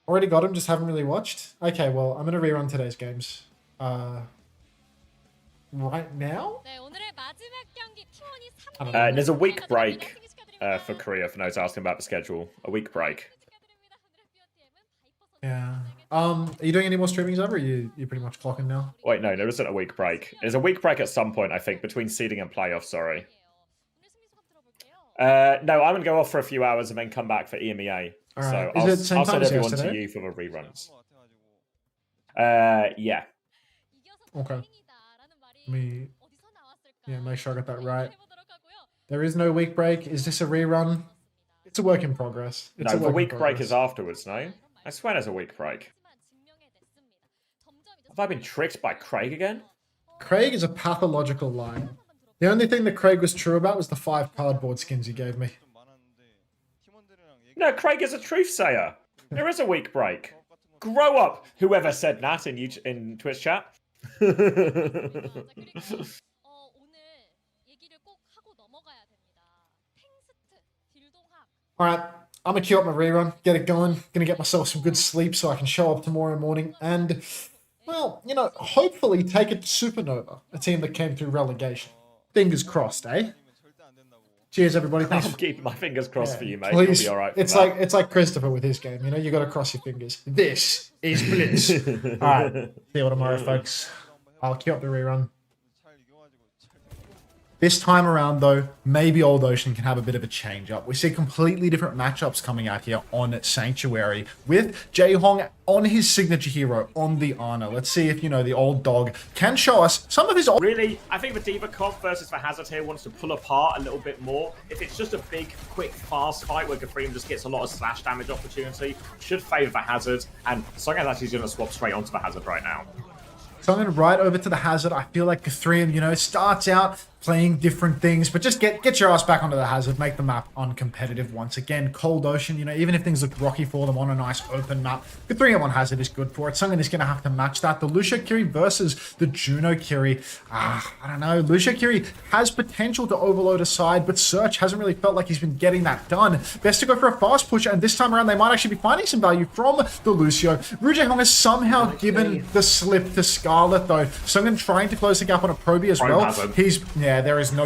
Already got him, just haven't really watched. Okay, well, I'm going to rerun today's games. Right now? There's a week break for Korea, for those asking about the schedule. A week break. Yeah. Are you doing any more streamings ever? Or you pretty much clocking now? Wait, no, there isn't a week break. There's a week break at some point, I think, between seeding and playoffs, sorry. No, I'm going to go off for a few hours and then come back for EMEA. All right. So I'll send everyone to you for the reruns. Yeah. Okay. Let me make sure I got that right. There is no week break. Is this a rerun? It's a work in progress. No, the week break is afterwards, no? I swear there's a week break. Have I been tricked by Craig again? Craig is a pathological liar. The only thing that Craig was true about was the 5 cardboard skins he gave me. No, Craig is a truth sayer. There is a week break. Grow up, whoever said that in Twitch chat. Alright, I'm gonna queue up my rerun, get it going, gonna get myself some good sleep so I can show up tomorrow morning and, well, you know, hopefully take it to Supernova, a team that came through relegation. Fingers crossed, eh? Cheers, everybody. Thanks. I'm keeping my fingers crossed for you, mate. Please. You'll be all right. It's like Christopher with his game. You know, you got to cross your fingers. This is Blitz. All right. See you all tomorrow, folks. I'll queue up the rerun. This time around, though, maybe Old Ocean can have a bit of a change-up. We see completely different matchups coming out here on Sanctuary with Jae-Hong on his signature hero, on the Ana. Let's see if, you know, the old dog can show us some of his... Really, I think the Diva comp versus the Hazard here wants to pull apart a little bit more. If it's just a big, quick, fast fight where Gafreem just gets a lot of slash damage opportunity, should favour the Hazard, and Songa's actually going to swap straight onto the Hazard right now. So I'm going to right over to the Hazard. I feel like Gafreem, you know, starts out playing different things, but just get your ass back onto the Hazard, make the map uncompetitive once again. Cold Ocean, you know, even if things look rocky for them on a nice open map, the 3-on-1 Hazard is good for it. Songan is going to have to match that. The Lucia Kiri versus the Juno Kiri. I don't know. Lucia Kiri has potential to overload a side, but Search hasn't really felt like he's been getting that done. Best to go for a fast push, and this time around they might actually be finding some value from the Lucio. Ru Jae-Hong has somehow given the slip to Scarlet, though. Songan trying to close the gap on a Proby as well. He's... Yeah, there is no